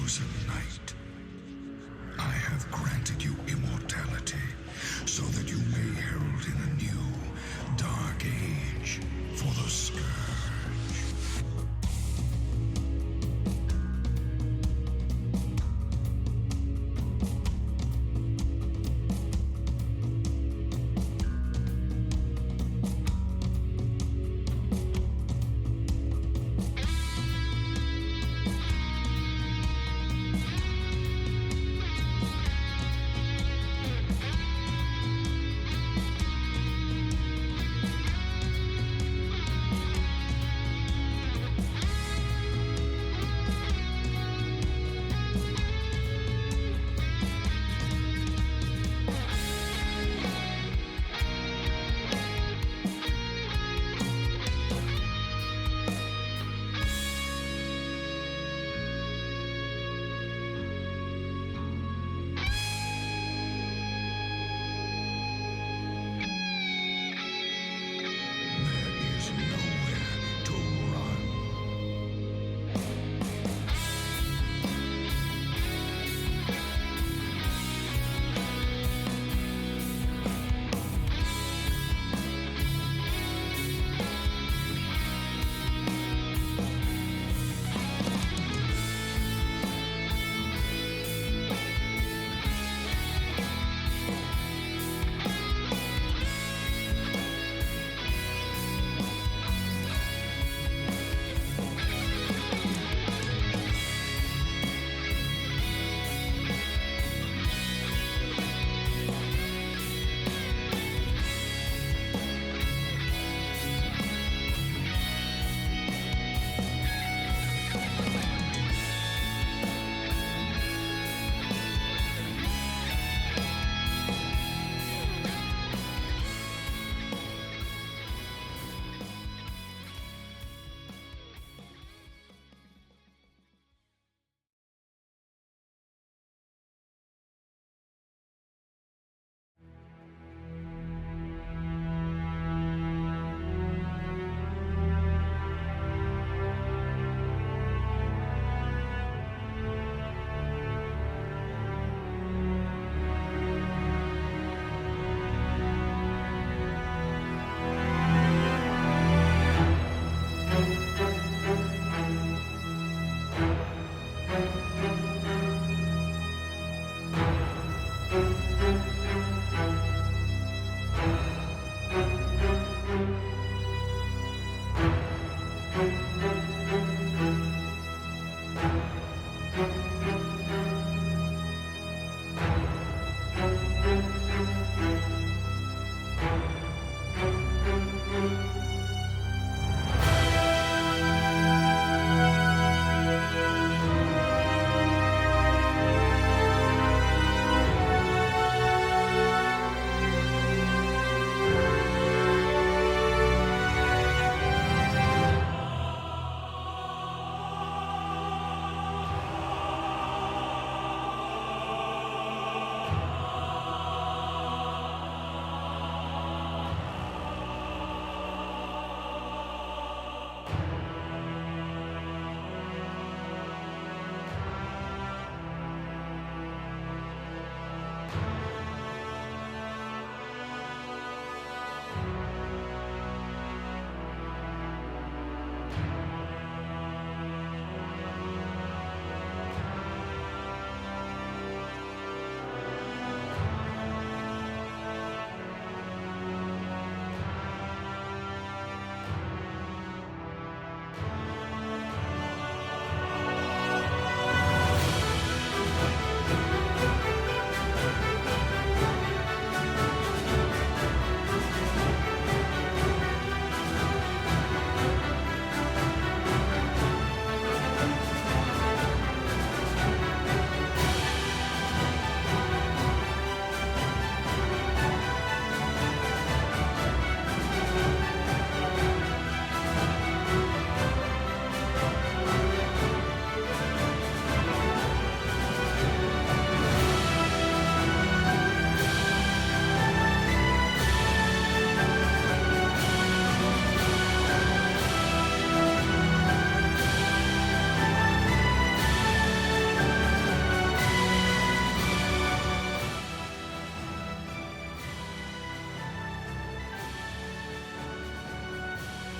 chosen knight. I have granted you immortality so that you may herald in a new, dark age for the Scourge.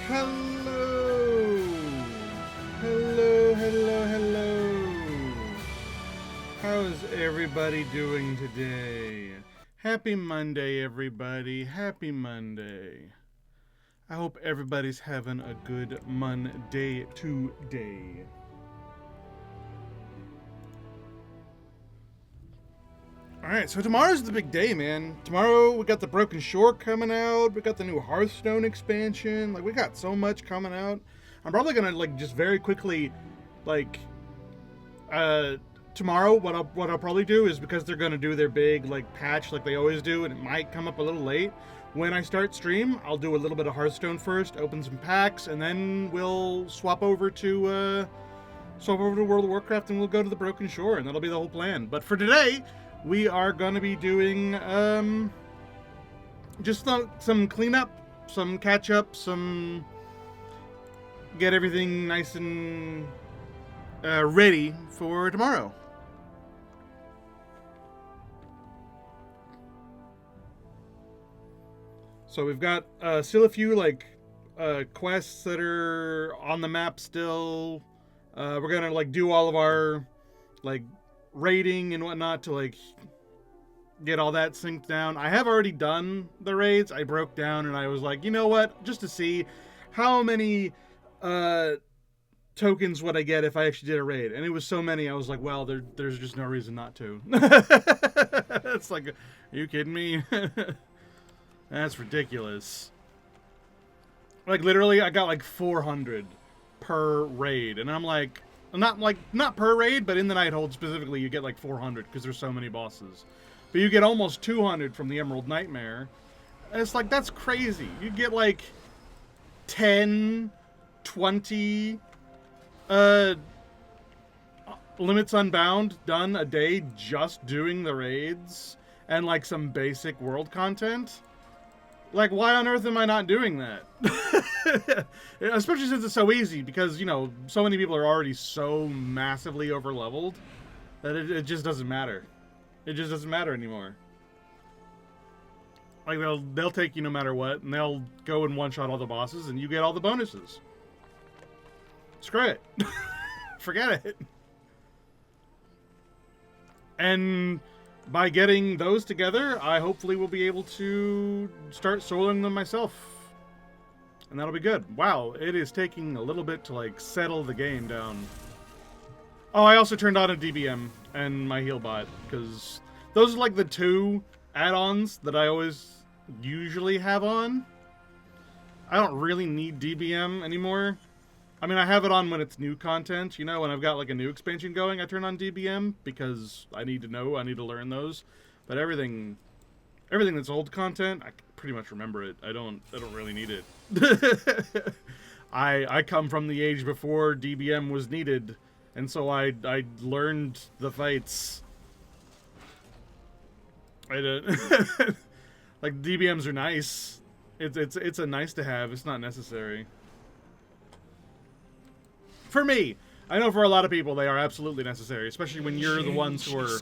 Hello! Hello, hello, hello! How's everybody doing today? Happy Monday, everybody. Happy Monday. I hope everybody's having a good Monday today. Alright, so tomorrow's the big day, man. Tomorrow we got the Broken Shore coming out. We got the new Hearthstone expansion. Like, we got so much coming out. I'm probably gonna, like, just very quickly, like, tomorrow, what I'll probably do is, because they're gonna do their big, like, patch like they always do, and it might come up a little late, when I start stream, I'll do a little bit of Hearthstone first, open some packs, and then we'll swap over to World of Warcraft, and we'll go to the Broken Shore, and that'll be the whole plan. But for today, we are going to be doing just some cleanup, some catch up, some get everything nice and ready for tomorrow. So we've got still a few like quests that are on the map still. We're gonna like do all of our like raiding and whatnot to like get all that synced down. I have already done the raids. I broke down and I was like, you know what, just to see how many tokens would I get if I actually did a raid, and it was so many I was like, well, there's just no reason not to. It's like, are you kidding me? That's ridiculous. Like literally I got like 400 per raid, and I'm like, not per raid, but in the Nighthold specifically, you get like 400 because there's so many bosses. But you get almost 200 from the Emerald Nightmare. And it's like, that's crazy. You get like 10, 20 Limits Unbound done a day just doing the raids and like some basic world content. Like, why on earth am I not doing that? Especially since it's so easy, because, you know, so many people are already so massively overleveled that it just doesn't matter. It just doesn't matter anymore. Like, they'll take you no matter what, and they'll go and one-shot all the bosses, and you get all the bonuses. Screw it. Forget it. And by getting those together, I hopefully will be able to start soloing them myself. And that'll be good. Wow, it is taking a little bit to, like, settle the game down. Oh, I also turned on a DBM and my heal bot, because those are, like, the two add-ons that I always usually have on. I don't really need DBM anymore. I mean, I have it on when it's new content, you know, when I've got like a new expansion going, I turn on DBM because I need to know, I need to learn those. But everything that's old content, I pretty much remember it. I don't really need it. I come from the age before DBM was needed, and so I learned the fights. Like DBMs are nice. It's a nice to have. It's not necessary. For me, I know for a lot of people they are absolutely necessary, especially when you're the ones who are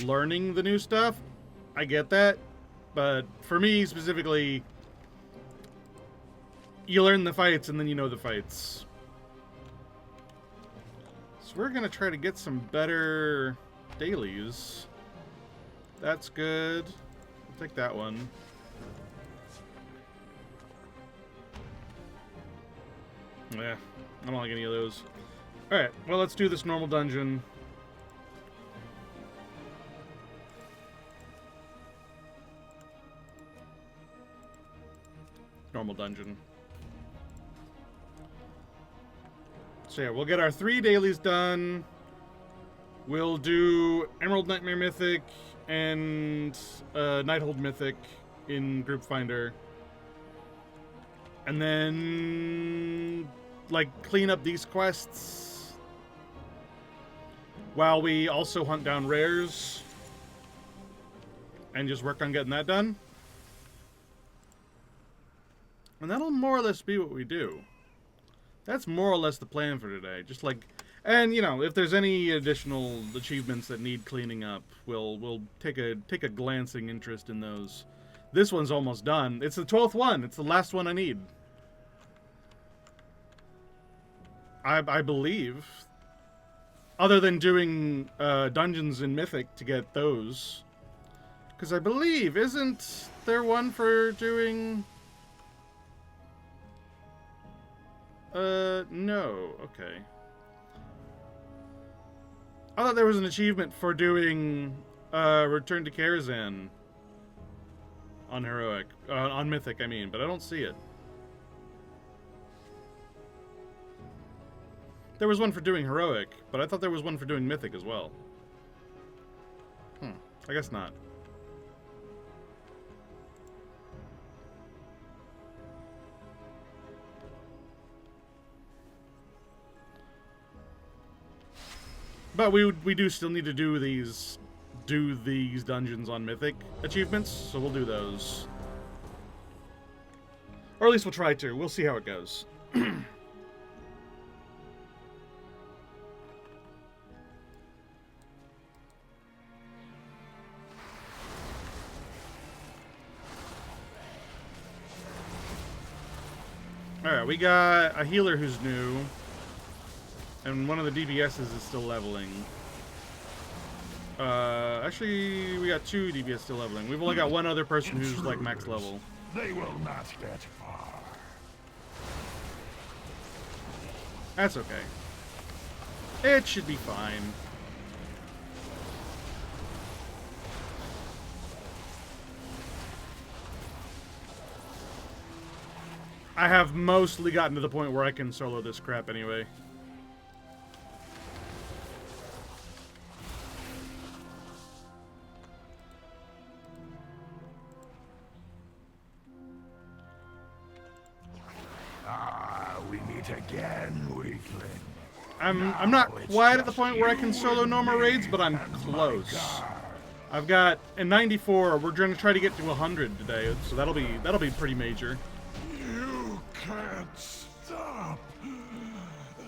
learning the new stuff. I get that, but for me specifically, you learn the fights and then you know the fights. So we're gonna try to get some better dailies. That's good. I'll take that one. Yeah, I don't like any of those. Alright, well, let's do this normal dungeon. Normal dungeon. So yeah, we'll get our 3 dailies done. We'll do Emerald Nightmare Mythic and Nighthold Mythic in Group Finder. And then, like, clean up these quests while we also hunt down rares and just work on getting that done. And that'll more or less be what we do. That's more or less the plan for today. Just like, and you know, if there's any additional achievements that need cleaning up, we'll take a glancing interest in those. This one's almost done. It's the 12th one. It's the last one I need. I believe. Other than doing dungeons in Mythic to get those. Because I believe, isn't there one for doing... no. Okay. I thought there was an achievement for doing Return to Karazhan on Heroic. On Mythic, I mean, but I don't see it. There was one for doing Heroic, but I thought there was one for doing Mythic as well. I guess not. But we do still need to do these dungeons on Mythic achievements, so we'll do those. Or at least we'll try to. We'll see how it goes. Alright, we got a healer who's new. And one of the DBSs is still leveling. Actually, we got 2 DBS still leveling. We've only got one other person who's like max level. They will not get far. That's okay. It should be fine. I have mostly gotten to the point where I can solo this crap anyway. We meet again, weakling. I'm not quite at the point where I can solo normal raids, but I'm close. I've got in 94. We're going to try to get to 100 today, so that'll be pretty major. You can't stop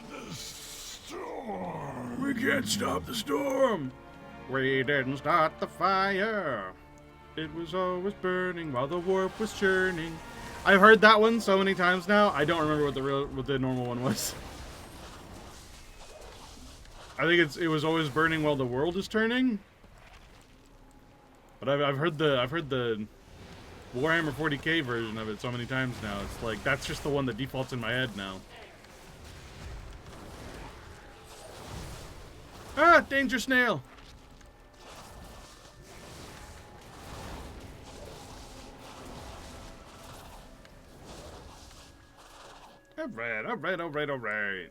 the storm. We can't stop the storm. We didn't start the fire. It was always burning while the warp was churning. I've heard that one so many times now. I don't remember what the normal one was. I think it was always burning while the world is turning. But I've heard the Warhammer 40k version of it so many times now. It's like that's just the one that defaults in my head now. Ah, danger snail. Alright.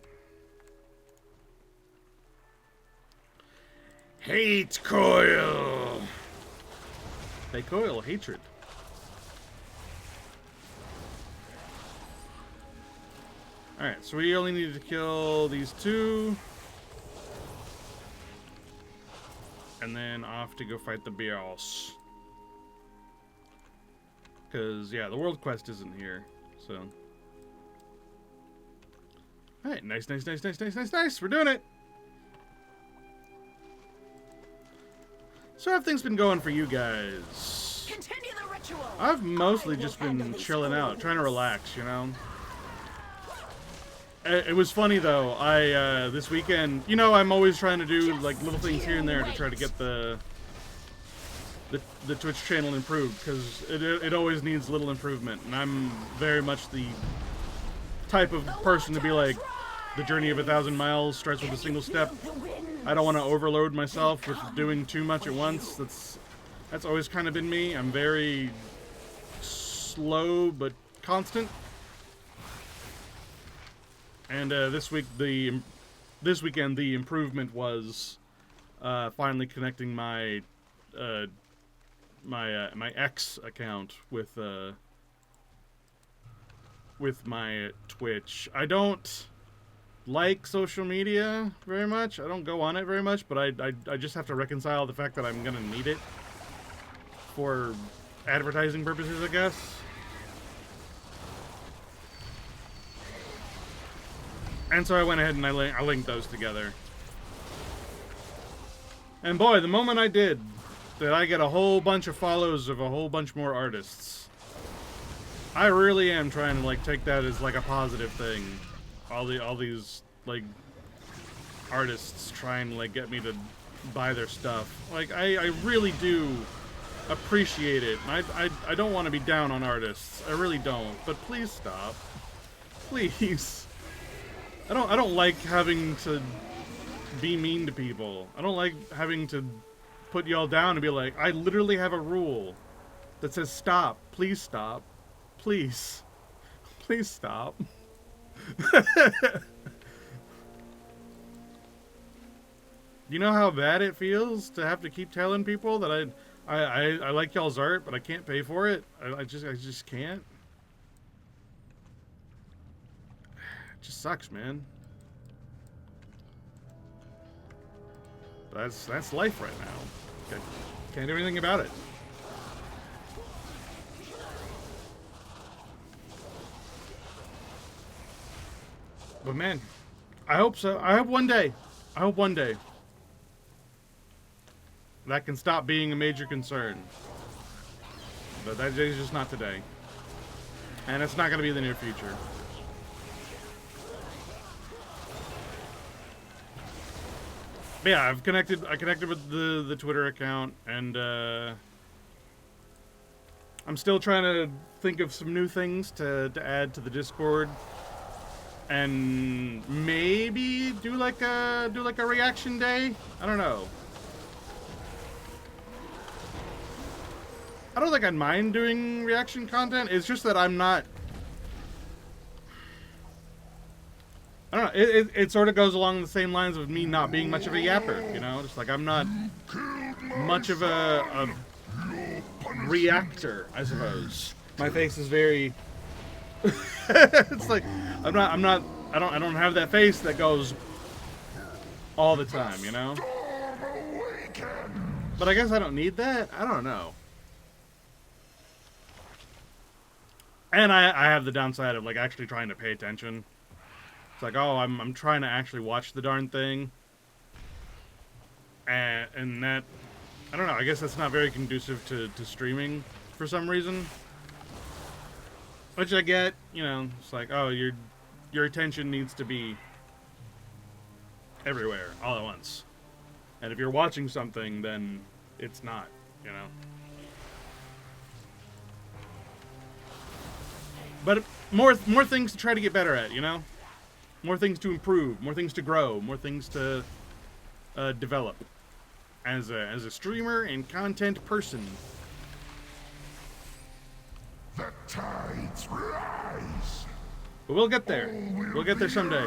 Hate coil. They coil hatred. Alright, so we only need to kill these 2. And then off to go fight the Bios. Because, yeah, the world quest isn't here, so... Alright, nice. We're doing it! So how have things been going for you guys? Continue the ritual. I've mostly just been chilling out, trying to relax, you know? It was funny, though. This weekend, you know, I'm always trying to do, like, little things here and there to try to get the Twitch channel improved, because it always needs little improvement, and I'm very much the type of person to be like, the journey of 1,000 miles starts with a single step. I don't want to overload myself with doing too much at once. That's always kind of been me. I'm very slow but constant. And this weekend the improvement was finally connecting my X account with my Twitch. I don't like social media very much. I don't go on it very much, but I just have to reconcile the fact that I'm gonna need it for advertising purposes, I guess. And so I went ahead and I linked those together. And boy, the moment I did, that I get a whole bunch of follows of a whole bunch more artists. I really am trying to like take that as like a positive thing. All these like artists try and like get me to buy their stuff. Like I really do appreciate it. I don't want to be down on artists. I really don't. But please stop. Please. I don't like having to be mean to people. I don't like having to put y'all down and be like, I literally have a rule that says stop. Please stop. Please. Please stop. You know how bad it feels to have to keep telling people that I like y'all's art, but I can't pay for it? I just can't. It just sucks, man. But that's life right now. Can't do anything about it. But man, I hope so. I hope one day that can stop being a major concern. But that is just not today. And it's not going to be in the near future. But yeah, I connected with the Twitter account, and I'm still trying to think of some new things to add to the Discord. And maybe do like a reaction day. I don't know. I don't think I'd mind doing reaction content. It's just that I'm not. I don't know. It sort of goes along the same lines of me not being much of a yapper. You know, just like I'm not much of a reactor, I suppose. My face is very. It's like I don't have that face that goes all the time, you know? But I guess I don't need that. I don't know. And I have the downside of like actually trying to pay attention. It's like, oh, I'm trying to actually watch the darn thing. And that, I don't know, I guess that's not very conducive to streaming for some reason. Which I get, you know, it's like, oh, your attention needs to be everywhere, all at once. And if you're watching something, then it's not, you know. But more things to try to get better at, you know? More things to improve, more things to grow, more things to develop as a streamer and content person. The tides rise. But we'll get there. We'll get there someday.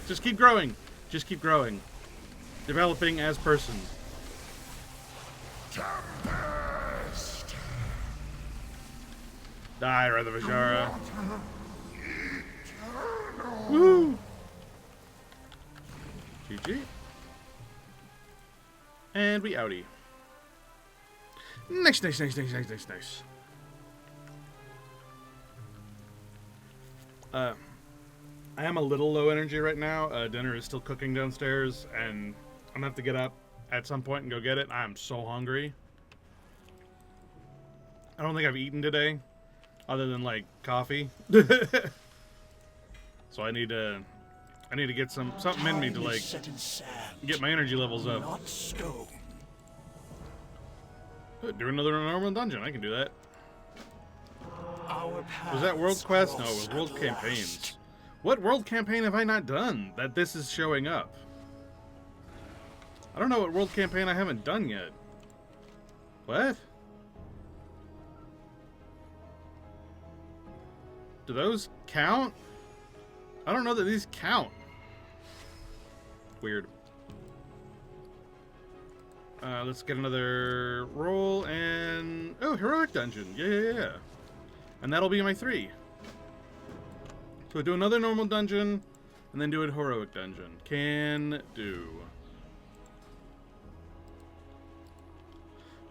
Just keep growing. Just keep growing. Developing as person. Tempest. Die, Rather Vajara. Woo! GG. And we outie. Nice. I am a little low energy right now. Dinner is still cooking downstairs, and I'm gonna have to get up at some point and go get it. I'm so hungry. I don't think I've eaten today, other than like coffee. So I need to get something in me to like get my energy levels up. Do another normal dungeon. I can do that. Was that World Quest? No, it was World Campaigns. What World Campaign have I not done that this is showing up? I don't know what World Campaign I haven't done yet. What? Do those count? I don't know that these count. Weird. Let's get another roll and... Oh, Heroic Dungeon. Yeah. And that'll be my 3. So do another normal dungeon, and then do a Heroic Dungeon. Can do.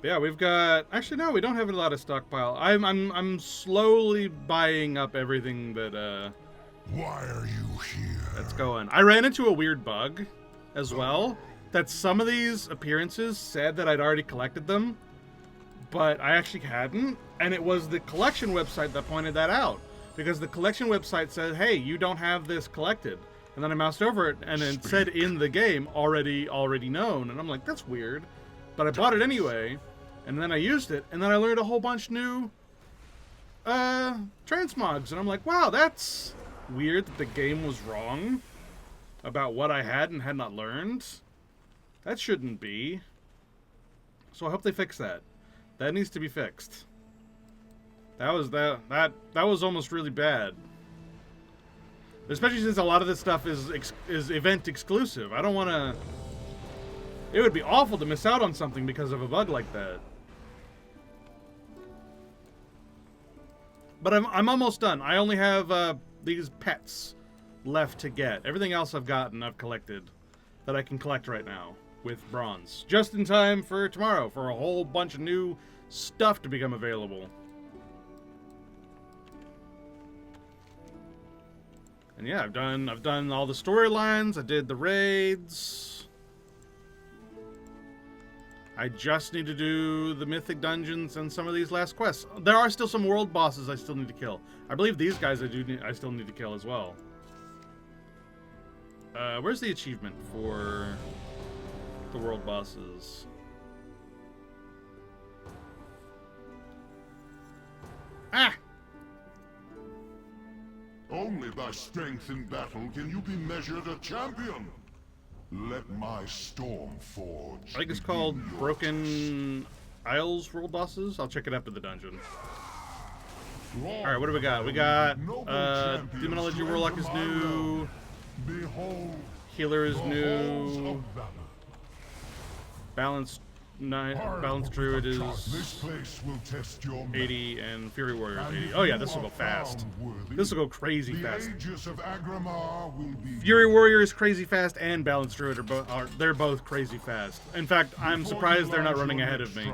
But yeah, we've got... Actually, no, we don't have a lot of stockpile. I'm slowly buying up everything that, Why are you here? that's going. I ran into a weird bug as well, that some of these appearances said that I'd already collected them, but I actually hadn't, and it was the collection website that pointed that out, because the collection website said, hey, you don't have this collected, And then I moused over it, and it said in the game, already known. And I'm like, that's weird. But I bought it anyway, and then I used it, and then I learned a whole bunch new transmogs. And I'm like, wow, that's weird that the game was wrong about what I had and had not learned. That shouldn't be. So I hope they fix that. That needs to be fixed. That was almost really bad. Especially since a lot of this stuff is event exclusive. I don't want to... It would be awful to miss out on something because of a bug like that. But I'm almost done. I only have these pets left to get. Everything else I've gotten, I've collected. That I can collect right now with bronze. Just in time for tomorrow, for a whole bunch of new stuff to become available. And yeah, I've done all the storylines. I did the raids. I just need to do the mythic dungeons and some of these last quests. There are still some world bosses I still need to kill. I believe these guys I still need to kill as well. Where's the achievement for the world bosses? Ah! Only by strength in battle can you be measured a champion. Let my storm forge. I think it's called Broken Isles world bosses. I'll check it up in the dungeon. Alright, what do we got? We got Demonology Warlock is new. Behold, Healer is new. Balanced Druid is this place will test your 80 and Fury Warrior is 80. Oh yeah, this will go fast. This will go crazy fast. Fury Warrior is crazy fast and Balanced Druid they're both crazy fast. In fact, I'm surprised they're not running ahead of me.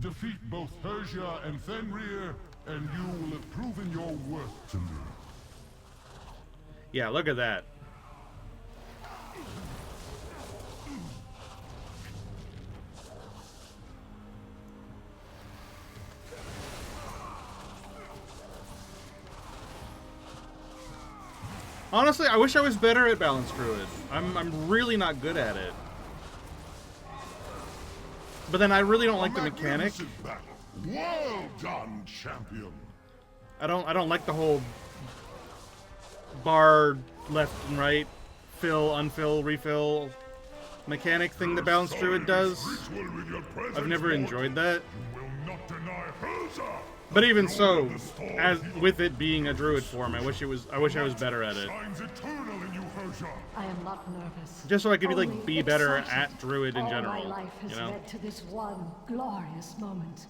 Defeat both Persia and Fenrir, and you will have proven your worth to me. Yeah, look at that. Honestly, I wish I was better at Balanced Druid. I'm really not good at it. But then I really don't like the mechanic. Well done, champion. I don't like the whole bar left and right, fill, unfill, refill mechanic thing that Balanced Druid does. I've never enjoyed that. But even so, as with it being a druid form, I wish I was better at it. I am not nervous. Just so I could be better at druid in All general. my life has led to this one glorious moment.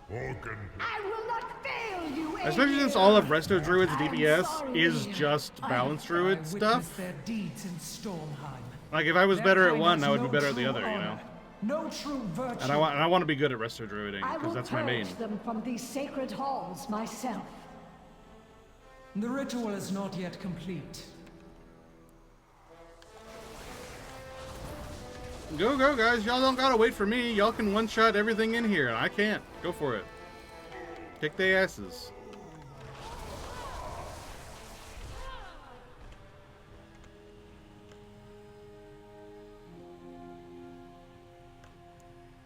Spoken. I will not fail you. Especially since all of Resto Druid's DPS is just Balanced Druid stuff. Their deeds in Stormheim. Like if I was Their better at kind one, has I would be no better at the true other, you know. honor, no true virtue. And I want to be good at Resto Druiding I because will that's my main. purge them from these sacred halls myself. The ritual is not yet complete. Go, guys. Y'all don't gotta wait for me. Y'all can one-shot everything in here. I can't. Go for it. Kick their asses.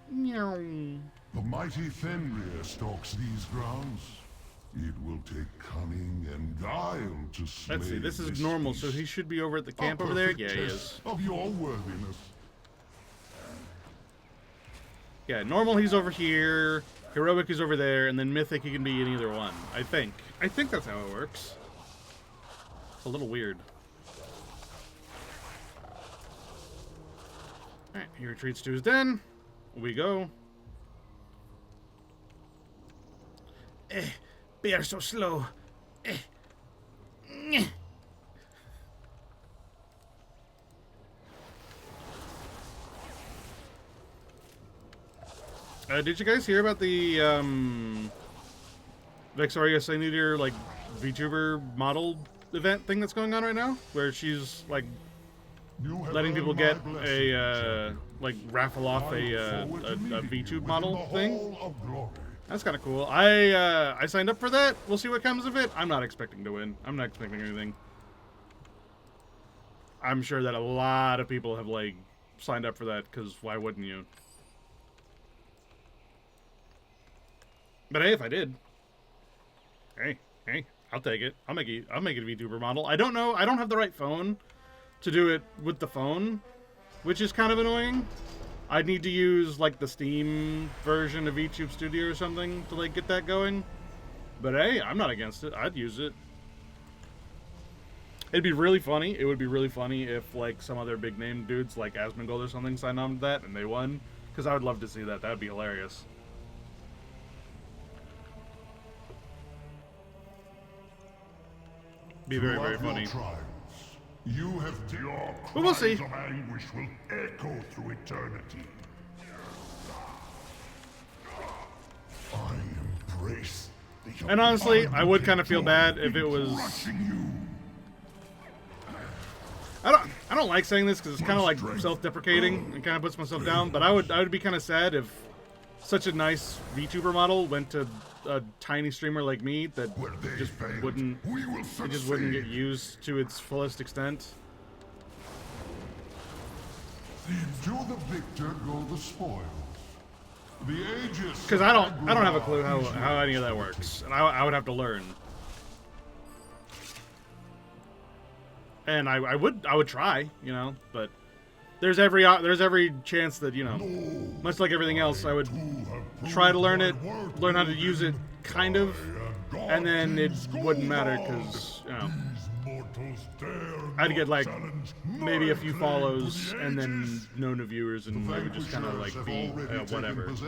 Meow. The mighty Fenrir stalks these grounds. It will take cunning and guile to slay. Let's see. This is normal, so he should be over at the camp over there. Yeah, he is. Of your worthiness. Yeah, normal he's over here, heroic is over there, and then mythic he can be in either one. I think that's how it works. It's a little weird. Alright, he retreats to his den. We go. Bear so slow. Did you guys hear about the Victoria Senator like VTuber model event thing that's going on right now, where she's like letting people get a like raffle off a VTube model thing? That's kind of cool. I signed up for that. We'll see what comes of it. I'm not expecting to win. I'm not expecting anything. I'm sure that a lot of people have, like, signed up for that, because why wouldn't you? But hey, if I did, hey, I'll take it. I'll make it a VTuber model. I don't know. I don't have the right phone to do it with the phone, which is kind of annoying. I'd need to use, like, the Steam version of VTube Studio or something to, like, get that going. But hey, I'm not against it. I'd use it. It'd be really funny. It would be really funny if, like, some other big name dudes, like Asmongold or something, signed on to that and they won. Because I would love to see that. That'd be hilarious. Be very, very funny. You have your But we'll see. cries of anguish will echo through eternity. I embrace the And honestly, I would kind of feel bad if it was... crushing you. I don't like saying this because it's kind of like self-deprecating and kind of puts myself down. But I would be kind of sad if such a nice VTuber model went to a tiny streamer like me that just wouldn't get used to its fullest extent. To the victor go the spoils. The aegis. Because I don't have a clue how any of that works, and I would have to learn. And I would try, you know, but there's every chance that, you know, much like everything else, I would try to learn how to use it, kind of, and then it wouldn't matter because, you know, I'd get like maybe a few follows and then no new viewers, and I would just kind of like be whatever. As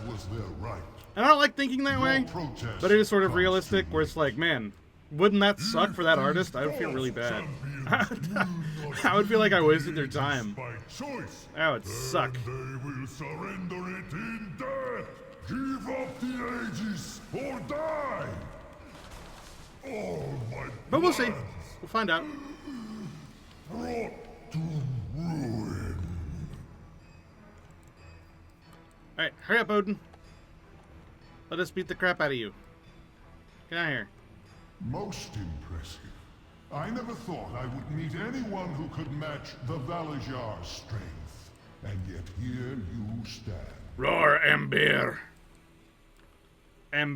was their right. And I don't like thinking that way, but it is sort of realistic, where it's like, man, wouldn't that suck for that artist? I would feel really bad. I would feel like I wasted their time. That would suck. They will surrender it in death. Give up the aegis or die. All my But we'll see. We'll find out. brought to ruin. Alright, hurry up, Odin. Let us beat the crap out of you. Get out of here. Most impressive. I never thought I would meet anyone who could match the Valajar's strength. And yet here you stand. Roar, Ember.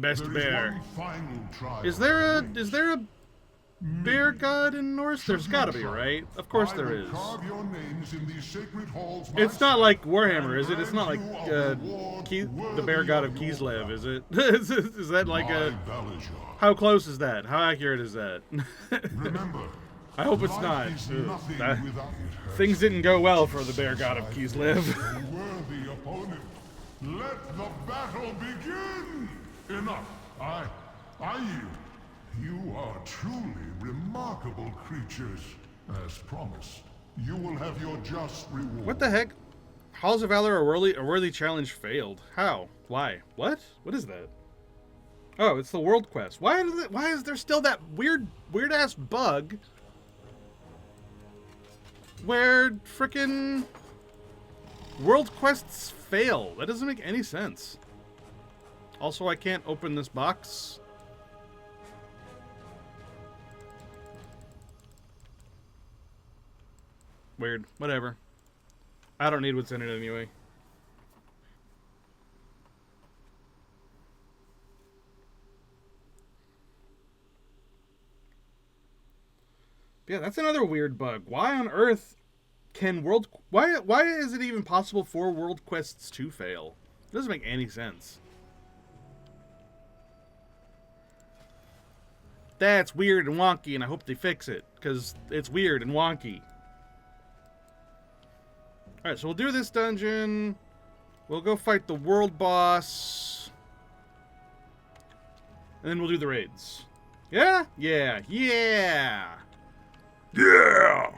Best There is bear. one final trial. Is there a bear god in Norse? There's gotta be, right? Of course there is. Carve your names in these sacred halls It's not myself, like Warhammer, is it? and It's not like grant you a reward the bear worthy god of your Kislev, is it? valor. Is that like My a... Valajar. How close is that? How accurate is that? Remember, I hope it's life not. is Ugh, nothing that- without it. Things didn't go well for the bear god of Kislev. A worthy opponent. Let the battle begin. Enough. I yield. You are truly remarkable creatures. As promised, you will have your just reward. What the heck? Halls of Valor, a worthy challenge failed. How? Why? What? What is that? Oh, it's the world quest. Why is there still that weird ass bug where frickin' world quests fail? That doesn't make any sense. Also, I can't open this box. Weird. Whatever. I don't need what's in it anyway. Yeah, that's another weird bug. Why on earth can why is it even possible for world quests to fail? It doesn't make any sense. That's weird and wonky, and I hope they fix it, because it's weird and wonky. Alright, so we'll do this dungeon. We'll go fight the world boss. And then we'll do the raids. Yeah? Yeah. Yeah! Yeah!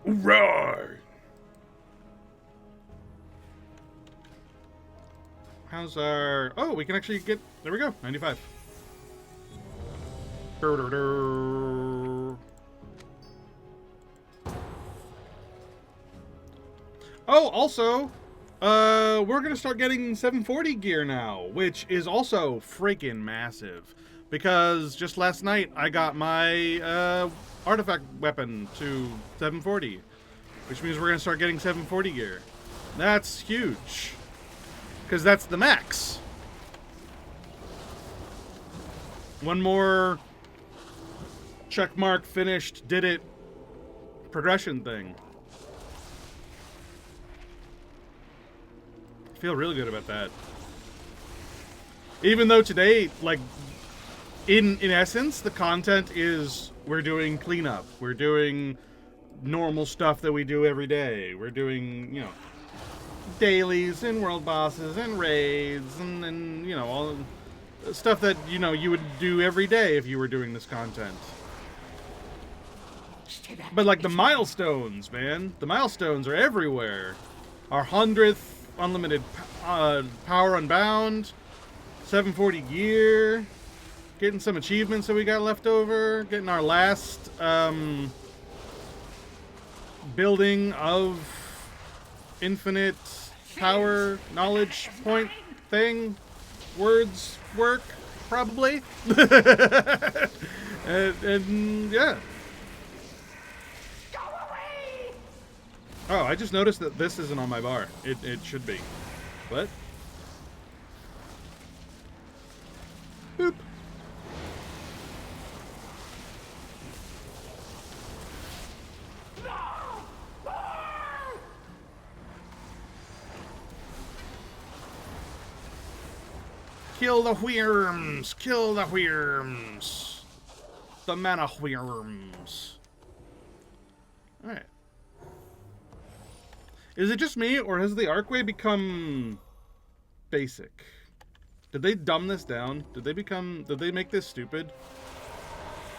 Right! How's our... Oh, we can actually get... There we go. 95. Oh, also, We're gonna start getting 740 gear now, which is also freaking massive. Because just last night I got my artifact weapon to 740, which means we're gonna start getting 740 gear. That's huge, because that's the max. One more checkmark, finished, did it progression thing. I feel really good about that. Even though today, like, in essence, the content is we're doing cleanup. We're doing normal stuff that we do every day. We're doing, you know, dailies and world bosses and raids and you know, all stuff that, you know, you would do every day if you were doing this content. But like the milestones, man. The milestones are everywhere. Our 100th unlimited power unbound, 740 gear, getting some achievements that we got left over, getting our last building of infinite power knowledge point thing, words work, probably. and yeah. Oh, I just noticed that this isn't on my bar. It should be. What? Boop. Kill the wyrms! Kill the wyrms! The mana wyrms. Alright. Is it just me, or has the arcway become basic? Did they dumb this down? Did they make this stupid?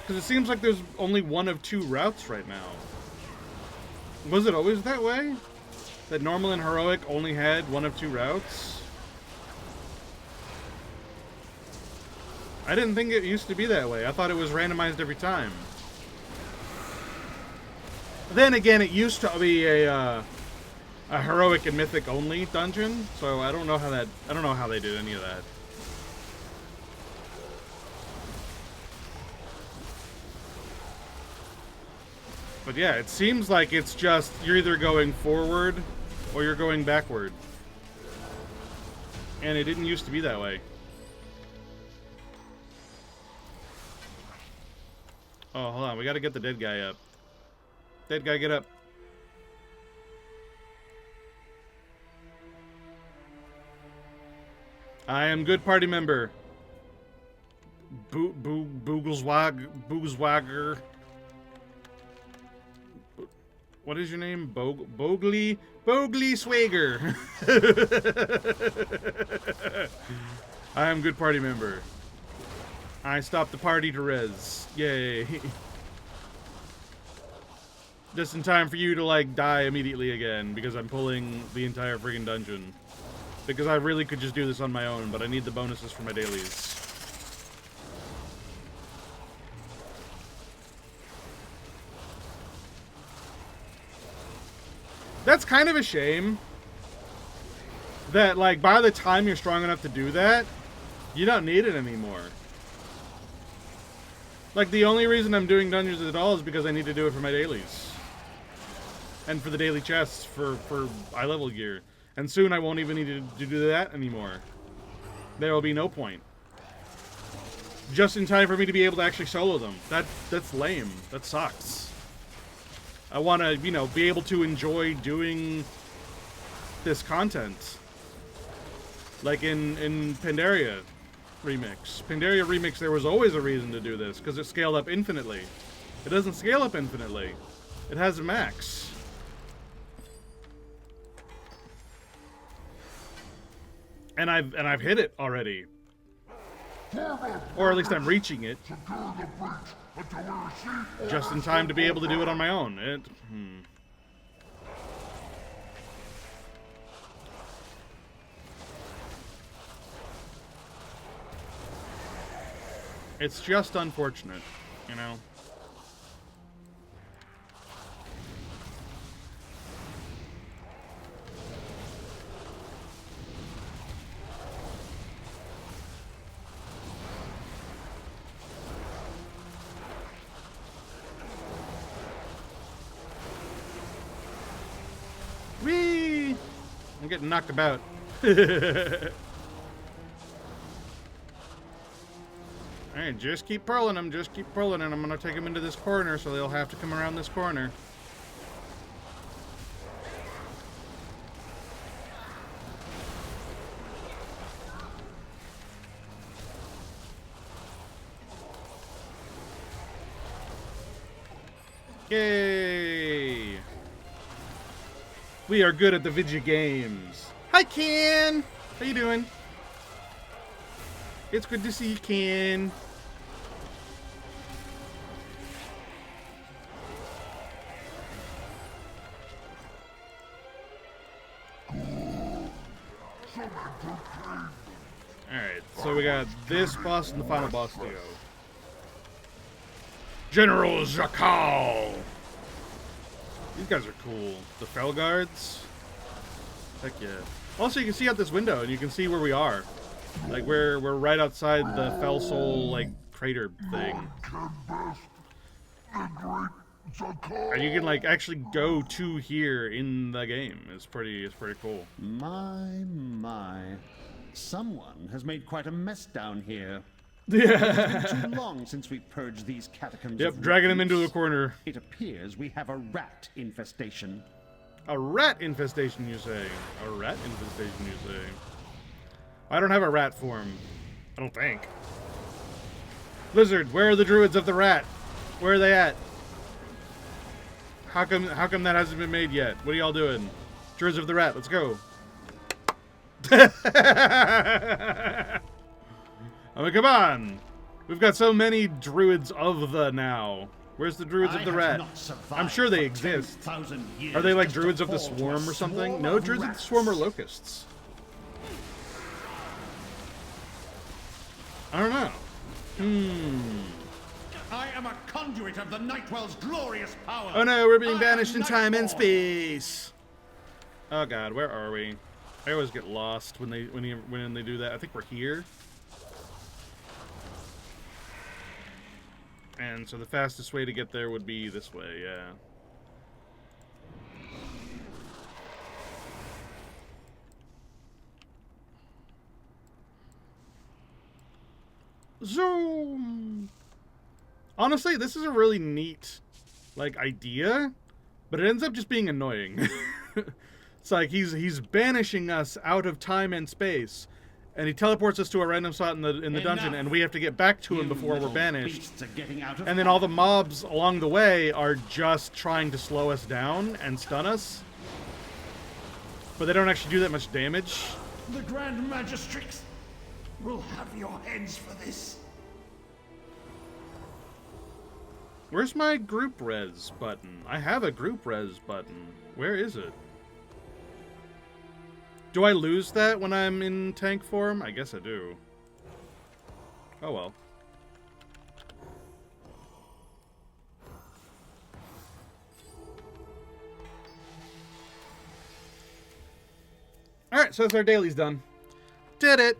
Because it seems like there's only one of two routes right now. Was it always that way? That normal and heroic only had one of two routes? I didn't think it used to be that way. I thought it was randomized every time. Then again, it used to be a heroic and mythic only dungeon, so I don't know how they did any of that. But yeah, it seems like it's just you're either going forward or you're going backward. And it didn't used to be that way. Oh, hold on, we gotta get the dead guy up. Dead guy, get up. I am good party member. Boogleswagger. What is your name? Bogley Swagger. I am good party member. I stopped the party to res. Yay. Just in time for you to, like, die immediately again because I'm pulling the entire friggin' dungeon. Because I really could just do this on my own, but I need the bonuses for my dailies. That's kind of a shame. That, like, by the time you're strong enough to do that, you don't need it anymore. Like, the only reason I'm doing dungeons at all is because I need to do it for my dailies. And for the daily chests for eye level gear. And soon I won't even need to do that anymore. There will be no point. Just in time for me to be able to actually solo them. That's lame. That sucks. I want to, you know, be able to enjoy doing this content. Like in Pandaria Remix. Pandaria Remix, there was always a reason to do this, because it scaled up infinitely. It doesn't scale up infinitely. It has a max. And I've hit it already. Or at least I'm reaching it. Just in time to be able to do it on my own. It's just unfortunate, you know? I'm getting knocked about. Alright, just keep pulling them. Just keep pulling, and I'm going to take them into this corner, so they'll have to come around this corner. Yay! We are good at the video games. Hi, Ken! How you doing? It's good to see you, Ken. Alright, so we got this boss and the final boss to go. General Zakal! These guys are cool. The Fell Guards? Heck yeah. Also, you can see out this window, and you can see where we are. Like, we're right outside the Fell Soul, like, crater thing. And you can, like, actually go to here in the game. It's pretty cool. My. Someone has made quite a mess down here. Yeah. It's been too long since we purged these catacombs. Yep, dragging them into a corner. It appears we have a rat infestation. A rat infestation, you say? A rat infestation, you say? I don't have a rat form. I don't think. Blizzard, where are the druids of the rat? Where are they at? How come that hasn't been made yet? What are y'all doing? Druids of the rat, let's go. I mean, come on. We've got so many druids of the now. Where's the druids of the rat? I'm sure they exist. Are they like druids of the swarm or something? No, druids of the swarm are locusts. I don't know. I am a conduit of the Nightwell's glorious power. Oh no, we're being banished in time and space. Oh god, where are we? I always get lost when they do that. I think we're here. And so the fastest way to get there would be this way, yeah. Zoom! Honestly, this is a really neat, like, idea, but it ends up just being annoying. It's like he's banishing us out of time and space, and he teleports us to a random spot in the dungeon, and we have to get back to him before we're banished. And then all the mobs along the way are just trying to slow us down and stun us, but they don't actually do that much damage. The Grand Magistrix will have your heads for this. Where's my group res button? I have a group res button. Where is it? Do I lose that when I'm in tank form? I guess I do. Oh well. Alright, so that's our daily's done. Did it!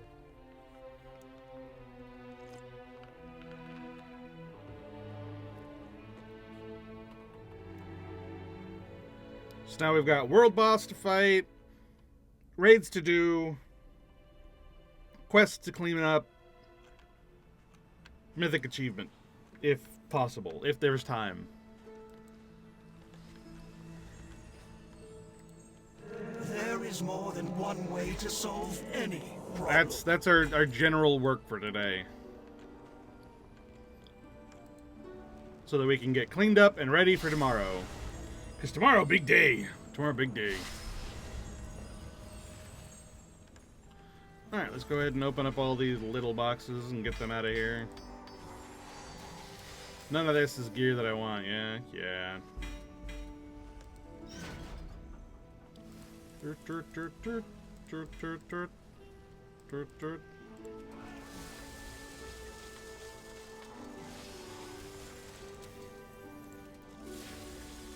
So now we've got world boss to fight, raids to do, quests to clean up, mythic achievement, if possible, if there's time. There is more than one way to solve any problem. That's our general work for today. So that we can get cleaned up and ready for tomorrow. Because tomorrow, big day. Tomorrow, big day. Alright, let's go ahead and open up all these little boxes and get them out of here. None of this is gear that I want, yeah? Yeah.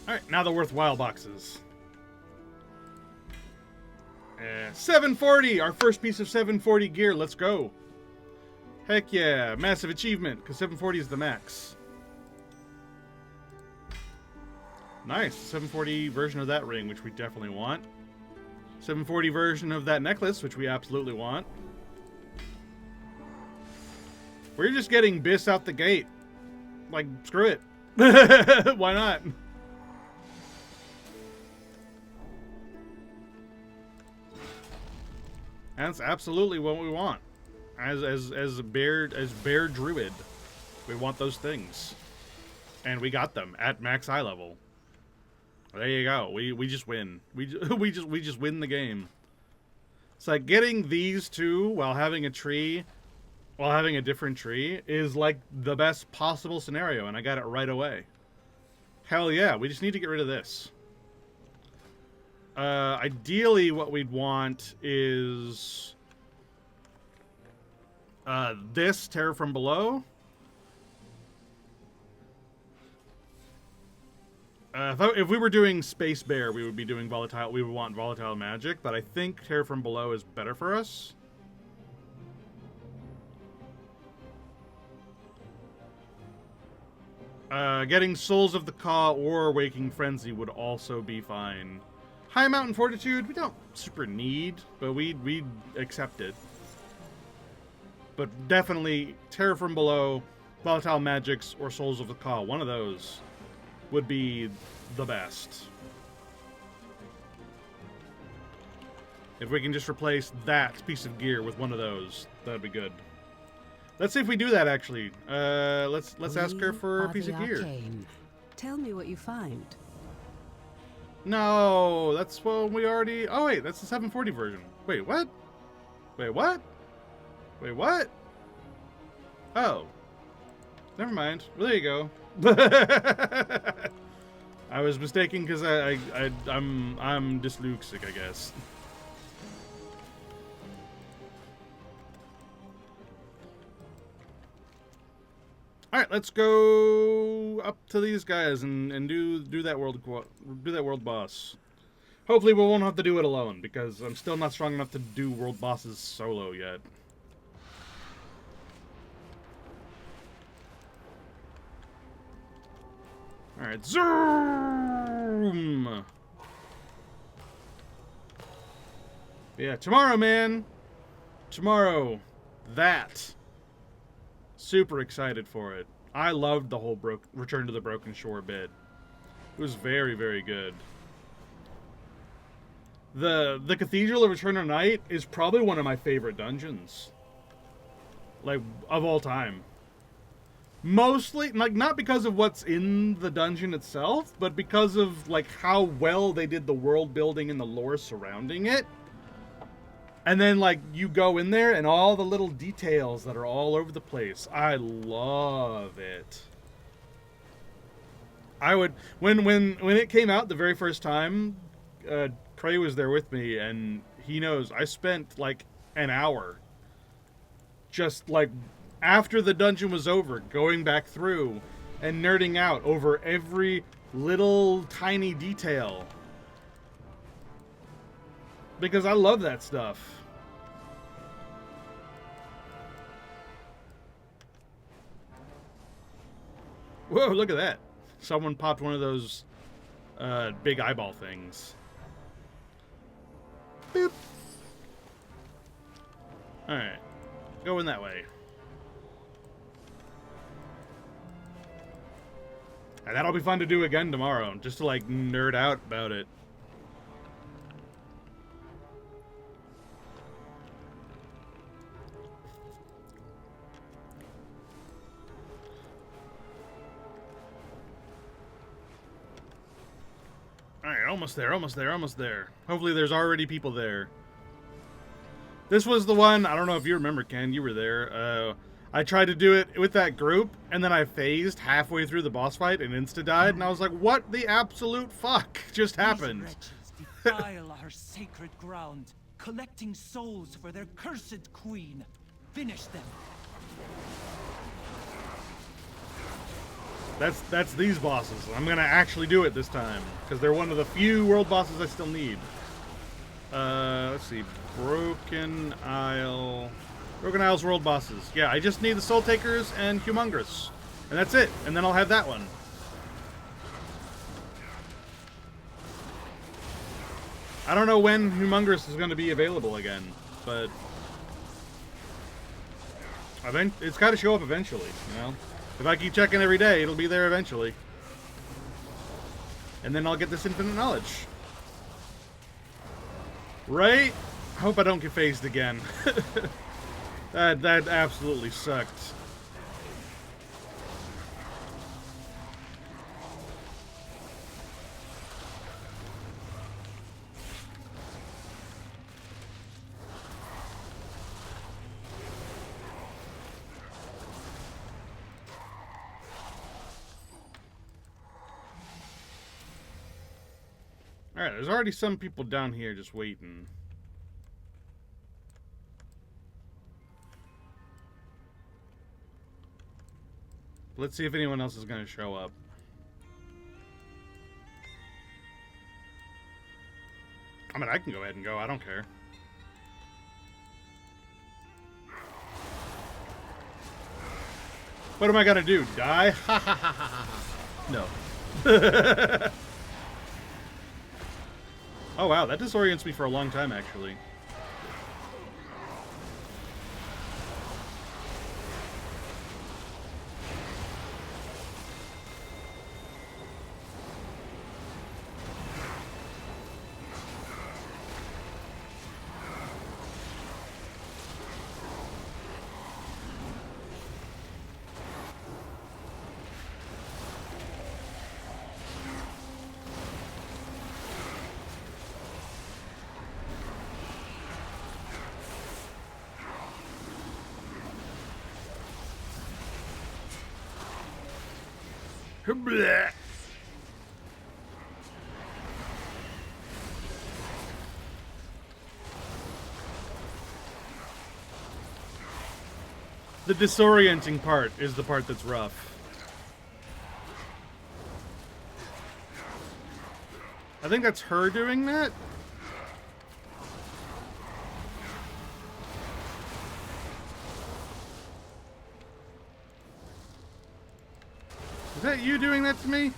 Alright, now the worthwhile boxes. 740! Our first piece of 740 gear, let's go. Heck yeah, massive achievement, because 740 is the max. Nice, 740 version of that ring, which we definitely want. 740 version of that necklace, which we absolutely want. We're just getting Biss out the gate. Like, screw it. Why not? That's absolutely what we want. As bear druid, we want those things, and we got them at max eye level. There you go. We just win. We just win the game. It's like getting these two while having a tree, while having a different tree, is like the best possible scenario, and I got it right away. Hell yeah! We just need to get rid of this. Ideally, what we'd want is this Terror from Below. If we were doing Space Bear, we would be doing volatile. We would want volatile magic, but I think Terror from Below is better for us. Getting Souls of the Caw or Waking Frenzy would also be fine. High Mountain Fortitude, we don't super need, but we'd accept it. But definitely Terror from Below, Volatile Magics, or Souls of the Caw. One of those would be the best. If we can just replace that piece of gear with one of those, that'd be good. Let's see if we do that, actually. Let's ask her for a piece of gear. Tell me what you find. No, that's what we already... Oh, wait, that's the 740 version. Wait, what? Wait, what? Wait, what? Oh. Never mind. Well, there you go. I was mistaken because I'm dyslexic, I guess. All right, let's go up to these guys and do that world boss. Hopefully, we won't have to do it alone because I'm still not strong enough to do world bosses solo yet. All right, zoom. Yeah, tomorrow, man. Tomorrow, that. Super excited for it. I loved the whole Return to the Broken Shore bit. It was very, very good. The Cathedral of Eternal Night is probably one of my favorite dungeons. Like, of all time. Mostly, like, not because of what's in the dungeon itself, but because of, like, how well they did the world building and the lore surrounding it. And then, like, you go in there and all the little details that are all over the place. I love it. I would... When it came out the very first time, Cray was there with me, and he knows I spent, like, an hour just, like, after the dungeon was over, going back through and nerding out over every little tiny detail. Because I love that stuff. Whoa, look at that. Someone popped one of those big eyeball things. Boop. Alright. Going that way. And that'll be fun to do again tomorrow, just to, like, nerd out about it. Alright, almost there, almost there, almost there. Hopefully there's already people there. This was the one, I don't know if you remember, Ken, you were there. I tried to do it with that group, and then I phased halfway through the boss fight and insta-died, and I was like, what the absolute fuck just happened? These wretches defile our sacred ground, collecting souls for their cursed queen. Finish them. That's these bosses. I'm gonna actually do it this time, because they're one of the few world bosses I still need. Let's see. Broken Isle's world bosses. Yeah, I just need the Soul Takers and Humongous. And that's it. And then I'll have that one. I don't know when Humongous is going to be available again, but it's got to show up eventually, you know? If I keep checking every day, it'll be there eventually. And then I'll get this infinite knowledge. Right? I hope I don't get phased again. That absolutely sucked. Alright, there's already some people down here just waiting. Let's see if anyone else is going to show up. I mean, I can go ahead and go. I don't care. What am I going to do? Die? Ha ha ha ha ha. No. Oh, wow. That disorients me for a long time, actually. Blech. The disorienting part is the part that's rough. I think that's her doing that. Is that you doing that to me?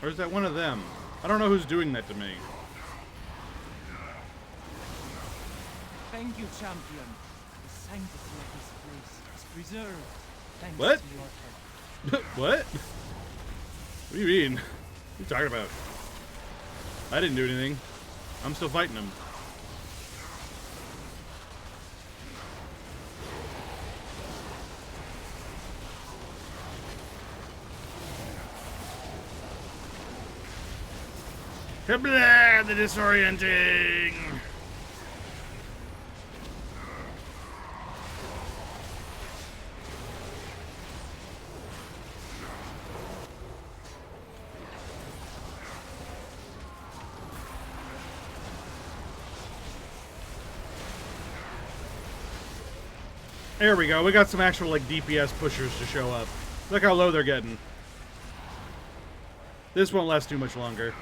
Or is that one of them? I don't know who's doing that to me. Thank you, champion. The sanctity of this place is preserved thanks What? to your help. What? What do you mean? What are you talking about? I didn't do anything. I'm still fighting him. Kablah, the disorienting! There we go. We got some actual, like, DPS pushers to show up. Look how low they're getting. This won't last too much longer.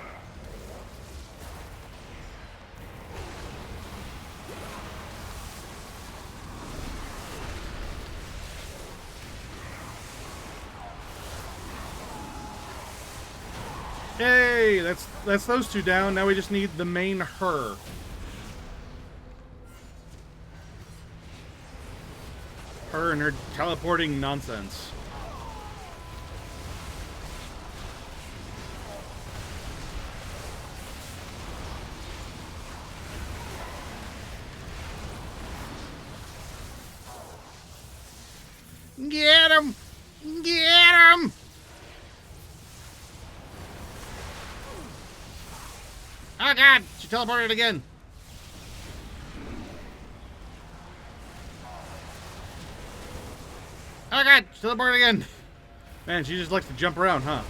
Hey, that's those two down. Now we just need the main her. Her and her teleporting nonsense. Get him! Get him! Oh god, she teleported again. Oh god, she teleported again. Man, she just likes to jump around, huh?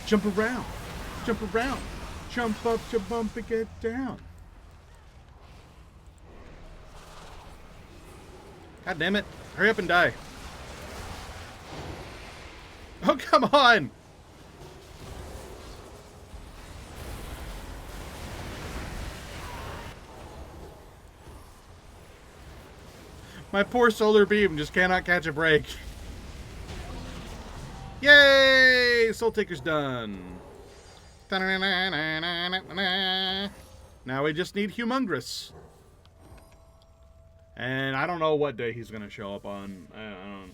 Jump around. Jump around. Jump up, jump bump, and get down. God damn it. Hurry up and die. Oh, come on. My poor solar beam just cannot catch a break. Yay! Soul Taker's done. Now we just need Humongous. And I don't know what day he's going to show up on. I don't.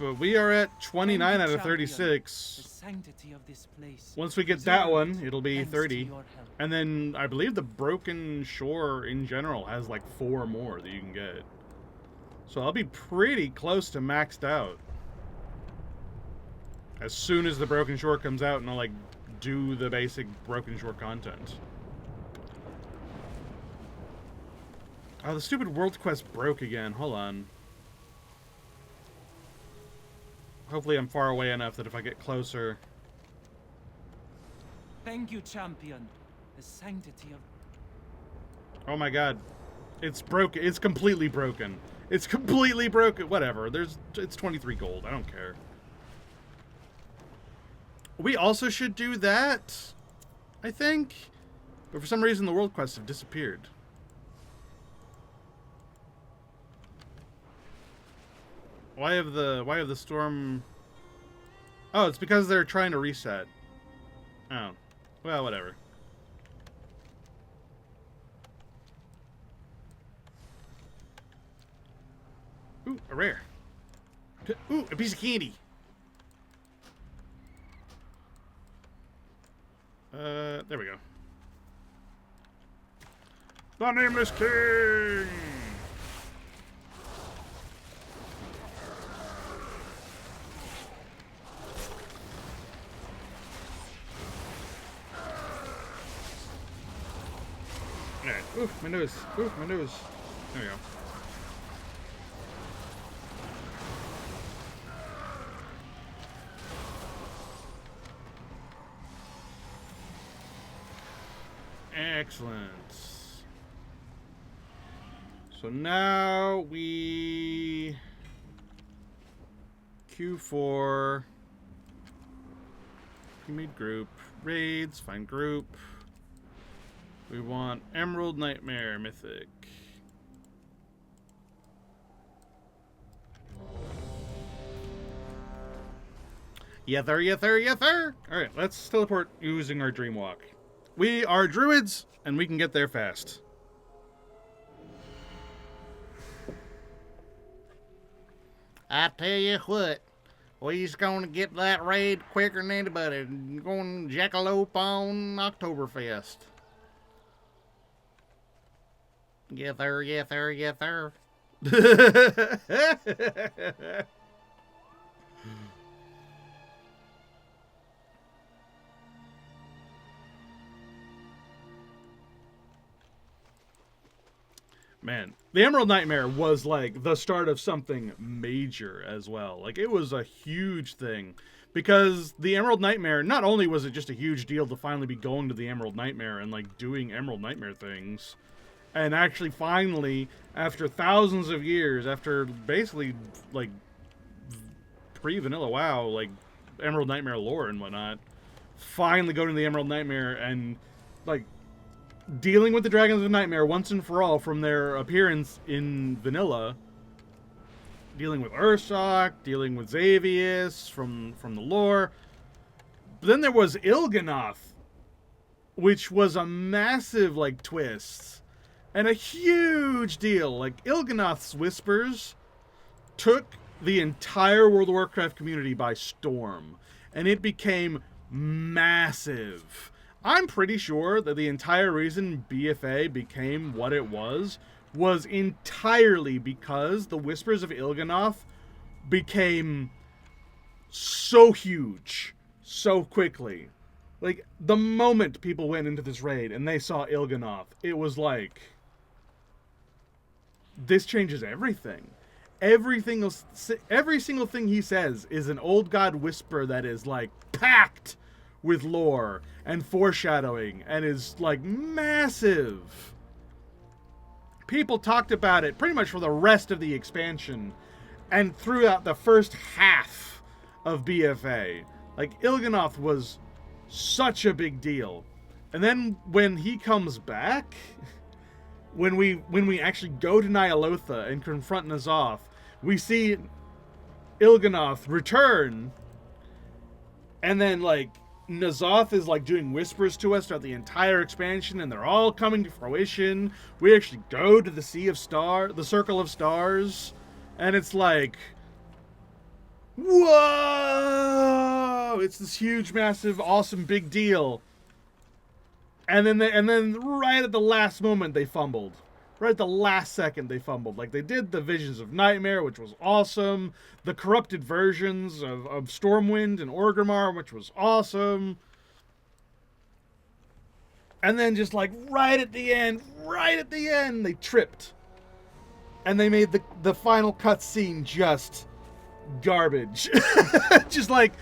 But we are at 29 out of 36. The sanctity of this place. Once we get that one, it'll be thanks to 30. your help. And then I believe the Broken Shore in general has like 4 more that you can get. So I'll be pretty close to maxed out. As soon as the Broken Shore comes out, and I'll like do the basic Broken Shore content. Oh, the stupid World Quest broke again. Hold on. Hopefully I'm far away enough that if I get closer... Thank you, champion. The sanctity of... Oh my god. It's broken. It's completely broken. It's completely broken. Whatever. It's 23 gold. I don't care. We also should do that, I think. But for some reason the world quests have disappeared. Why have the storm... Oh, it's because they're trying to reset. Oh. Well, whatever. Ooh, a rare. Ooh, a piece of candy. There we go. The Nameless King! Alright. Ooh, my nose. Ooh, my nose. There we go. Excellent. So now we Q4 teammate group raids, find group. We want Emerald Nightmare Mythic. Yether, yether, yether. All right, let's teleport using our dream walk. We are druids, and we can get there fast. I tell you what, we's gonna get that raid quicker than anybody. Going jackalope on Oktoberfest. Get there, get there, get there. Man, the Emerald Nightmare was like the start of something major as well. Like, it was a huge thing. Because the Emerald Nightmare, not only was it just a huge deal to finally be going to the Emerald Nightmare and like doing Emerald Nightmare things, and actually finally, after thousands of years, after basically like pre-vanilla WoW, like Emerald Nightmare lore and whatnot, finally going to the Emerald Nightmare and like dealing with the Dragons of Nightmare once and for all from their appearance in vanilla, dealing with Ursoc, dealing with Xavius from the lore. But then there was Il'gynoth, which was a massive like twist and a huge deal. Like, Il'gynoth's whispers took the entire World of Warcraft community by storm, and it became massive. I'm pretty sure that the entire reason BFA became what it was entirely because the Whispers of Il'gynoth became so huge so quickly. Like, the moment people went into this raid and they saw Il'gynoth, it was like, this changes everything. Every single thing he says is an old god whisper that is like packed with lore and foreshadowing and is like massive. People talked about it pretty much for the rest of the expansion, And throughout the first half of BFA, like, Il'gynoth was such a big deal. And then when he comes back, when we actually go to Ny'alotha and confront N'Zoth, we see Il'gynoth return, and then, like, N'Zoth is, like, doing whispers to us throughout the entire expansion, and they're all coming to fruition. We actually go to the the Circle of Stars, and it's like, whoa! It's this huge, massive, awesome, big deal. And then right at the last moment, they fumbled. Right at the last second, they fumbled. Like, they did the Visions of Nightmare, which was awesome. The corrupted versions of Stormwind and Orgrimmar, which was awesome. And then just, like, right at the end, they tripped. And they made the final cutscene just garbage. Just like,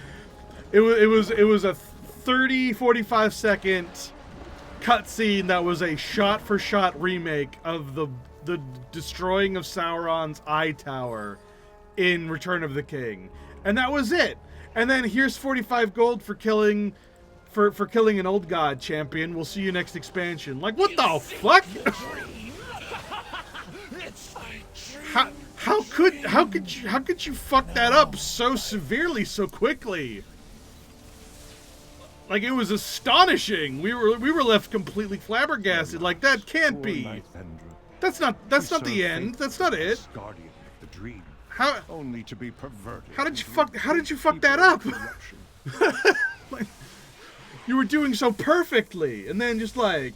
it was a 30, 45 second cutscene that was a shot-for-shot remake of the destroying of Sauron's Eye Tower in Return of the King, and that was it. And then here's 45 gold for killing an old god champion. We'll see you next expansion. Like, what the fuck? How could you fuck that up so severely so quickly? Like, it was astonishing. We were left completely flabbergasted. Like, that can't be. That's not the end. That's not it. Guardian of the dream. How only to be perverted? How did you fuck that up? Like, you were doing so perfectly, and then just like,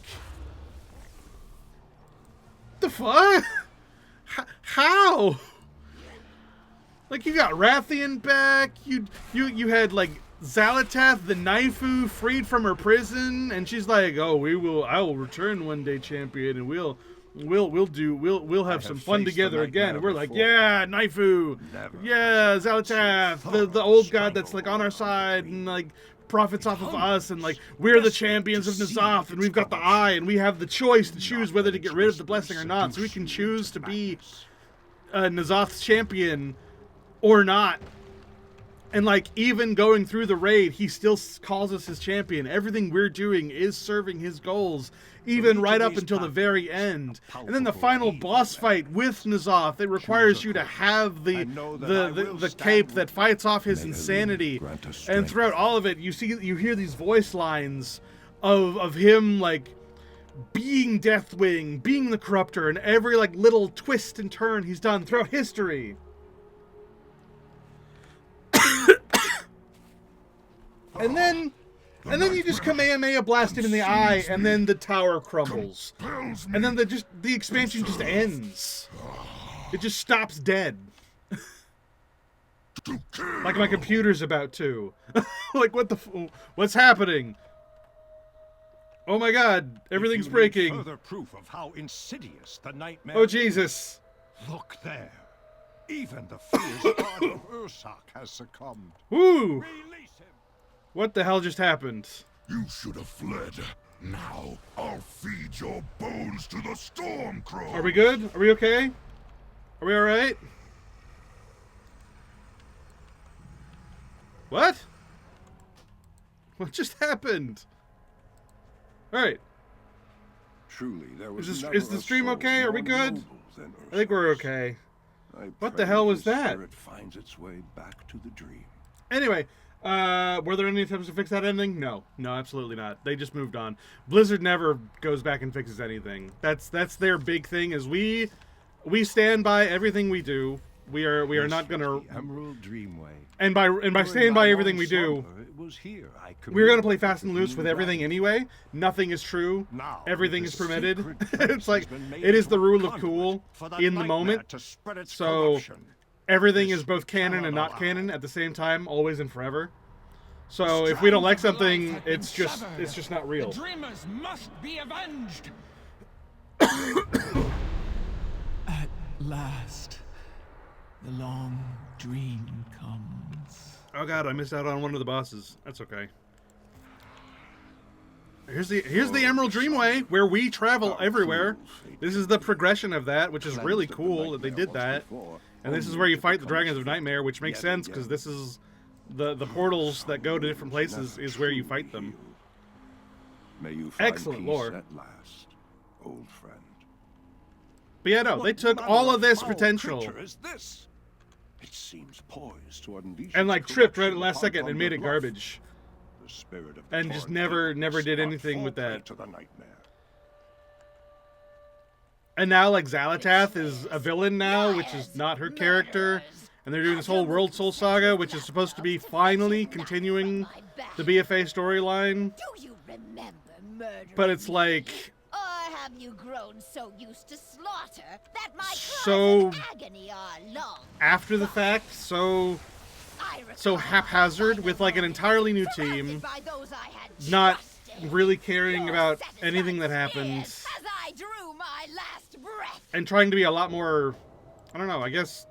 the fuck? How? Like, you got Rathian back. You had, like, Xal'atath, the Naifu, freed from her prison, and she's like, "Oh, I will return one day, champion, and we'll have some fun together again." And we're like, "Yeah, Naifu, yeah, Xal'atath, the old god that's like on our side and like profits off of us, and like we're the champions of N'Zoth, and we've got the eye, and we have the choice to choose whether to get rid of the blessing or not. So we can choose to be N'Zoth's champion or not." And, like, even going through the raid, he still calls us his champion. Everything we're doing is serving his goals, even right up until the very end. And then the final boss fight with N'Zoth, it requires you to have the cape that fights off his insanity. And throughout all of it, you hear these voice lines of him, like, being Deathwing, being the Corruptor, and every, like, little twist and turn he's done throughout history. And then you just Kamehameha blast him in the eye, and then the tower crumbles. And then the expansion just ends. It just stops dead. Like my computer's about to. Like, what's happening? Oh my god, everything's breaking. Further proof of how insidious the nightmare. Oh Jesus. Look there. Even the fierce god of Ursak has succumbed. Woo! Release him. What the hell just happened? You should have fled. Now I'll feed your bones to the Stormcrow. Are we good? Are we okay? Are we alright? What? What just happened? Alright. Truly, there was Is the stream okay? Are we good? I think we're okay. What the hell was that? Spirit finds its way back to the dream. Anyway, were there any attempts to fix that ending? No, absolutely not. They just moved on. Blizzard never goes back and fixes anything. That's their big thing. Is we stand by everything we do. We are not gonna Emerald Dreamway. And by staying by everything we do, it was here we're gonna play fast and loose with everything anyway. Nothing is true. Everything is permitted. It's like it is the rule of cool in the moment. So everything is both canon and not canon at the same time, always and forever. So if we don't like something, it's just not real. The dreamers must be avenged. At last, the long dream comes. Oh god, I missed out on one of the bosses. That's okay. Here's the Emerald Dreamway, where we travel everywhere. This is the progression of that, which is really cool that they did that. And this is where you fight the Dragons of Nightmare, which makes sense, because this is the portals that go to different places is where you fight them. May you find Excellent peace lore. at last, old friend. But yeah, no, they took all of this potential Is this? It seems poised to unleash and like its tripped right at the corruption last upon second and made it Thunder Bluff. garbage. The spirit of the And just torrent never did must anything not with fall prey that. to the nightmare. And now, like, Xalatath is a villain now, which is not her character. And they're doing this whole World Soul Saga, which is supposed to be finally continuing the BFA storyline. Do you remember murdering But it's like, Or have you grown so used to slaughter that my cries So- of agony are long? after the fact, so haphazard with, like, an entirely new team. By those I had Not trusted. really caring Your about satisfied anything that sneers happens. As I drew my last breath. And trying to be a lot more, I don't know, I guess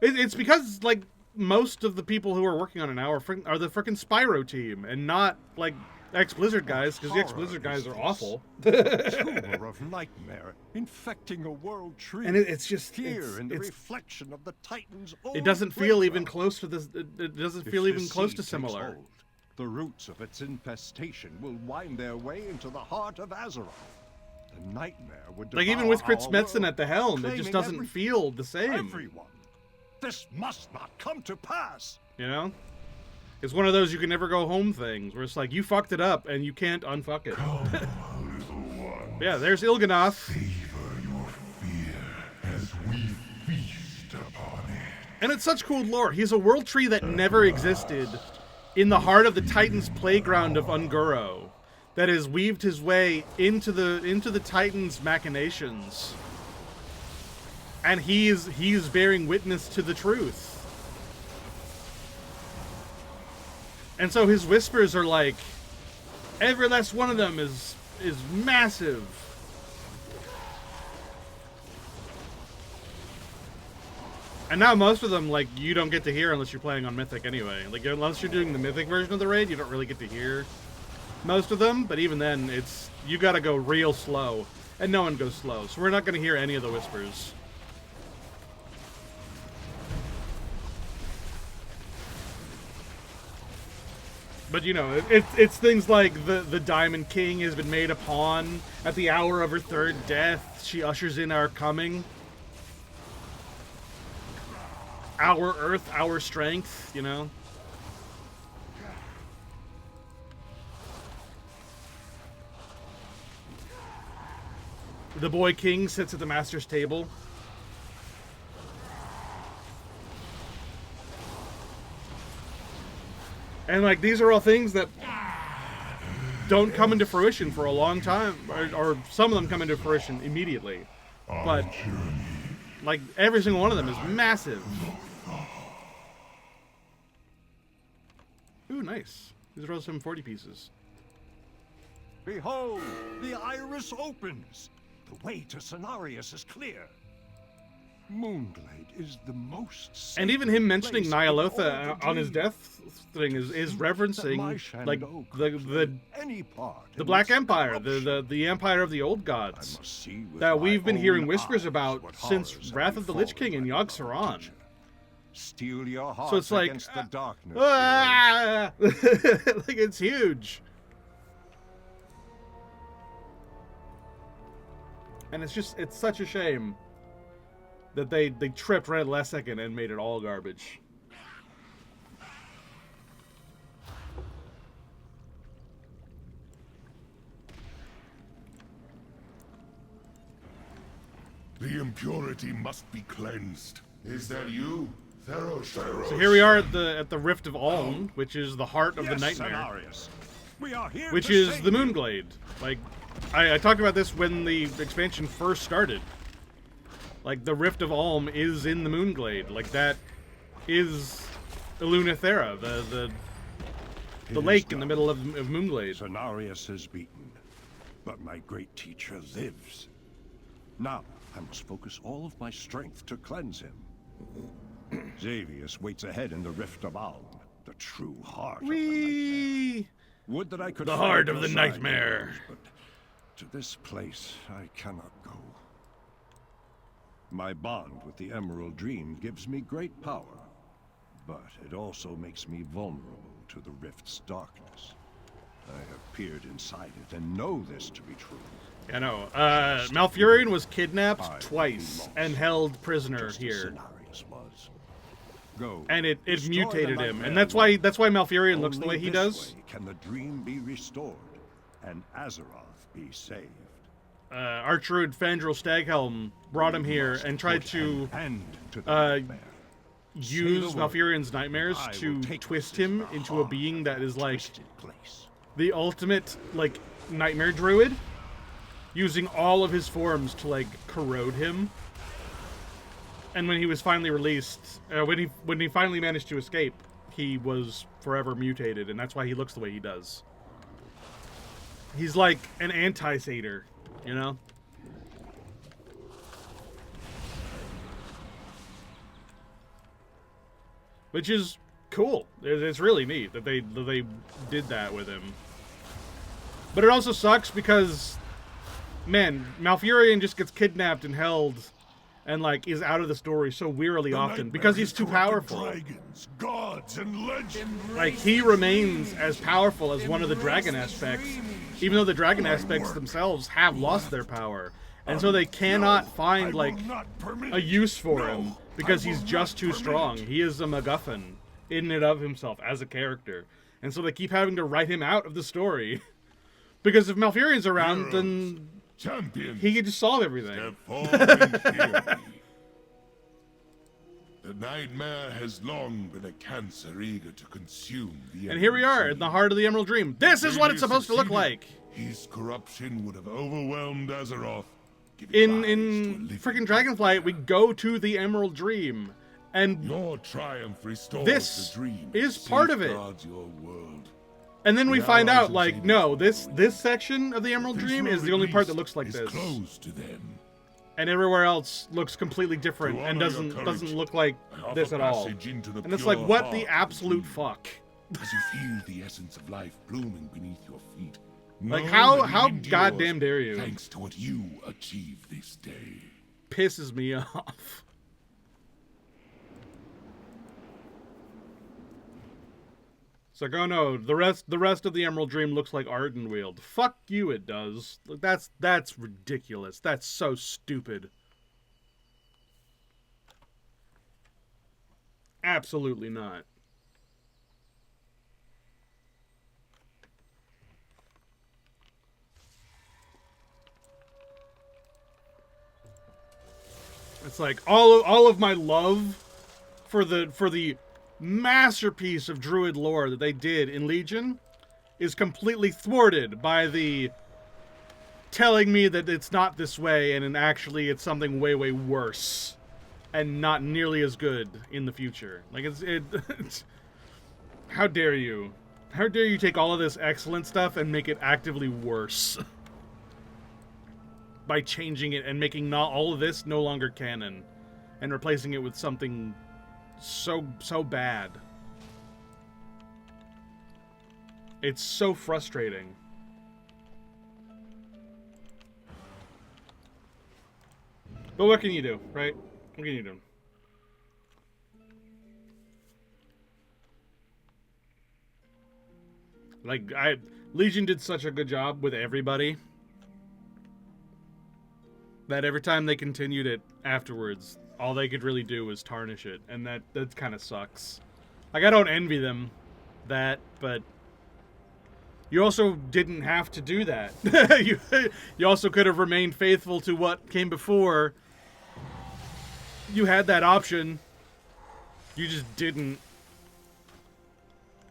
it's because, like, most of the people who are working on it now are the frickin' Spyro team and not, like, ex-Blizzard guys, because the ex-Blizzard guys are awful. Tumor of nightmare infecting a world tree. And it's just, here in the it's reflection of the Titan's it doesn't old feel even playground. close to this, it doesn't If feel even this close seed to takes similar. hold, the roots of its infestation will wind their way into the heart of Azeroth. The nightmare would Like, even devour with Chris our Metzen world, at the helm, it claiming just doesn't every- feel the same. Everyone. This must not come to pass. You know? It's one of those you can never go home things, where it's like, you fucked it up, and you can't unfuck it. Yeah, there's Il'gynoth. Savor your fear as we feast upon it. And it's such cool lore. He's a world tree that never existed in the heart of the Titan's playground of Unguro, that has weaved his way into the Titan's machinations. And he is bearing witness to the truth. And so his whispers are like, every last one of them is massive. And now most of them, like, you don't get to hear unless you're playing on Mythic anyway. Like, unless you're doing the Mythic version of the raid, you don't really get to hear most of them. But even then, you gotta go real slow. And no one goes slow, so we're not gonna hear any of the whispers. But, you know, it's things like the Diamond King has been made a pawn. At the hour of her third death, she ushers in our coming. Our earth, our strength, you know? The boy king sits at the master's table. And, like, these are all things that don't come into fruition for a long time. Or some of them come into fruition immediately. But, like, every single one of them is massive. Ooh, nice. These are all 740 pieces. Behold, the iris opens. The way to Cenarius is clear. Moonglade is the most And even him mentioning Nyalotha on his death thing is referencing, like, the Black Empire, the Empire of the Old Gods, that we've been hearing whispers about since Wrath of the Lich King and Yogg-Saron. Steal your heart So it's like, against the darkness. like, it's huge. And it's such a shame that they tripped right at the last second and made it all garbage. The impurity must be cleansed. Is that you, Theros? So here we are at the Rift of Aln, which is the heart of the Nightmare, Cenarius. We are here which to is save the you. Moonglade. Like, I talked about this when the expansion first started. Like, the Rift of Alm is in the Moonglade. Like, that is Illunathera, the lake in the middle of Moonglade. Cenarius is beaten, but my great teacher lives. Now, I must focus all of my strength to cleanse him. Xavius waits ahead in the Rift of Alm, the true heart of the nightmare. Whee! Would that I could The fight heart your of the side, nightmare. But to this place I cannot go. My bond with the Emerald Dream gives me great power, but it also makes me vulnerable to the Rift's darkness. I have peered inside it and know this to be true. I know. Malfurion was kidnapped twice and held prisoner here. Go. And it Destroy mutated the him, nightmare and that's why Malfurion looks the Only way he this does. way can the dream be restored and Azeroth be saved. Archrude Fandral Staghelm brought him here and tried to use Malfurion's nightmares to twist him into a being that is like the ultimate like nightmare druid, using all of his forms to like corrode him. And when he was finally released, when he finally managed to escape, he was forever mutated, and that's why he looks the way he does. He's like an anti-satyr, you know? Which is cool. It's really neat that they did that with him. But it also sucks because, man, Malfurion just gets kidnapped and held and like is out of the story so wearily often because he's too powerful. Dragons, gods, and legends. Like, he remains as powerful as one of the dragon aspects, even though the dragon aspects themselves have lost their power. And so they cannot find, like, a use for him because he's just too strong. He is a MacGuffin in and of himself as a character. And so they keep having to write him out of the story. Because if Malfurion's around, then champions, he can just solve everything. step forward and hear me. The nightmare has long been a cancer eager to consume the And here we are in the heart of the Emerald Dream. This is what it's supposed to look like. His corruption would have overwhelmed Azeroth. In freaking Dragonflight, we go to the Emerald Dream, and your triumph restores this the dream, is part of it. safeguards your world. And then we The find allies out, of like, Shadow's no, this section of the Emerald This Dream road is the at only part that least looks like is this, closed to them. and everywhere else looks completely different To and honor your courage, doesn't look like I offer this at all. passage into the And it's like, pure what heart the of the absolute dream. fuck? As you feel the essence of life blooming beneath your feet. Like, know how that it endures goddamn dare you? Thanks to what you achieved this day. Pisses me off. It's like, oh no, the rest of the Emerald Dream looks like Ardenweald. Fuck you, it does. That's ridiculous. That's so stupid. Absolutely not. It's like all of my love for the masterpiece of Druid lore that they did in Legion is completely thwarted by the telling me that it's not this way and actually it's something way worse and not nearly as good in the future. Like it's how dare you? How dare you take all of this excellent stuff and make it actively worse? By changing it and making not all of this no longer canon and replacing it with something so bad. It's so frustrating. But what can you do, right? What can you do? Like, Legion did such a good job with everybody that every time they continued it afterwards, all they could really do was tarnish it, and that kind of sucks. Like, I don't envy them that, but you also didn't have to do that. you also could have remained faithful to what came before. You had that option. You just didn't.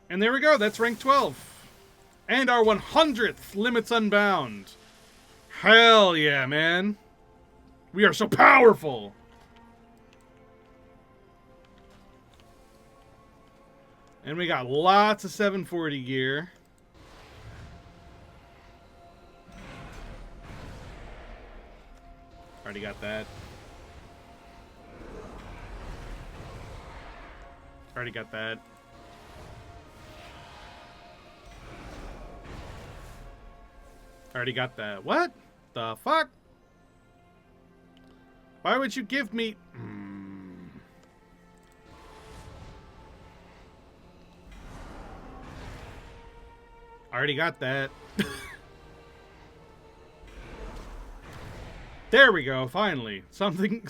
And there we go, that's rank 12. And our 100th Limits Unbound. Hell yeah, man. We are so powerful! And we got lots of 740 gear. Already got that. Already got that. Already got that. What the fuck? Why would you give me... Already got that. There we go, finally. Something.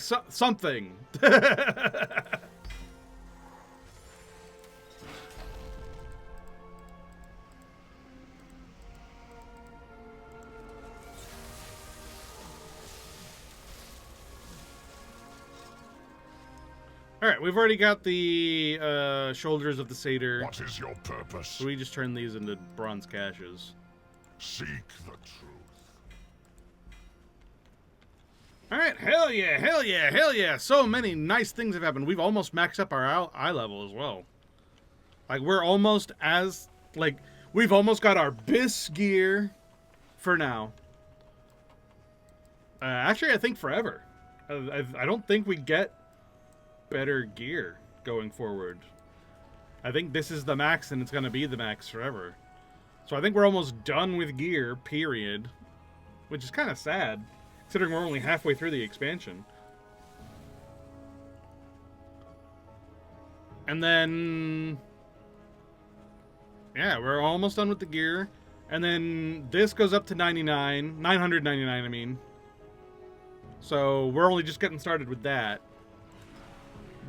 Alright, we've already got the shoulders of the satyr. What is your purpose? So we just turn these into bronze caches. Seek the truth. Alright, hell yeah, hell yeah, hell yeah. So many nice things have happened. We've almost maxed up our eye level as well. Like, we're almost as... Like, we've almost got our BIS gear for now. Actually, I think forever. I don't think we get better gear going forward. I think this is the max and it's going to be the max forever. So I think we're almost done with gear, period. Which is kind of sad, considering we're only halfway through the expansion. And then... Yeah, we're almost done with the gear. And then this goes up to 999, I mean. So we're only just getting started with that.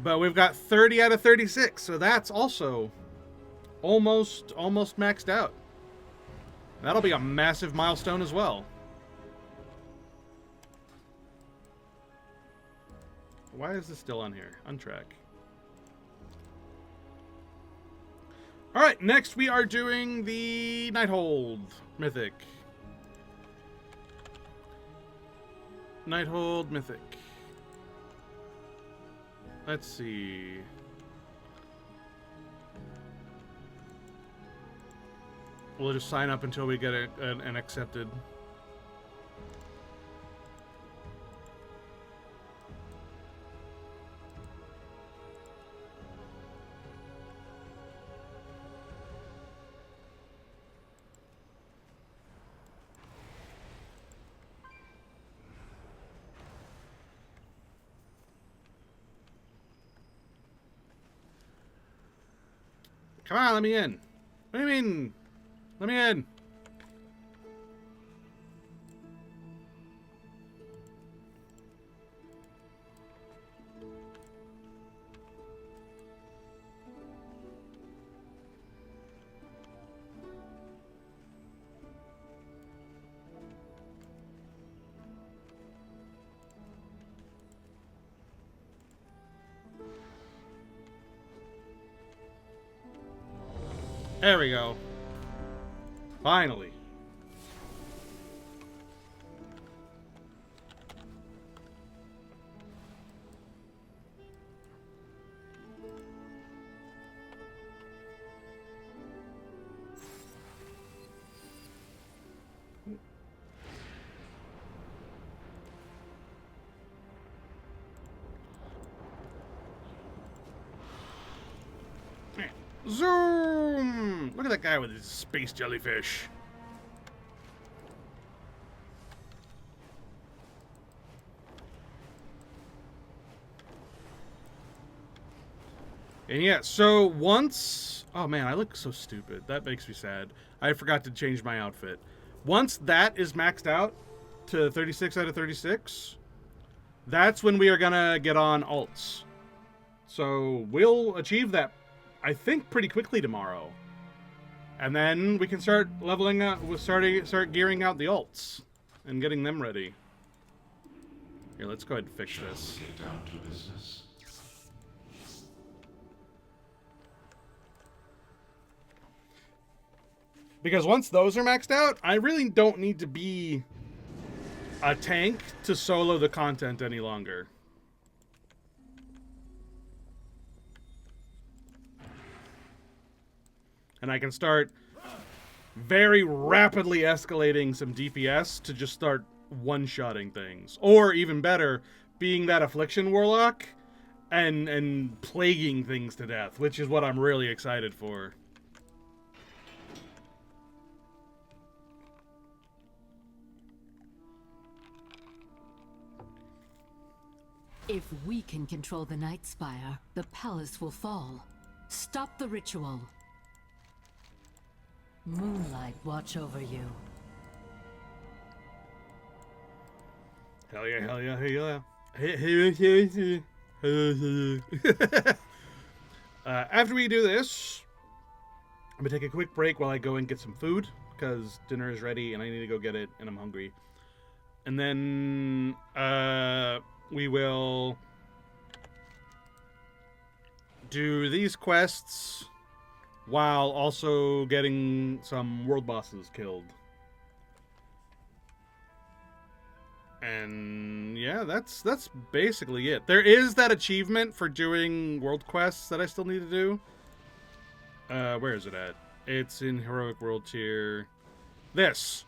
But we've got 30 out of 36, so that's also almost maxed out. That'll be a massive milestone as well. Why is this still on here? Untrack. Alright, next we are doing the Nighthold Mythic. Nighthold Mythic. Let's see. We'll just sign up until we get an accepted. Come on, let me in. What do you mean? Let me in. There we go. Finally. Zoom! Look at that guy with his space jellyfish. And yeah, so once... Oh man, I look so stupid. That makes me sad. I forgot to change my outfit. Once that is maxed out to 36 out of 36, that's when we are gonna get on alts. So we'll achieve that, I think, pretty quickly tomorrow. And then we can start leveling up, we'll start gearing out the alts and getting them ready. Here, let's go ahead and fix this. Get down to business. Because once those are maxed out, I really don't need to be a tank to solo the content any longer. And I can start very rapidly escalating some DPS to just start one-shotting things. Or even better, being that Affliction Warlock and plaguing things to death, which is what I'm really excited for. If we can control the Night Spire, the palace will fall. Stop the ritual. Moonlight watch over you. Hell yeah, hell yeah, hell yeah. After we do this, I'm gonna take a quick break while I go and get some food, because dinner is ready and I need to go get it and I'm hungry. And then we will do these quests while also getting some world bosses killed. And yeah, that's basically it. There is that achievement for doing world quests that I still need to do. Where is it at? It's in Heroic World Tier. This.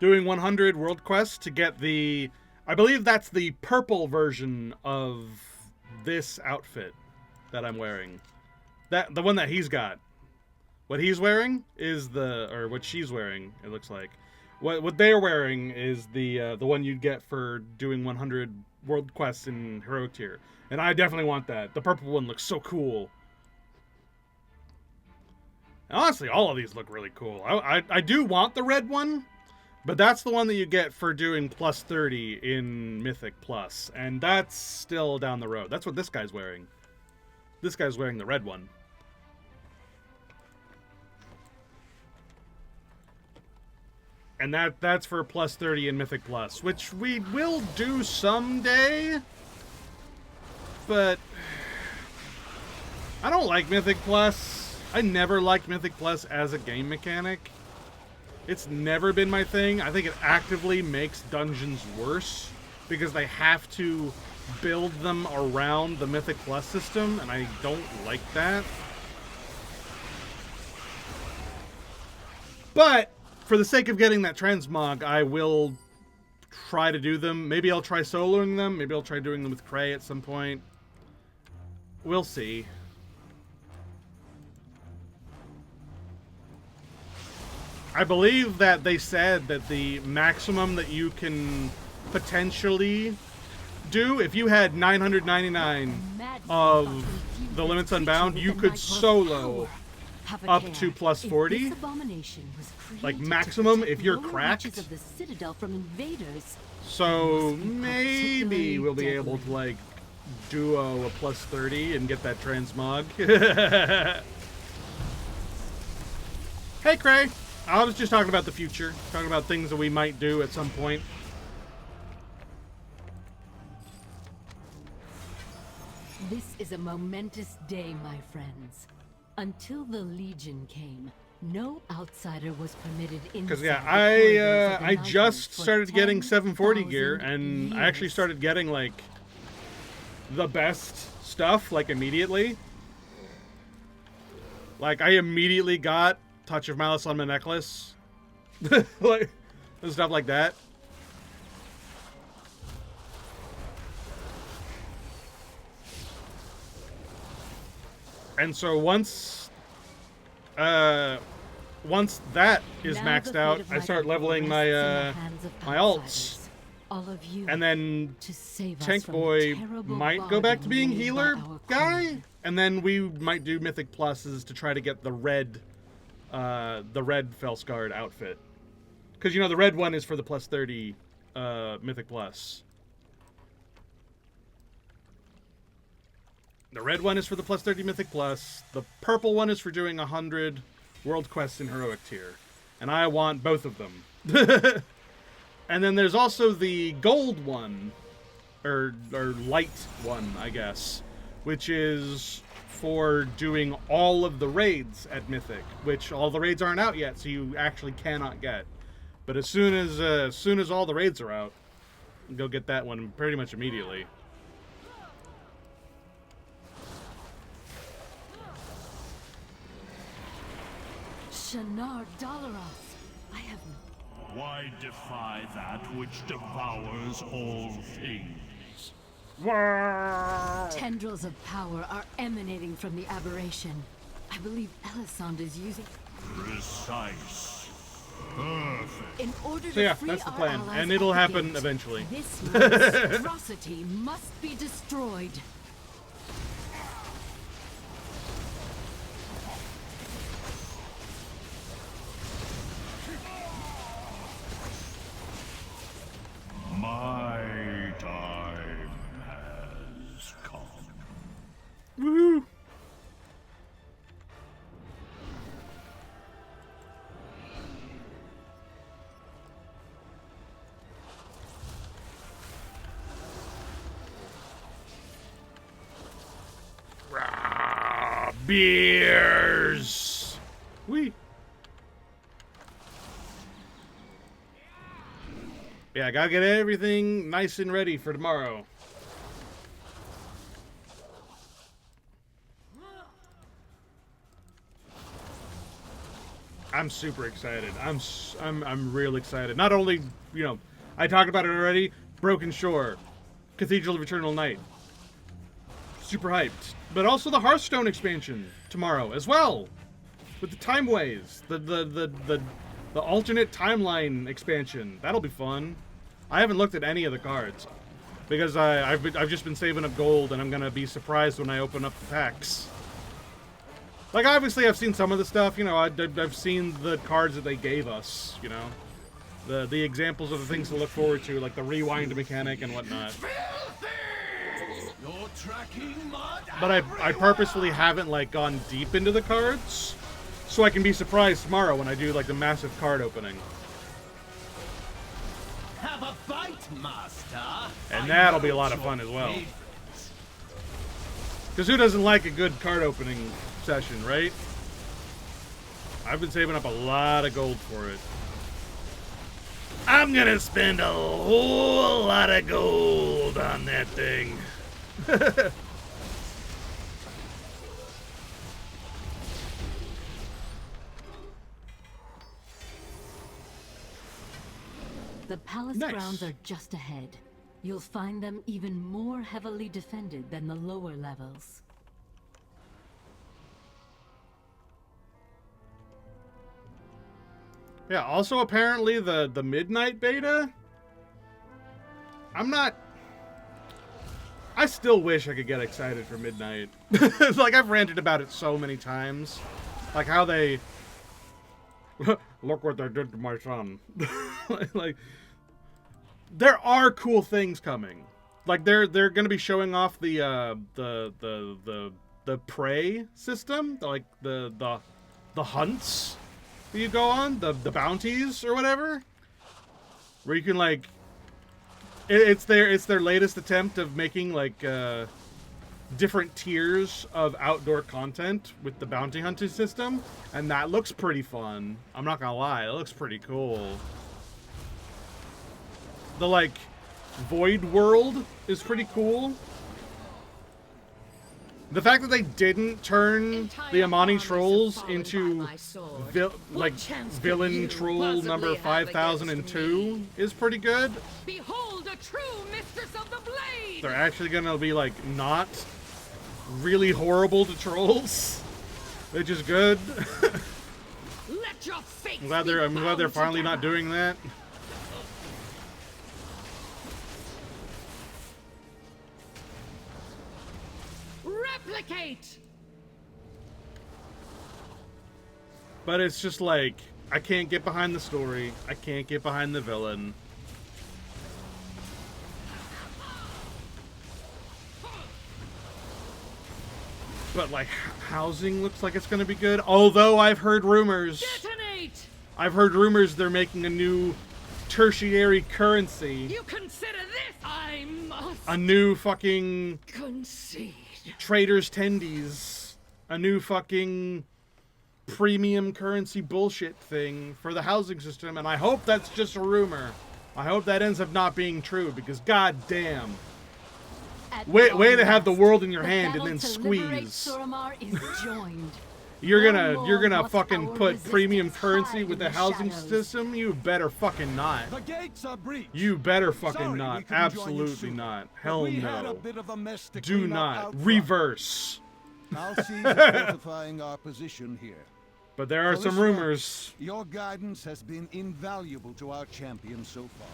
Doing 100 world quests to get the... I believe that's the purple version of this outfit that I'm wearing. The one that he's got. What he's wearing is the... Or what she's wearing, it looks like. What they're wearing is the one you'd get for doing 100 world quests in Heroic Tier. And I definitely want that. The purple one looks so cool. And honestly, all of these look really cool. I do want the red one, but that's the one that you get for doing plus 30 in Mythic Plus. And that's still down the road. That's what this guy's wearing. This guy's wearing the red one. And that's for plus 30 in Mythic Plus, which we will do someday. But I don't like Mythic Plus. I never liked Mythic Plus as a game mechanic. It's never been my thing. I think it actively makes dungeons worse because they have to build them around the Mythic Plus system, and I don't like that. But for the sake of getting that transmog, I will try to do them. Maybe I'll try soloing them. Maybe I'll try doing them with Cray at some point. We'll see. I believe that they said that the maximum that you can potentially do, if you had 999 of the Limits Unbound, you could solo up to plus 40. Like maximum if you're cracked. So maybe we'll be able to like duo a plus 30 and get that transmog. Hey Cray! I was just talking about the future. Talking about things that we might do at some point. This is a momentous day, my friends. Until the Legion came, no outsider was permitted in. Because yeah, I just started getting 740 gear, and I actually started getting like the best stuff like immediately. Like I immediately got Touch of Malice on my necklace, like and stuff like that. And so once that is maxed out, I start leveling my my alts, and then Tank Boy might go back to being healer guy, and then we might do Mythic Pluses to try to get the red Felsguard outfit, because you know the red one is for the plus 30 Mythic Plus. The red one is for the plus 30 Mythic Plus. The purple one is for doing 100 world quests in Heroic Tier. And I want both of them. And then there's also the gold one, or light one, I guess, which is for doing all of the raids at Mythic, which all the raids aren't out yet, so you actually cannot get. But as soon as all the raids are out, go get that one pretty much immediately. Shanar Dalaroth, I have Why defy that which devours all things? Tendrils of power are emanating from the aberration. I believe Elisande is using... Precise. Perfect. In order So to yeah, free that's the our plan, allies and it'll at the happen gate, eventually. This monstrosity must be destroyed. My time has come. Woohoo! Rah, beers. Wee. Yeah, I gotta get everything nice and ready for tomorrow. I'm super excited. I'm real excited. Not only, you know, I talked about it already. Broken Shore, Cathedral of Eternal Night. Super hyped. But also the Hearthstone expansion tomorrow as well, with the Time Ways, the alternate timeline expansion. That'll be fun. I haven't looked at any of the cards because I've just been saving up gold, and I'm gonna be surprised when I open up the packs. Like, obviously, I've seen some of the stuff. You know, I've seen the cards that they gave us. You know, the examples of the things to look forward to, like the rewind mechanic and whatnot. You're tracking mud. But I purposefully haven't, like, gone deep into the cards, so I can be surprised tomorrow when I do, like, the massive card opening. Have a bite, master. And that'll be a lot of fun as well. Because who doesn't like a good card opening session, right? I've been saving up a lot of gold for it. I'm gonna spend a whole lot of gold on that thing. The palace Nice. grounds are just ahead. You'll find them even more heavily defended than the lower levels. Yeah, also apparently the midnight beta, I still wish I could get excited for midnight. Like, I've ranted about it so many times. Like how they look what they did to my son. Like, there are cool things coming. Like, they're gonna be showing off the prey system, like the hunts that you go on, the bounties or whatever, where you can, like, it's their latest attempt of making, like, different tiers of outdoor content with the bounty hunting system, and that looks pretty fun. I'm not gonna lie, it looks pretty cool. The, like, Void World is pretty cool. The fact that they didn't turn the Amani trolls into villain troll number 5002 is pretty good. Behold a true mistress of the blade! They're actually gonna be, like, not really horrible to trolls, which is good. Let your fate I'm glad they're finally not doing that. replicate! But it's just like, I can't get behind the story. I can't get behind the villain. But, like, housing looks like it's going to be good. Although I've heard rumors. Detonate! I've heard rumors they're making a new tertiary currency. You consider this? I must A new fucking concede. traders tendies. A new fucking premium currency bullshit thing for the housing system. And I hope that's just a rumor. I hope that ends up not being true, because goddamn. Way to have the world in your hand and then squeeze. You're gonna fucking put premium currency with the housing system? You better fucking not. The gates are breached. You better fucking Sorry, not. we couldn't join you Absolutely sooner, not. but Hell we had a no. bit of a mess to Do clean up not. out front. Reverse. I'll see to fortifying our position here. But there are For some this one, rumors. Your guidance has been invaluable to our champions so far.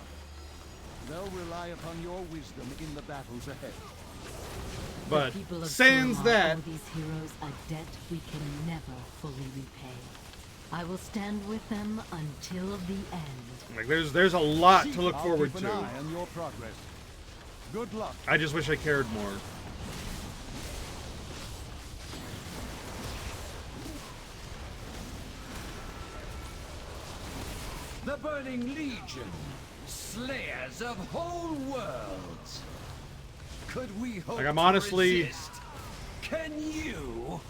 They'll rely upon your wisdom in the battles ahead. But The people of sans Suramar that, owe these heroes a debt we can never fully repay. I will stand with them until the end. like there's a lot to look I'll forward keep an to. eye on your progress. Good luck. I just wish I cared more. The Burning Legion, slayers of whole worlds. Could we hope Like, I'm to honestly- resist? Can you?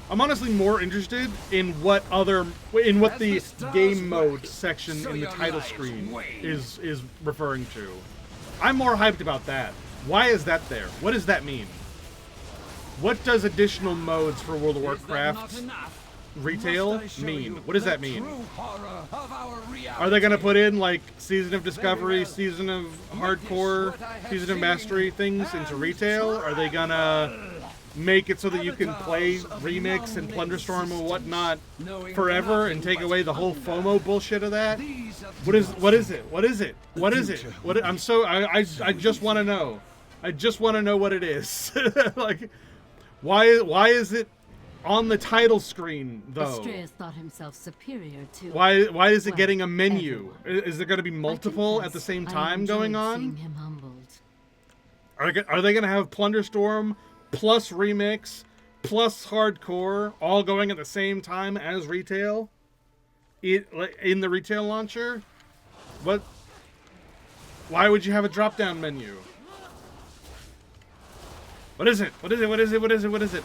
I'm honestly more interested in what the game mode section in the title screen is referring to. I'm more hyped about that. Why is that there? What does that mean? What does additional modes for World of Warcraft retail mean? What does that mean? Are they gonna put in like Season of Discovery, Season of Hardcore, Season of Mastery things into retail? Are they gonna make it so that you can play Remix and Plunderstorm and whatnot forever and take away the whole FOMO bullshit of that? What is it? I just want to know. I just want to know what it is. Like, why is it on the title screen though? Astreus thought himself superior to. Why is it well, getting a menu? everyone. Is there going to be multiple at the same time going on? Seeing him humbled. Are they going to have Plunderstorm plus Remix plus Hardcore all going at the same time as retail? In the retail launcher? What? Why would you have a drop-down menu? What is it? What is it? What is it? What is it? What is it?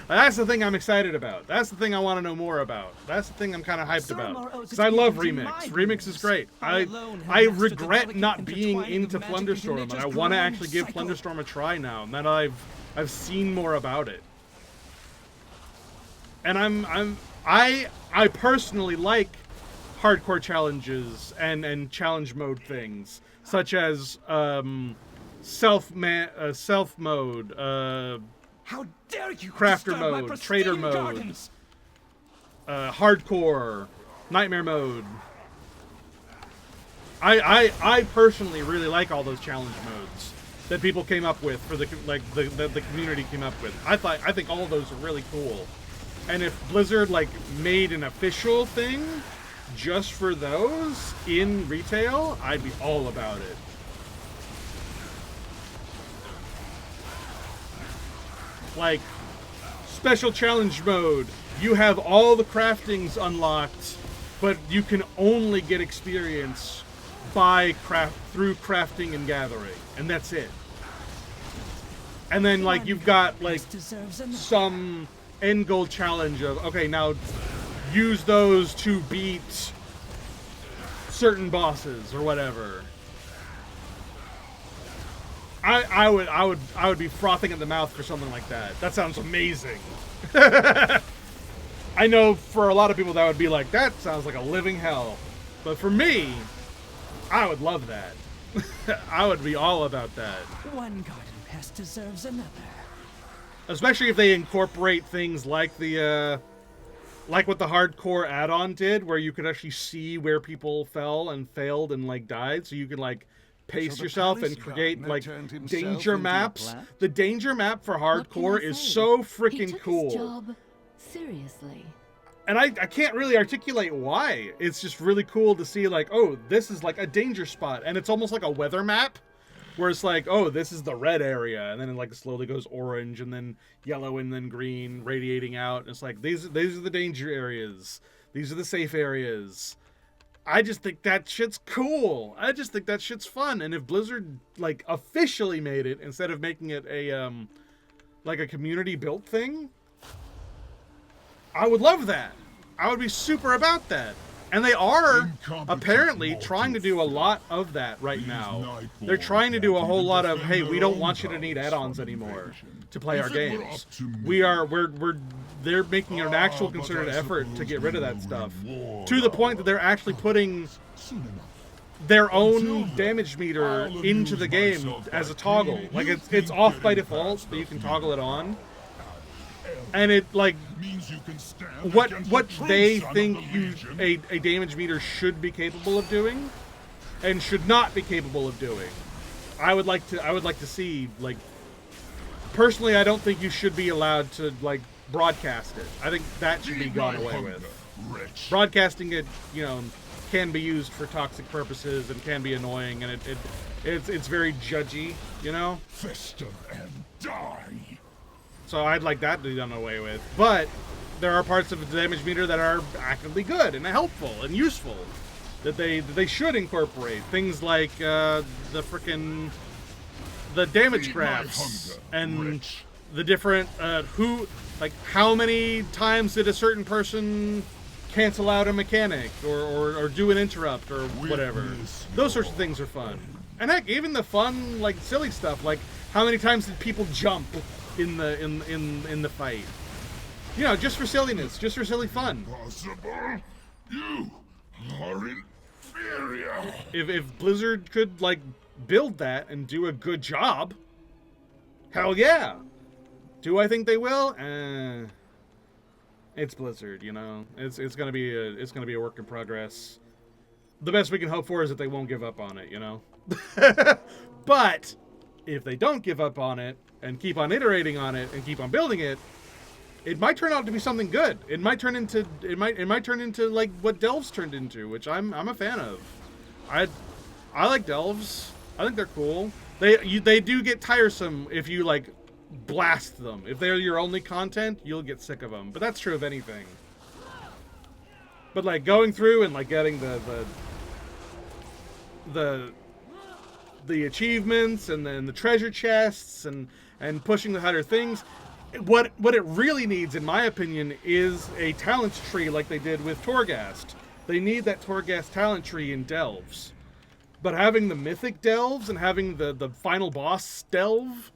That's the thing I'm excited about. That's the thing I want to know more about. That's the thing I'm kind of hyped about. Because I love Remix. Remix is great. I regret not being into Plunderstorm, and I want to actually give Plunderstorm a try now, and that I've seen more about it. And I personally like hardcore challenges and challenge mode things, such as self mode, how dare you crafter mode, trader mode, hardcore, nightmare mode. I personally really like all those challenge modes that people came up with for the community came up with. I think all of those are really cool. And if Blizzard like made an official thing just for those in retail, I'd be all about it. Like, special challenge mode, you have all the craftings unlocked, but you can only get experience through crafting and gathering, and that's it. And then like you've got like some end goal challenge of, okay, now use those to beat certain bosses or whatever. I would be frothing at the mouth for something like that. That sounds amazing. I know for a lot of people that would be like, that sounds like a living hell. But for me, I would love that. I would be all about that. One garden pest deserves another. Especially if they incorporate things like the like what the hardcore add-on did, where you could actually see where people fell and failed and like died, so you could like pace yourself and create like danger maps. The danger map for hardcore is so freaking cool. His job seriously. And I can't really articulate why. It's just really cool to see like, oh, this is like a danger spot, and it's almost like a weather map where it's like, oh, this is the red area, and then it like slowly goes orange and then yellow and then green radiating out. And it's like these are the danger areas. These are the safe areas. I just think that shit's cool. I just think that shit's fun. And if Blizzard like officially made it instead of making it a like a community built thing, I would love that. I would be super about that. And they are apparently trying to do a lot of that right now. They're trying to do a whole lot of, hey, we don't want you to need add-ons anymore to play our games. They're making an actual concerted effort to get rid of that stuff. To the point that they're actually putting their own damage meter into the game as a toggle. Like it's off by default, but you can toggle it on. And it, like, means you can stand what against what the true they son of think the Legion. a damage meter should be capable of doing and should not be capable of doing. I would like to see, like, personally, I don't think you should be allowed to, like, broadcast it. I think that should be gone away with. Rich. Broadcasting it, you know, can be used for toxic purposes and can be annoying, and it's very judgy, you know? Fester and die. So I'd like that to be done away with. But there are parts of the damage meter that are actively good and helpful and useful that they should incorporate. Things like the damage Feed my graphs hunger, and Rich. the different how many times did a certain person cancel out a mechanic or do an interrupt or whatever. Those sorts of things are fun. And heck, even the fun, like, silly stuff, like how many times did people jump in the fight? You know, just for silliness, just for silly fun. Possible? You are inferior. If Blizzard could, like, build that and do a good job, hell yeah. Do I think they will? It's Blizzard, you know. It's gonna be a work in progress. The best we can hope for is that they won't give up on it, you know. But if they don't give up on it and keep on iterating on it and keep on building it, it might turn out to be something good. It might turn into like what Delves turned into, which I'm a fan of. I like Delves. I think they're cool. They do get tiresome if you, like, blast them. If they're your only content, you'll get sick of them. But that's true of anything. But, like, going through and, like, getting the achievements and then the treasure chests and pushing the harder things, what it really needs, in my opinion, is a talent tree like they did with Torghast. They need that Torghast talent tree in Delves. But having the mythic Delves and having the final boss Delve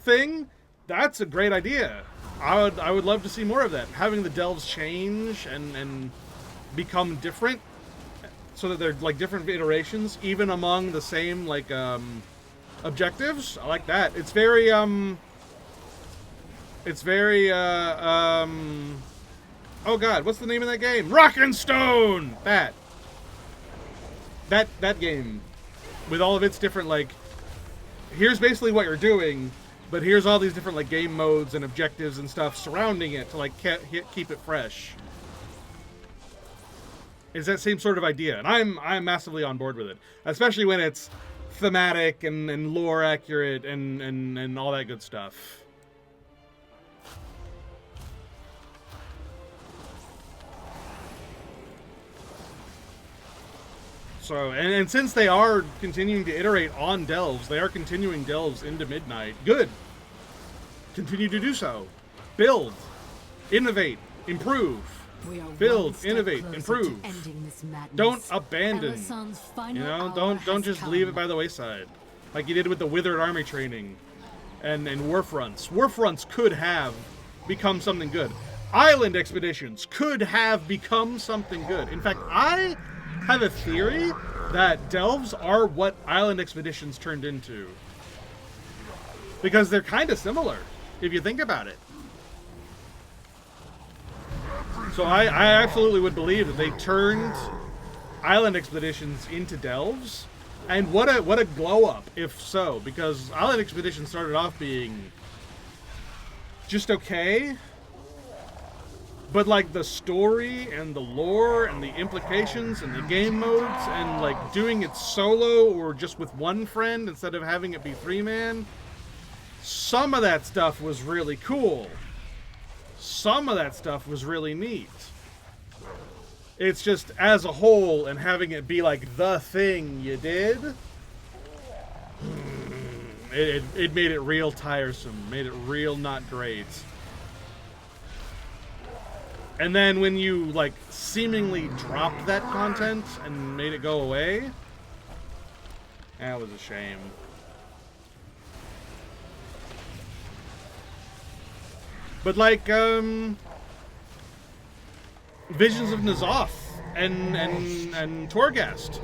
thing, that's a great idea. I would love to see more of that. Having the Delves change and become different, so that they're, like, different iterations, even among the same, like, objectives. I like that. It's very oh god, what's the name of that game? Rock and Stone! That game. With all of its different, like, here's basically what you're doing, but here's all these different, like, game modes and objectives and stuff surrounding it to, like, keep it fresh. Is that same sort of idea, and I'm massively on board with it, especially when it's thematic and lore accurate and all that good stuff. So, and since they are continuing to iterate on Delves, they are continuing Delves into Midnight. Good. Continue to do so. Build. Innovate. Improve. Build. Innovate. Improve. Don't abandon. You know, don't just leave it by the wayside. Like you did with the Withered Army training and Warfronts. Warfronts could have become something good. Island expeditions could have become something good. In fact, I have a theory that Delves are what Island expeditions turned into. Because they're kind of similar, if you think about it. So I absolutely would believe that they turned Island expeditions into Delves. And what a glow up, if so. Because Island expeditions started off being just okay. But, like, the story and the lore and the implications and the game modes and, like, doing it solo or just with one friend instead of having it be 3-man, some of that stuff was really cool. Some of that stuff was really neat. It's just, as a whole, and having it be, like, the thing you did, it made it real tiresome, made it real not great. And then when you, like, seemingly dropped that content and made it go away, that was a shame. But, like, Visions of N'Zoth and Torghast,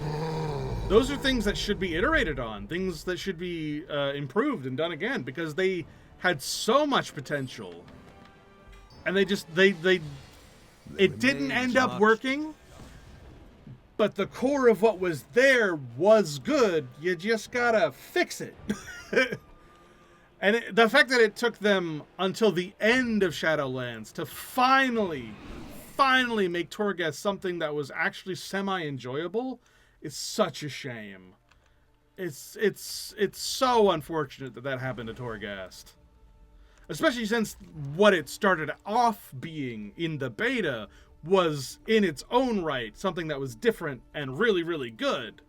those are things that should be iterated on, things that should be improved and done again, because they had so much potential. And they it didn't end up working, but the core of what was there was good. You just gotta fix it. And the fact that it took them until the end of Shadowlands to finally make Torghast something that was actually semi-enjoyable is such a shame. It's so unfortunate that happened to Torghast. Especially since what it started off being in the beta was in its own right something that was different and really, really good.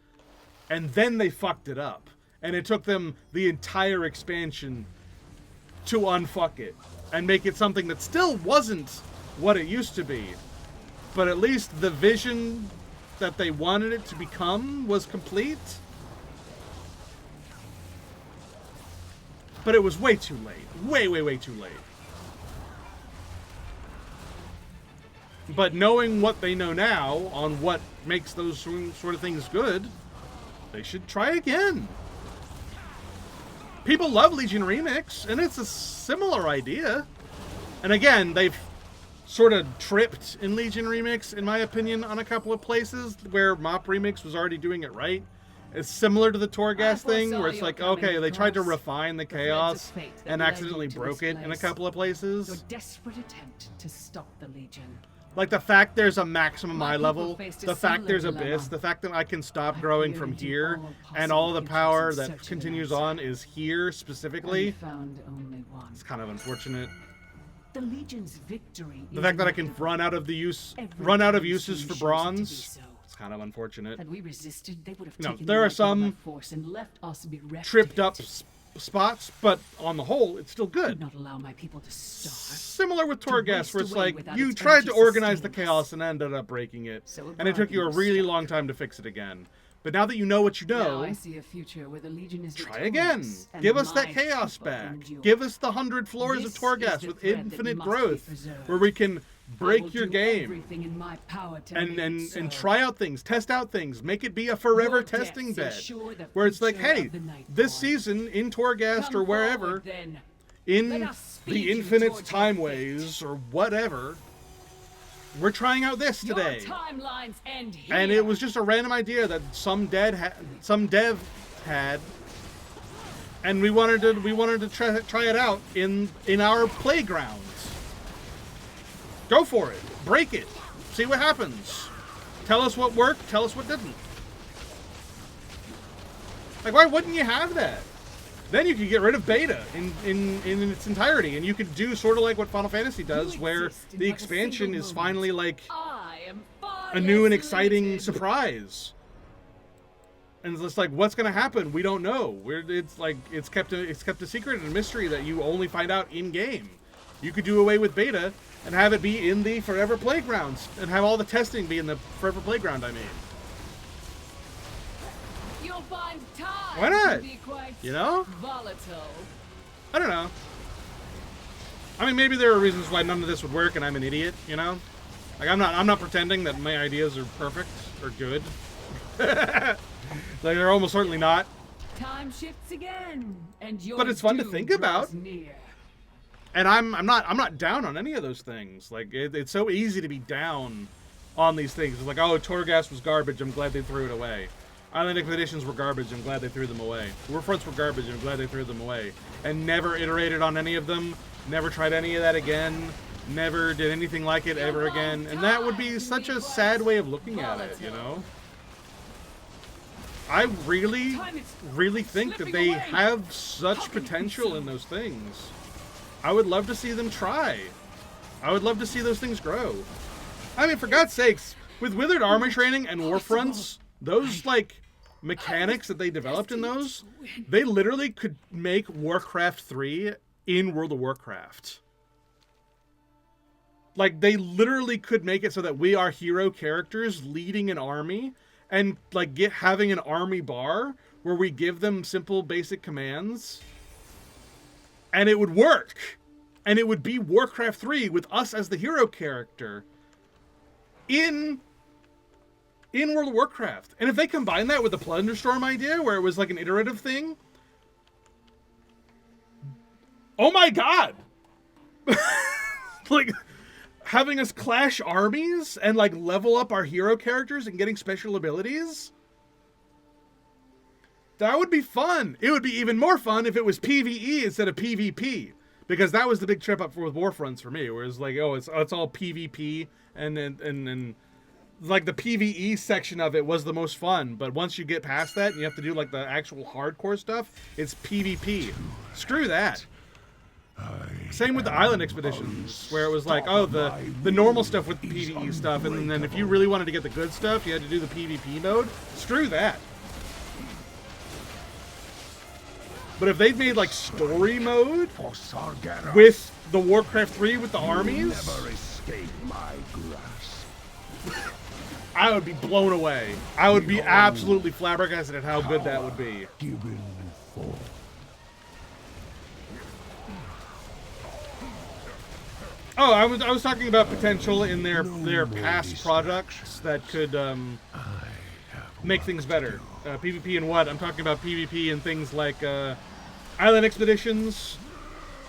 And then they fucked it up. And it took them the entire expansion to unfuck it and make it something that still wasn't what it used to be. But at least the vision that they wanted it to become was complete. But it was way too late. Way too late. But knowing what they know now on what makes those sort of things good, they should try again. People love Legion Remix, and it's a similar idea. And again, they've sort of tripped in Legion Remix, in my opinion, on a couple of places where Mop Remix was already doing it right. It's similar to the Torghast thing, where it's like, okay, they tried to refine the chaos and accidentally broke it in a couple of places. Your desperate attempt to stop the Legion. Like the fact there's a maximum eye level, the fact there's Abyss, the fact that I can stop growing from here, and all of the power that continues on is here specifically. It's kind of unfortunate. The Legion's victory. The fact that I can run out of uses for bronze. It's kind of unfortunate. Had we resisted, they would have taken there are some force and left us bereft tripped up spots, but on the whole, it's still good. Not allow my people to starve. Similar with Torghast, where it's like you tried to organize the chaos and ended up breaking it, and it took you a really long time to fix it again. But now that you know what you know, I see a future where the Legion is try again. Give us that chaos back. Give us the 100 floors of Torghast with infinite growth, where we can break your game and try out things, test out things, make it be a forever testing bed, where it's like, hey, this season in Torghast or wherever, in the infinite timeways or whatever, we're trying out this today. And it was just a random idea that some dev had, and we wanted to try it out in our playgrounds. Go for it. Break it. See what happens. Tell us what worked. Tell us what didn't. Like, why wouldn't you have that? Then you could get rid of beta in its entirety, and you could do sort of like what Final Fantasy does, where the expansion is finally like a new and exciting surprise. And it's just like, what's going to happen? We don't know. It's kept a secret and a mystery that you only find out in game. You could do away with beta and have it be in the Forever Playgrounds, and have all the testing be in the Forever Playground, I mean. You'll find time. Why not? To be quite you know? Volatile. I don't know. I mean, maybe there are reasons why none of this would work and I'm an idiot, you know? Like, I'm not pretending that my ideas are perfect or good. Like, they're almost certainly not. Time shifts again, and but it's fun to think about. Near. And I'm not down on any of those things. Like, it's so easy to be down on these things. It's like, oh, Torghast was garbage, I'm glad they threw it away. Island Expeditions were garbage, I'm glad they threw them away. Warfronts were garbage, I'm glad they threw them away. And never iterated on any of them, never tried any of that again, never did anything like it ever again. And that would be such a sad way of looking at it, you know? I really, really think that they have such potential in those things. I would love to see them try. I would love to see those things grow. I mean, for God's sakes, with Withered Armor Training and Warfronts, those, like, mechanics that they developed in those, they literally could make Warcraft 3 in World of Warcraft. Like, they literally could make it so that we are hero characters leading an army, and, like, having an army bar where we give them simple, basic commands. And it would work. And it would be Warcraft 3 with us as the hero character in World of Warcraft. And if they combine that with the Plunderstorm idea, where it was like an iterative thing, oh my god! Like, having us clash armies and, like, level up our hero characters and getting special abilities? That would be fun. It would be even more fun if it was PvE instead of PvP. Because that was the big trip up with Warfronts for me. Where it's like, oh, it's all PvP. And like, the PvE section of it was the most fun. But once you get past that and you have to do, like, the actual hardcore stuff, it's PvP. Screw that. Same with the island expeditions, where it was like, oh, the normal stuff with the PvE stuff, and then if you really wanted to get the good stuff, you had to do the PvP mode. Screw that. But if they'd made, like, story mode with the Warcraft 3 with the armies, I would be blown away. I would be absolutely flabbergasted at how good that would be. Oh, I was talking about potential in their past products that could make things better. PvP and what? I'm talking about PvP and things like island expeditions,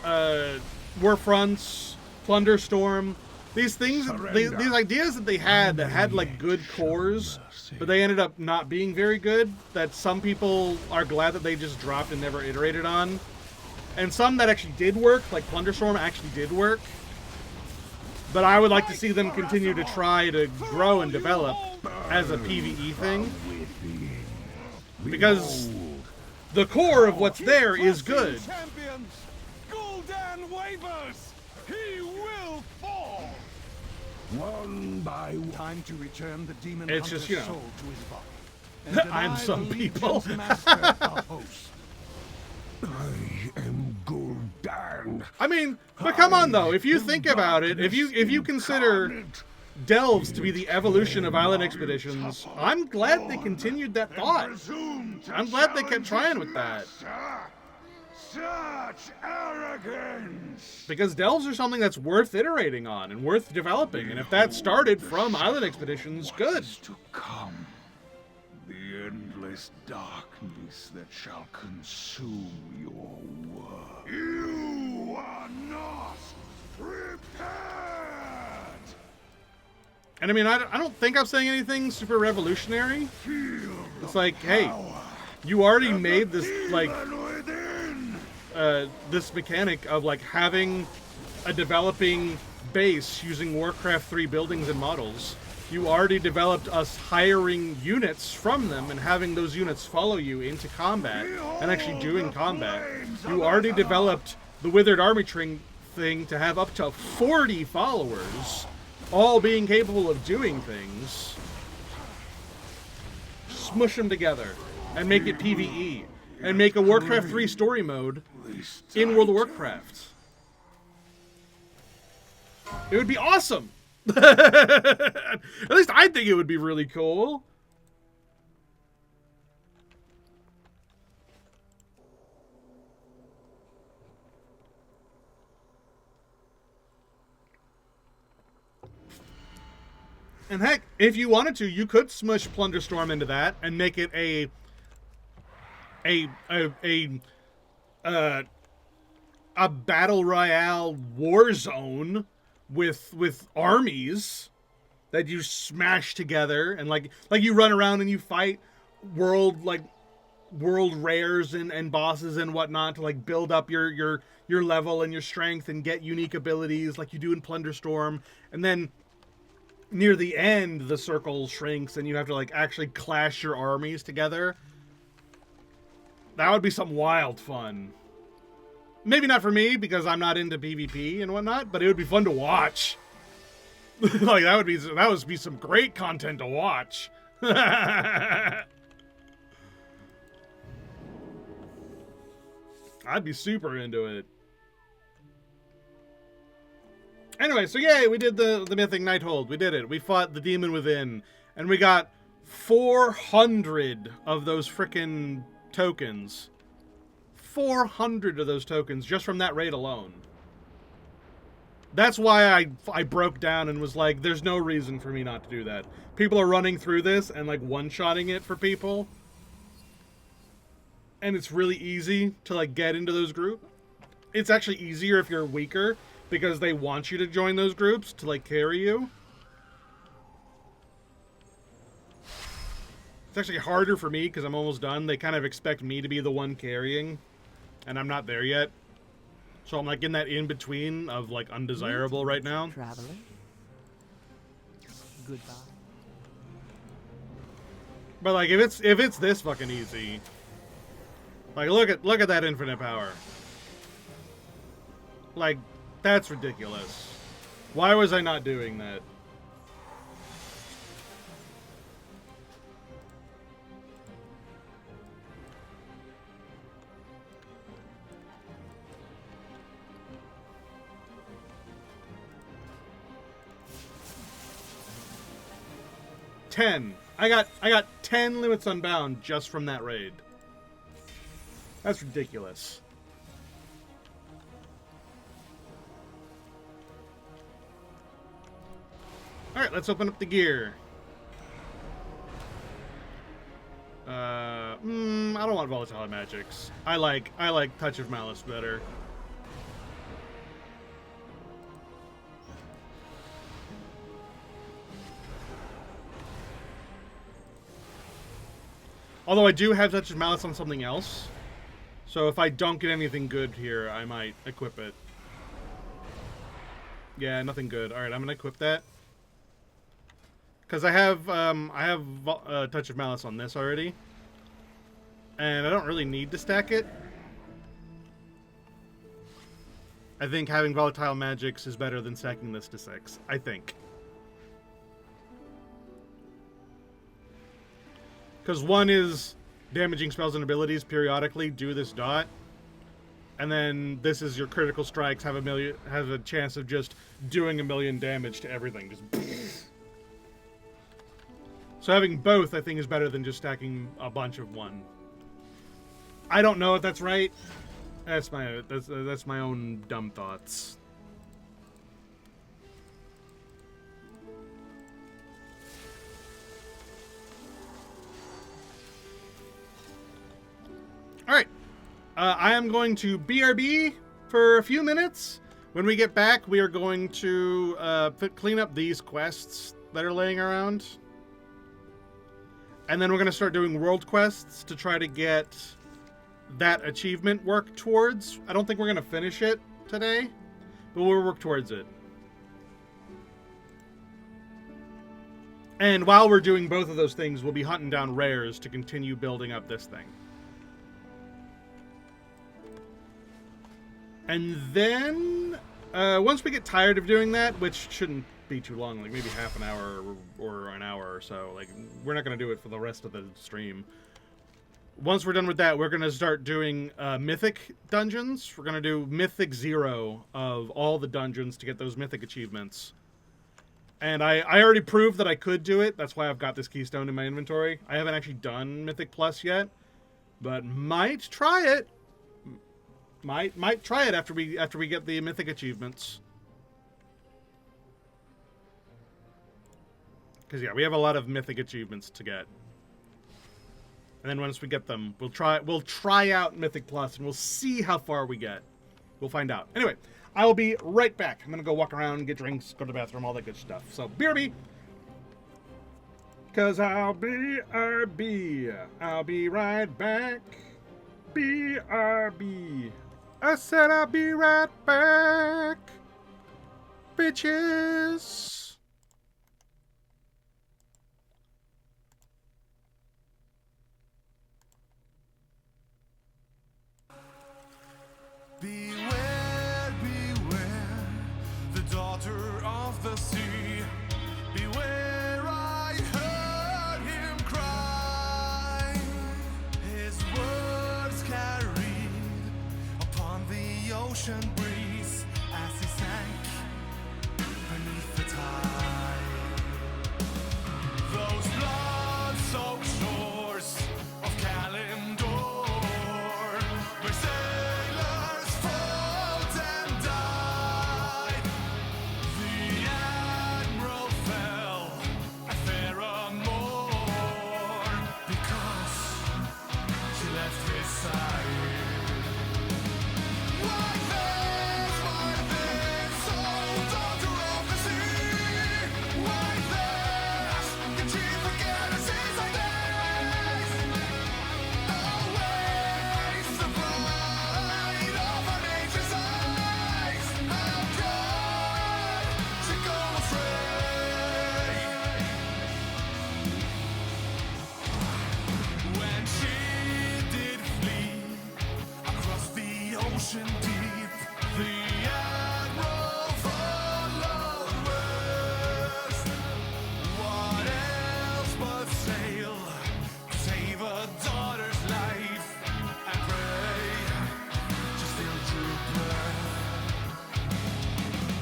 Warfronts, Plunderstorm. These things, these ideas that they had that had like good cores, but they ended up not being very good. That some people are glad that they just dropped and never iterated on, and some that actually did work, like Plunderstorm, actually did work. But I would like to see them continue to try to grow and develop as a PvE thing. Because the core of what's there is good. Gul'dan wavers! He will fall! One by one. Time to return the demon It's just, you know, soul to his body. I'm some people. I am Gul'dan. I mean, but come on though, if you think about it, if you consider delves to be the evolution of island expeditions, I'm glad they continued that thought. I'm glad they kept trying with that. Such arrogance! Because delves are something that's worth iterating on and worth developing, and if that started from island expeditions, good. To come, the endless darkness that shall consume your world. You are not prepared! And I mean, I don't think I'm saying anything super revolutionary. It's like, hey, you already made this, like, this mechanic of, like, having a developing base using Warcraft 3 buildings and models. You already developed us hiring units from them and having those units follow you into combat and actually doing combat. You already developed the Withered Army thing to have up to 40 followers, all being capable of doing things. Smush them together and make it PvE and make a Warcraft 3 story mode in World of Warcraft. It would be awesome. At least I think it would be really cool. And heck, if you wanted to, you could smush Plunderstorm into that and make it a battle royale war zone with armies that you smash together, and like you run around and you fight world rares and bosses and whatnot to like build up your level and your strength and get unique abilities like you do in Plunderstorm, and then near the end the circle shrinks and you have to like actually clash your armies together. That would be some wild fun. Maybe not for me because I'm not into PvP and whatnot, but it would be fun to watch. Like that would be some great content to watch. I'd be super into it. Anyway, so yay, we did the Mythic Nighthold. We did it. We fought the Demon Within, and we got 400 of those frickin' tokens. 400 of those tokens just from that raid alone. That's why I broke down and was like, there's no reason for me not to do that. People are running through this and like one-shotting it for people. And it's really easy to like get into those groups. It's actually easier if you're weaker, because they want you to join those groups to, like, carry you. It's actually harder for me because I'm almost done. They kind of expect me to be the one carrying, and I'm not there yet. So I'm, like, in that in-between of, like, undesirable right now. Traveler. Goodbye. But, like, if it's this fucking easy, like, look at that infinite power. Like, that's ridiculous. Why was I not doing that? I got 10 limits unbound just from that raid. That's ridiculous. Alright, let's open up the gear. I don't want volatile magics. I like Touch of Malice better. Although I do have Touch of Malice on something else. So if I don't get anything good here, I might equip it. Yeah, nothing good. Alright, I'm gonna equip that. Because I have Touch of Malice on this already. And I don't really need to stack it. I think having Volatile Magics is better than stacking this to 6. I think. Because one is damaging spells and abilities periodically, do this dot. And then this is your critical strikes, have a chance of just doing 1,000,000 damage to everything. Just so having both, I think, is better than just stacking a bunch of one. I don't know if that's right. That's my own dumb thoughts. Alright. I am going to BRB for a few minutes. When we get back, we are going to clean up these quests that are laying around. And then we're going to start doing world quests to try to get that achievement work towards. I don't think we're going to finish it today, but we'll work towards it. And while we're doing both of those things, we'll be hunting down rares to continue building up this thing. And then, once we get tired of doing that, which shouldn't be too long, like maybe half an hour or an hour or so, like, we're not going to do it for the rest of the stream. Once we're done with that, we're going to start doing mythic dungeons. We're going to do mythic 0 of all the dungeons to get those mythic achievements. And I already proved that I could do it. That's why I've got this keystone in my inventory. I haven't actually done Mythic Plus yet, but might try it. Might try it after we get the mythic achievements. Because yeah, we have a lot of mythic achievements to get. And then once we get them, we'll try out Mythic Plus and we'll see how far we get. We'll find out. Anyway, I will be right back. I'm gonna go walk around, get drinks, go to the bathroom, all that good stuff. So BRB. Cause I'll be right back. BRB. I said I'll be right back. Bitches. Beware, beware, the daughter of the sea. Beware, I heard him cry. His words carried upon the ocean breeze as he sank beneath the tide. Those blood-soaked shores of Kalimdor, where sailors fought and died. The admiral fell at Faramore because she left his side. Why ocean deep, the admiral followed west. What else but sail, save a daughter's life, and pray she still drew breath.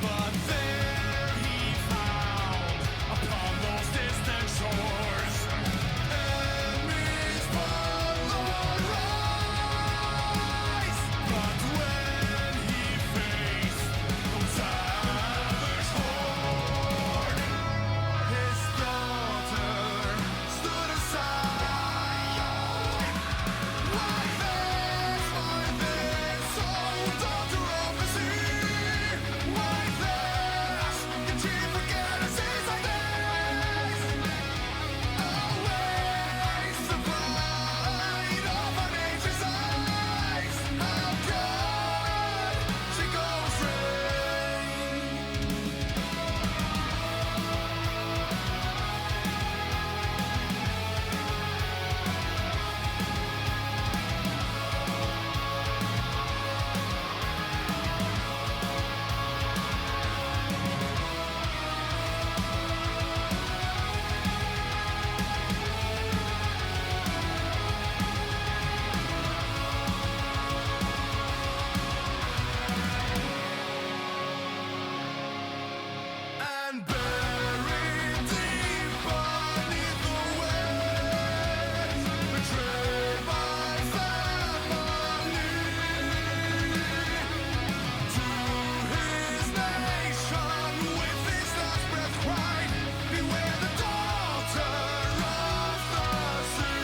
But there he found, upon those distant shores, enemies followed rise. But when he faced those savage horde, his daughter stood aside. Why this, oh daughter of the sea? Why this, did she forget a season days? Always the pride of our nature's eyes. How could she go astray? And buried deep beneath the waves, betrayed by family, to his nation with his last breath cried, beware the daughter of the sea.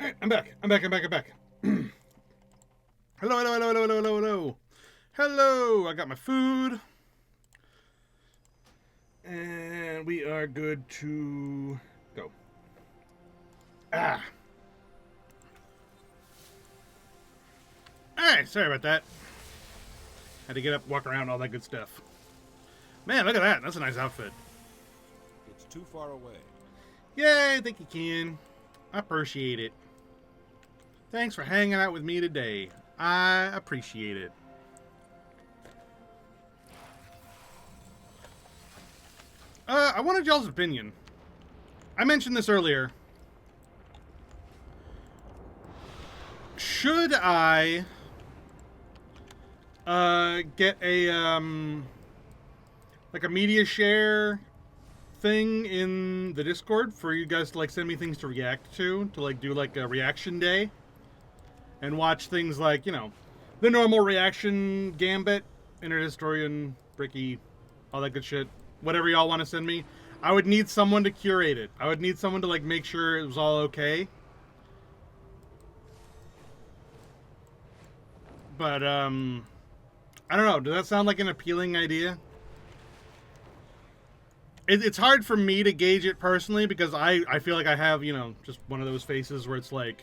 Alright, I'm back. I'm back. Hello, hello. Hello, I got my food. And we are good to go. Alright, sorry about that. Had to get up, walk around, all that good stuff. Man, look at that. That's a nice outfit. It's too far away. Yay, I think you can. I appreciate it. Thanks for hanging out with me today. I appreciate it. I wanted y'all's opinion. I mentioned this earlier. Should I get a like a media share thing in the Discord for you guys to like send me things to react to like do like a reaction day and watch things like, you know, the normal reaction gambit, Internet Historian, Bricky, all that good shit. Whatever y'all want to send me. I would need someone to curate it. I would need someone to like make sure it was all okay. But I don't know. Does that sound like an appealing idea? It's hard for me to gauge it personally because I feel like I have, you know, just one of those faces where it's like,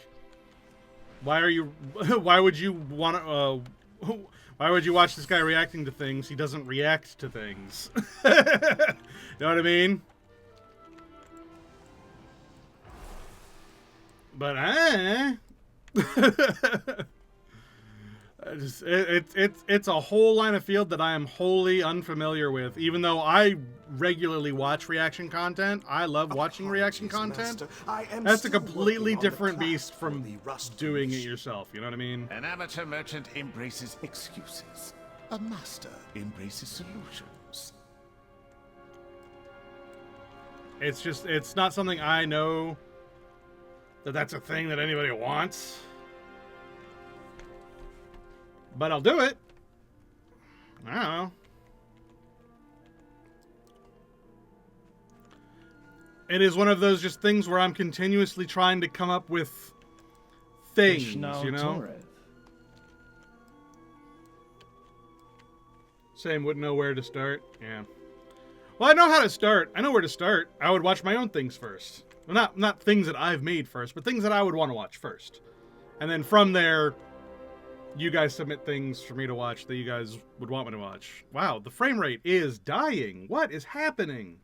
why are you, why would you want to, why would you watch this guy reacting to things? He doesn't react to things. You know what I mean? But it's a whole line of field that I am wholly unfamiliar with. Even though I regularly watch reaction content, I love watching reaction content. That's a completely different beast from doing it yourself. You know what I mean? An amateur merchant embraces excuses. A master embraces solutions. It's not something I know that's a thing that anybody wants. But I'll do it. I don't know. It is one of those just things where I'm continuously trying to come up with things, you know? Same, wouldn't know where to start. Yeah. Well, I know how to start. I know where to start. I would watch my own things first. Well, not things that I've made first, but things that I would want to watch first. And then from there, you guys submit things for me to watch that you guys would want me to watch. Wow, the frame rate is dying. What is happening?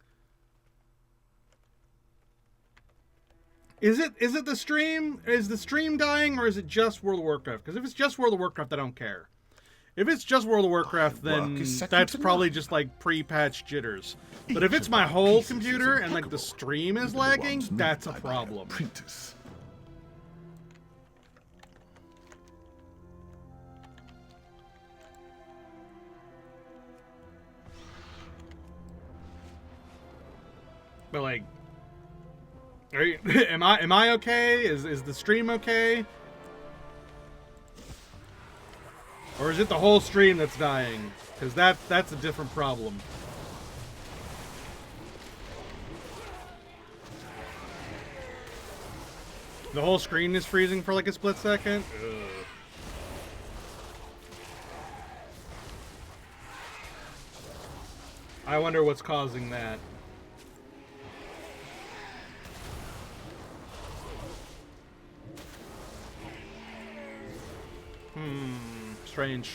Is it the stream? Is the stream dying, or is it just World of Warcraft? Because if it's just World of Warcraft, I don't care. If it's just World of Warcraft, then that's probably just like pre-patch jitters. But if it's my whole computer and like the stream is lagging, that's a problem. But like, are you, am I okay? Is the stream okay? Or is it the whole stream that's dying? Because that's a different problem. The whole screen is freezing for like a split second? Ugh. I wonder what's causing that. Strange.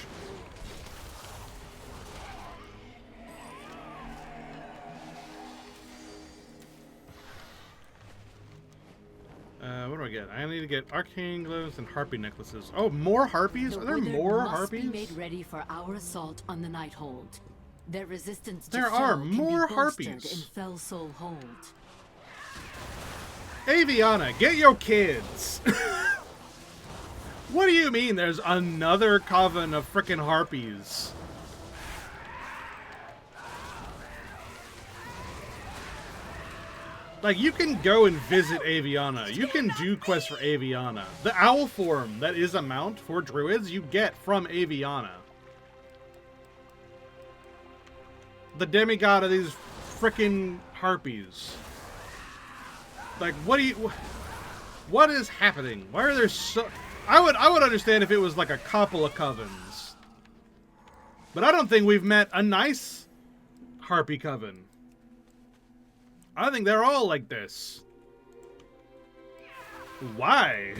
What do I get? I need to get arcane gloves and harpy necklaces. Oh, more harpies? Are there more harpies? Must be made ready for our assault on the Nighthold. Their resistance to there Fell are can more be bolstered harpies in Fell Soul Hold. Aviana, get your kids. What do you mean there's another coven of frickin' harpies? Like, you can go and visit Aviana. You can do quests for Aviana. The owl form that is a mount for druids, you get from Aviana. The demigod of these frickin' harpies. Like, what is happening? Why are there so... I would understand if it was like a couple of covens. But I don't think we've met a nice harpy coven. I think they're all like this. Why?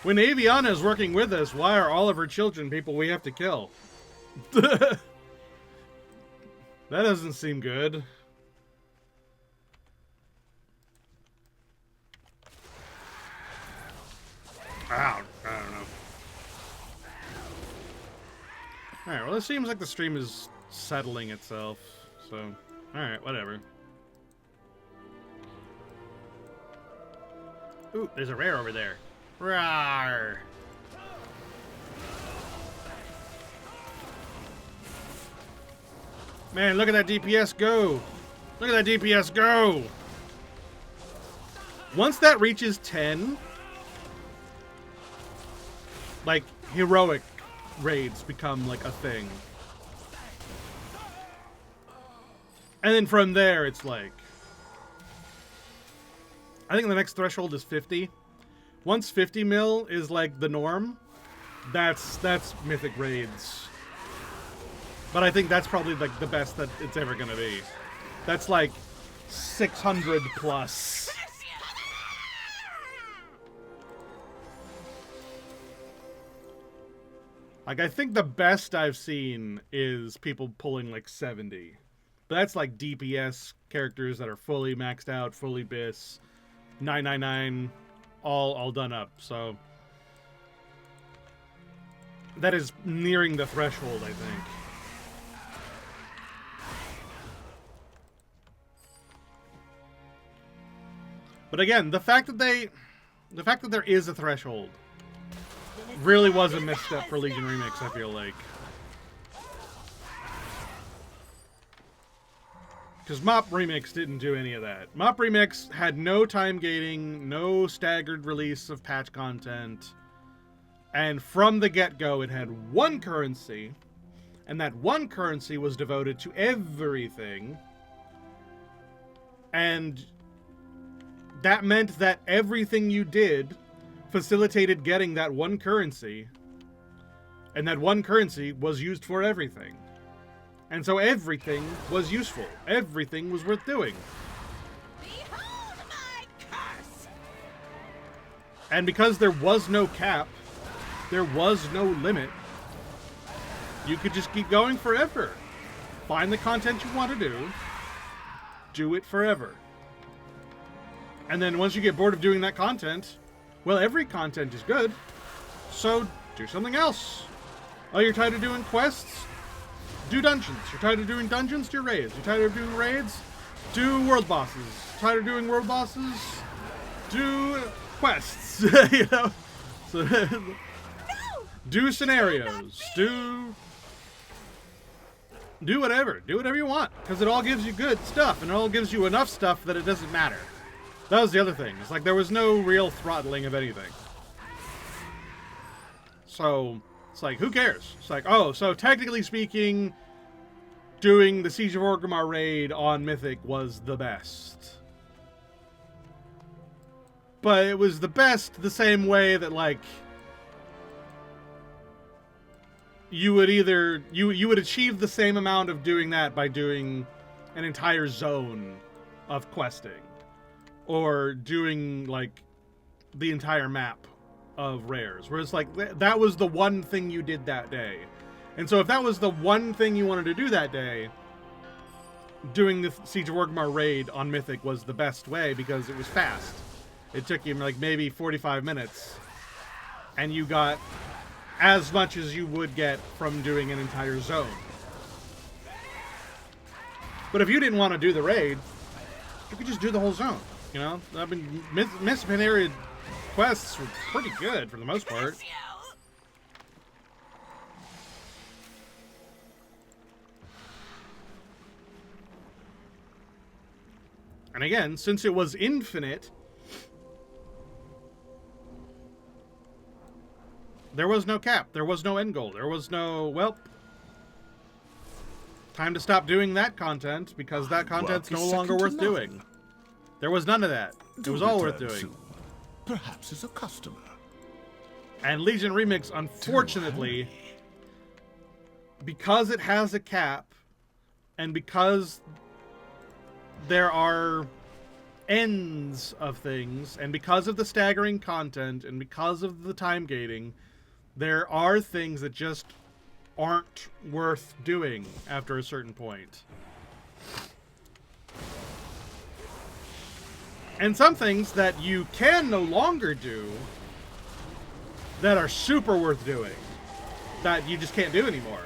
When Aviana is working with us, why are all of her children people we have to kill? That doesn't seem good. it seems like the stream is settling itself. So, alright, whatever. Ooh, there's a rare over there. Rawr. Man, look at that DPS go! Look at that DPS go! Once that reaches 10, like, heroic raids become, like, a thing. And then from there, it's like... I think the next threshold is 50. Once 50 mil is, like, the norm, that's Mythic raids. But I think that's probably, like, the best that it's ever gonna be. That's, like, 600 plus. Like, I think the best I've seen is people pulling, like, 70. But that's, like, DPS characters that are fully maxed out, fully BIS, 999, all done up, so... That is nearing the threshold, I think. But again, the fact that there is a threshold really was a misstep for Legion Remix, I feel like. Because Mop Remix didn't do any of that. Mop Remix had no time gating, no staggered release of patch content, and from the get-go it had one currency, and that one currency was devoted to everything, and that meant that everything you did facilitated getting that one currency, and that one currency was used for everything. And so everything was useful. Everything was worth doing. Behold my curse! And because there was no cap, there was no limit, you could just keep going forever. Find the content you want to do it forever. And then once you get bored of doing that content, well, every content is good, so do something else. Oh, you're tired of doing quests? Do dungeons. You're tired of doing dungeons? Do raids. You're tired of doing raids? Do world bosses. Tired of doing world bosses? Do quests. You know? So, do scenarios. Do whatever. Do whatever you want. Because it all gives you good stuff, and it all gives you enough stuff that it doesn't matter. That was the other thing. It's like there was no real throttling of anything. So, it's like, who cares? It's like, oh, so technically speaking, doing the Siege of Orgrimmar raid on Mythic was the best. But it was the best the same way that, like, you would either... You would achieve the same amount of doing that by doing an entire zone of questing. Or doing, like, the entire map of rares. Where it's like, that was the one thing you did that day. And so if that was the one thing you wanted to do that day, doing the Siege of Orgrimmar raid on Mythic was the best way because it was fast. It took you, like, maybe 45 minutes. And you got as much as you would get from doing an entire zone. But if you didn't want to do the raid, you could just do the whole zone. You know, I mean, Mississippi area quests were pretty good for the most part. And again, since it was infinite, there was no cap, there was no end goal, there was no, well, time to stop doing that content because that content's no longer worth doing. There was none of that. It was all worth doing. Soon. Perhaps as a customer. And Legion Remix, unfortunately, because it has a cap, and because there are ends of things, and because of the staggering content, and because of the time gating, there are things that just aren't worth doing after a certain point. And some things that you can no longer do that are super worth doing that you just can't do anymore.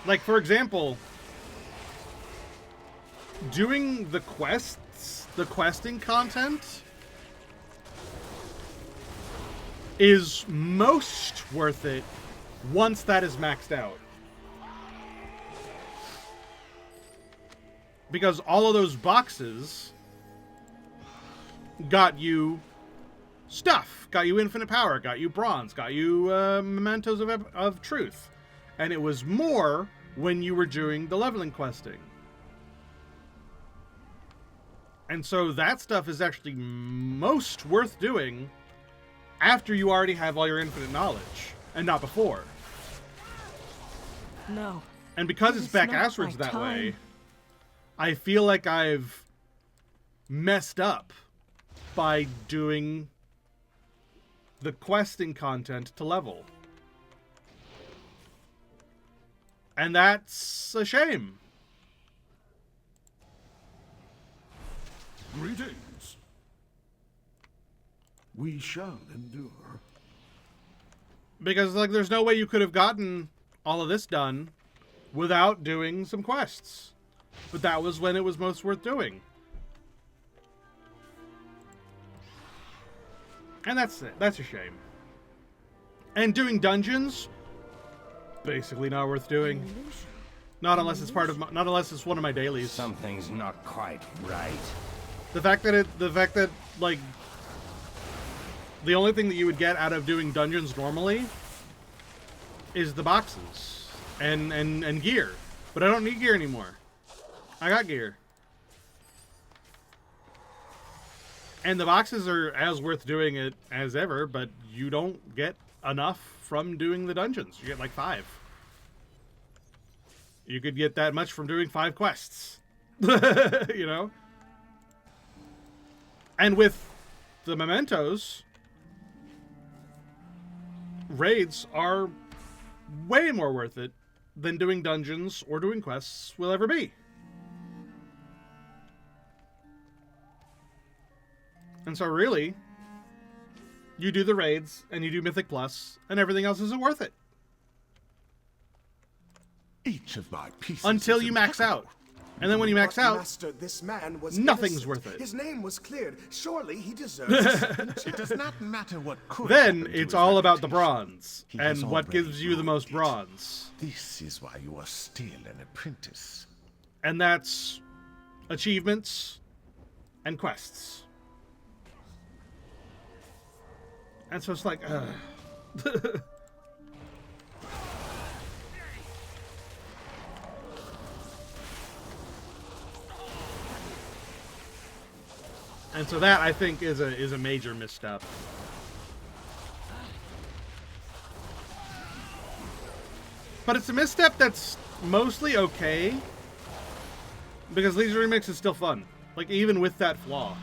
Like, for example, doing the quests, the questing content, is most worth it once that is maxed out. Because all of those boxes got you stuff, got you infinite power, got you bronze, got you mementos of truth. And it was more when you were doing the leveling questing. And so that stuff is actually most worth doing after you already have all your infinite knowledge, and not before. No. And because it's back asswards that way, I feel like I've messed up by doing the questing content to level. And that's a shame. Greetings. We shall endure. Because, like, there's no way you could have gotten all of this done without doing some quests. But that was when it was most worth doing. And that's it. That's a shame. And doing dungeons, basically not worth doing. Not unless it's part of not unless it's one of my dailies. Something's not quite right. The fact that like the only thing that you would get out of doing dungeons normally is the boxes and gear. But I don't need gear anymore. I got gear. And the boxes are as worth doing it as ever, but you don't get enough from doing the dungeons. You get like 5. You could get that much from doing 5 quests. You know? And with the mementos, raids are way more worth it than doing dungeons or doing quests will ever be. And so really, you do the raids, and you do Mythic Plus, and everything else isn't worth it. Each of my pieces until you max out. And then when you max But out, Master, this man was nothing's innocent. worth it. His name was cleared. Surely he deserves it. It does not matter what could then happen to it's his all about the reputation. bronze, He has and what already gives you the most bronze. This is why you are still an apprentice. And that's achievements and quests. And so it's like, and so that, I think, is a major misstep. But it's a misstep that's mostly okay, because Leisure Remix is still fun. Like, even with that flaw.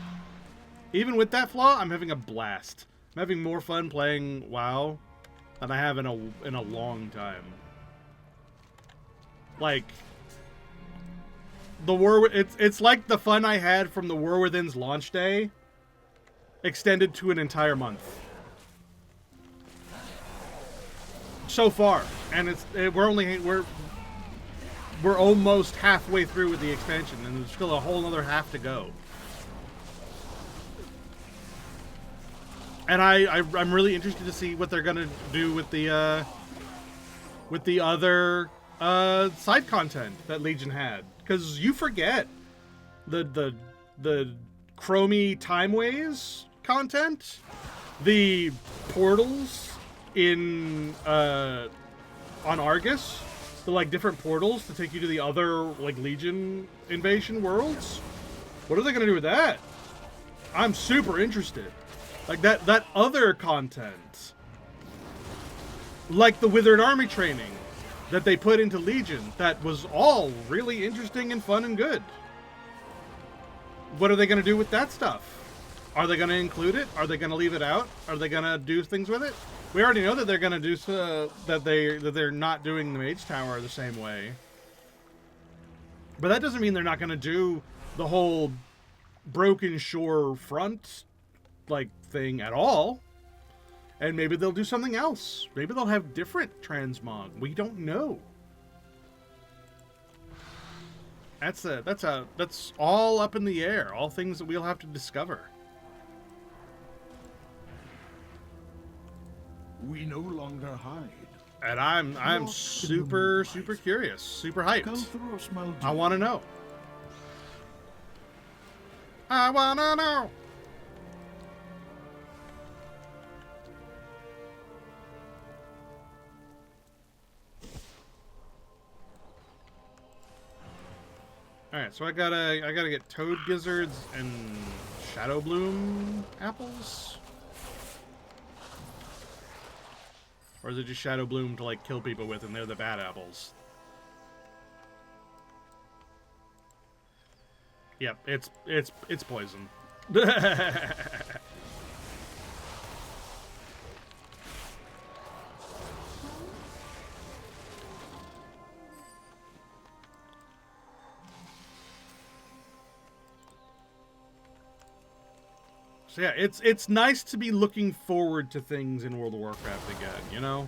Even with that flaw, I'm having a blast. I'm having more fun playing WoW than I have in a long time. Like, the War, it's like the fun I had from the War Within's launch day extended to an entire month. So far, and we're almost halfway through with the expansion, and there's still a whole other half to go. And I'm really interested to see what they're gonna do with the other side content that Legion had, because you forget the Chromie Timeways content, the portals in on Argus, the like different portals to take you to the other like Legion invasion worlds. What are they gonna do with that? I'm super interested. Like that other content, like the Withered Army training that they put into Legion, that was all really interesting and fun and good. What are they going to do with that stuff? Are they going to include it? Are they going to leave it out? Are they going to do things with it? We already know that they're going to do that they're not doing the Mage Tower the same way. But that doesn't mean they're not going to do the whole Broken Shore front like thing at all. And maybe they'll do something else. Maybe they'll have different transmog. We don't know. That's all up in the air. All things that we'll have to discover. We no longer hide. And I'm super curious, super hyped. I want to know. I want to know. All right, so I gotta get toad gizzards and shadow bloom apples. Or is it just shadow bloom to like kill people with, and they're the bad apples? Yep, it's poison. So yeah, it's nice to be looking forward to things in World of Warcraft again, you know?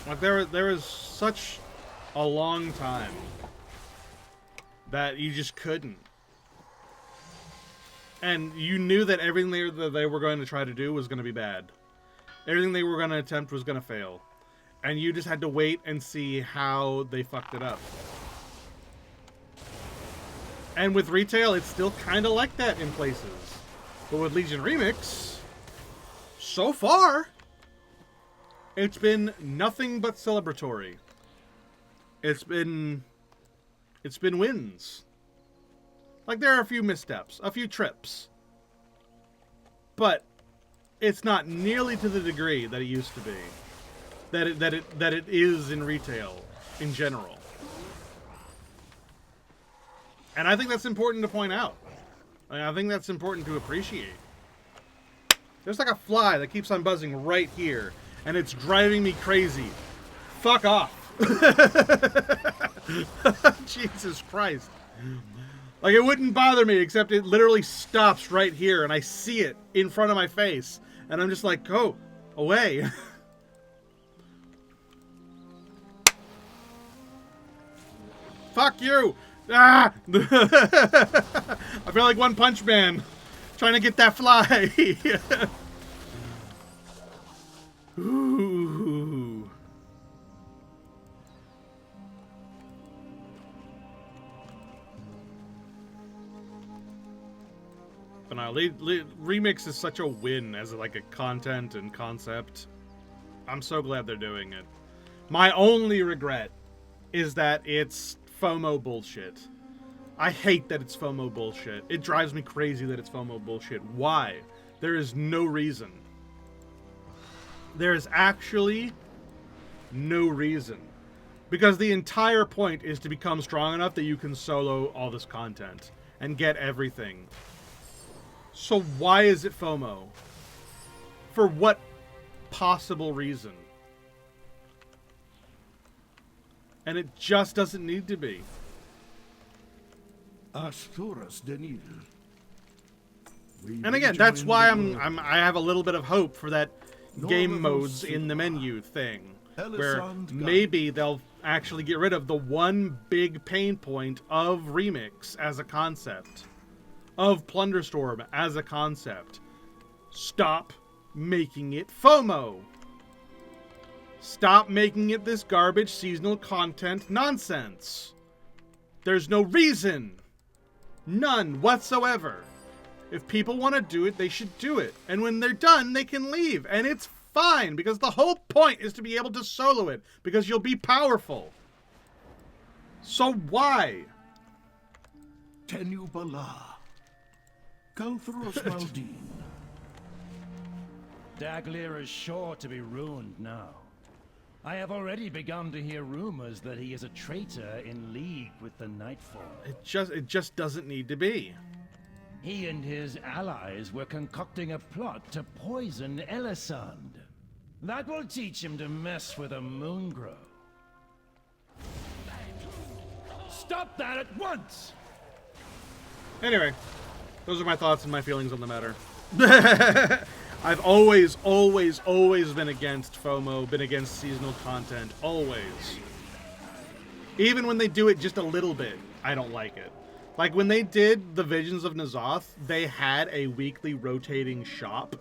Like there is such a long time that you just couldn't. And you knew that everything that they were going to try to do was going to be bad. Everything they were going to attempt was going to fail. And you just had to wait and see how they fucked it up. And with retail, it's still kind of like that in places. But with Legion Remix, so far, it's been nothing but celebratory. It's been wins. Like, there are a few missteps, a few trips. But it's not nearly to the degree that it used to be. That it is in retail in general. And I think that's important to point out. I think that's important to appreciate. There's like a fly that keeps on buzzing right here, and it's driving me crazy. Fuck off. Jesus Christ. Like, it wouldn't bother me, except it literally stops right here, and I see it in front of my face. And I'm just like, go away. Fuck you. Ah! I feel like One Punch Man trying to get that fly. Ooh. But no, Remix is such a win as like a content and concept. I'm so glad they're doing it. My only regret is that it's FOMO bullshit. I hate that it's FOMO bullshit. It drives me crazy that it's FOMO bullshit. Why? There is no reason. There is actually no reason. Because the entire point is to become strong enough that you can solo all this content and get everything. So why is it FOMO? For what possible reason? And it just doesn't need to be. Asturas Denil. And again, that's why I have a little bit of hope for that game modes in the menu thing, where maybe they'll actually get rid of the one big pain point of Remix as a concept, of Plunderstorm as a concept. Stop making it FOMO. Stop making it this garbage seasonal content nonsense. There's no reason. None whatsoever. If people want to do it, they should do it. And when they're done, they can leave. And it's fine, because the whole point is to be able to solo it, because you'll be powerful. So why? Tenu Bala. Kalthros Maldin. Daglir is sure to be ruined now. I have already begun to hear rumors that he is a traitor in league with the Nightfall. It just doesn't need to be. He and his allies were concocting a plot to poison Elisand. That will teach him to mess with a Moongrow. Stop that at once! Anyway, those are my thoughts and my feelings on the matter. I've always been against FOMO, been against seasonal content. Always. Even when they do it just a little bit, I don't like it. Like when they did the Visions of N'Zoth, they had a weekly rotating shop,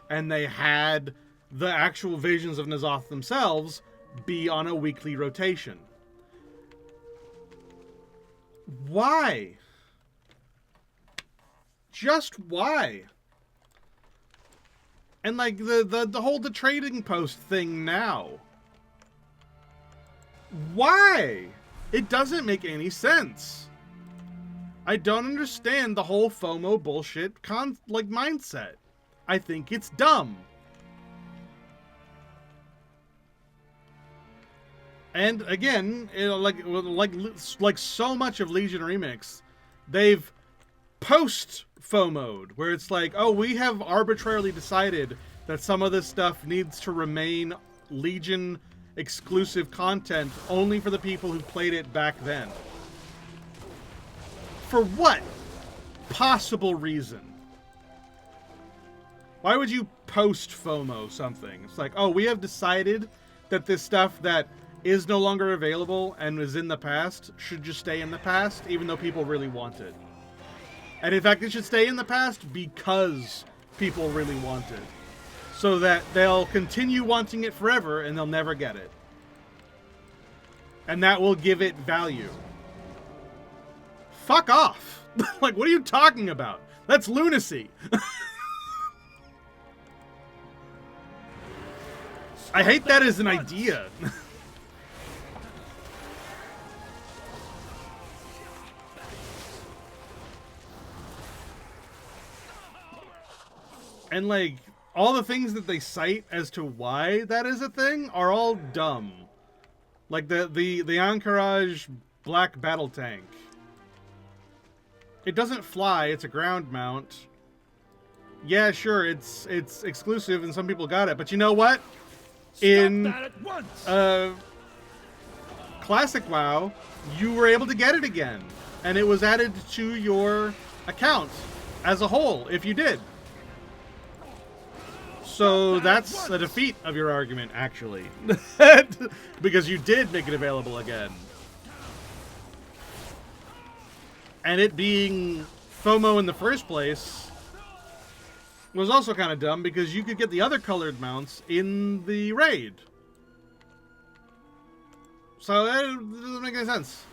and they had the actual Visions of N'Zoth themselves be on a weekly rotation. Why? Just why? And like the whole trading post thing now. Why? It doesn't make any sense. I don't understand the whole FOMO bullshit mindset. I think it's dumb. And again, like so much of Legion Remix, they've post FOMO'd, where it's like, oh, we have arbitrarily decided that some of this stuff needs to remain Legion exclusive content only for the people who played it back then. For what possible reason? Why would you post FOMO something? It's like, oh, we have decided that this stuff that is no longer available and is in the past should just stay in the past, even though people really want it. And in fact, it should stay in the past because people really want it. So that they'll continue wanting it forever and they'll never get it. And that will give it value. Fuck off. Like, what are you talking about? That's lunacy. I hate that as an idea. And like, all the things that they cite as to why that is a thing are all dumb. Like the Encourage black battle tank. It doesn't fly, it's a ground mount. Yeah, sure, it's exclusive and some people got it, but you know what? In Classic WoW, you were able to get it again. And it was added to your account as a whole, if you did. So that's a defeat of your argument, actually. Because you did make it available again. And it being FOMO in the first place was also kind of dumb because you could get the other colored mounts in the raid. So that doesn't make any sense.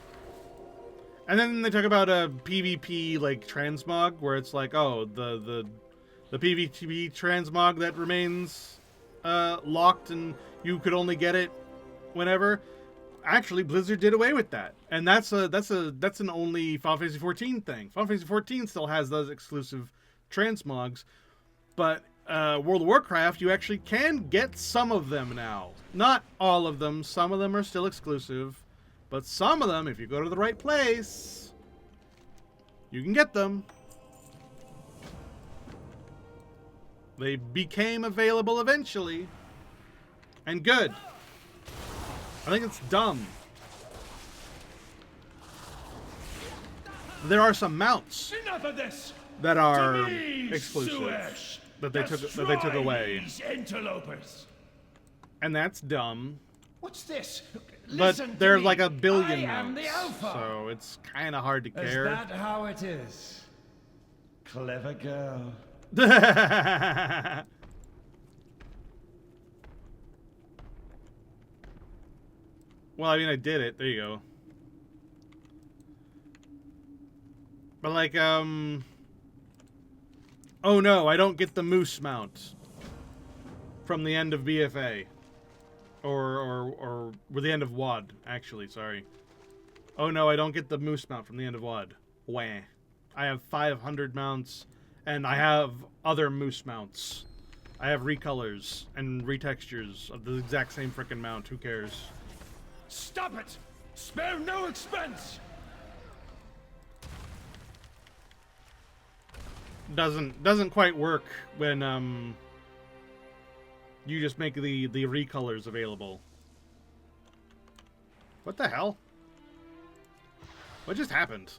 And then they talk about a PvP like transmog where it's like, oh, the PvP transmog that remains locked and you could only get it whenever. Actually, Blizzard did away with that, and that's an only Final Fantasy XIV thing. Final Fantasy XIV still has those exclusive transmogs, but World of Warcraft, you actually can get some of them now. Not all of them. Some of them are still exclusive, but some of them, if you go to the right place, you can get them. They became available eventually, and good. I think it's dumb. There are some mounts that are exclusive that they took away, and that's dumb. What's this? But there's like a billion mounts, so it's kind of hard to care. Is that how it is? Clever girl. Well, I mean, I did it. There you go. But like, oh no, I don't get the moose mount from the end of BFA. Or the end of WoD, actually, sorry. Oh no, I don't get the moose mount from the end of WoD. Wah. I have 500 mounts, and I have other moose mounts. I have recolors and retextures of the exact same frickin' mount. Who cares? Stop it! Spare no expense! Doesn't quite work when you just make the recolors available. What the hell? What just happened?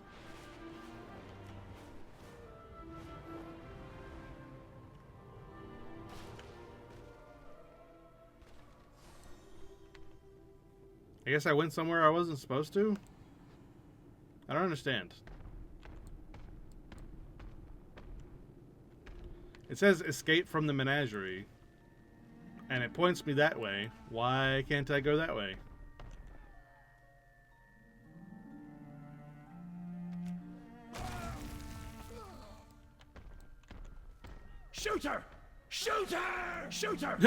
I guess I went somewhere I wasn't supposed to? I don't understand. It says escape from the menagerie. And it points me that way. Why can't I go that way? Shooter! Shooter! Shooter!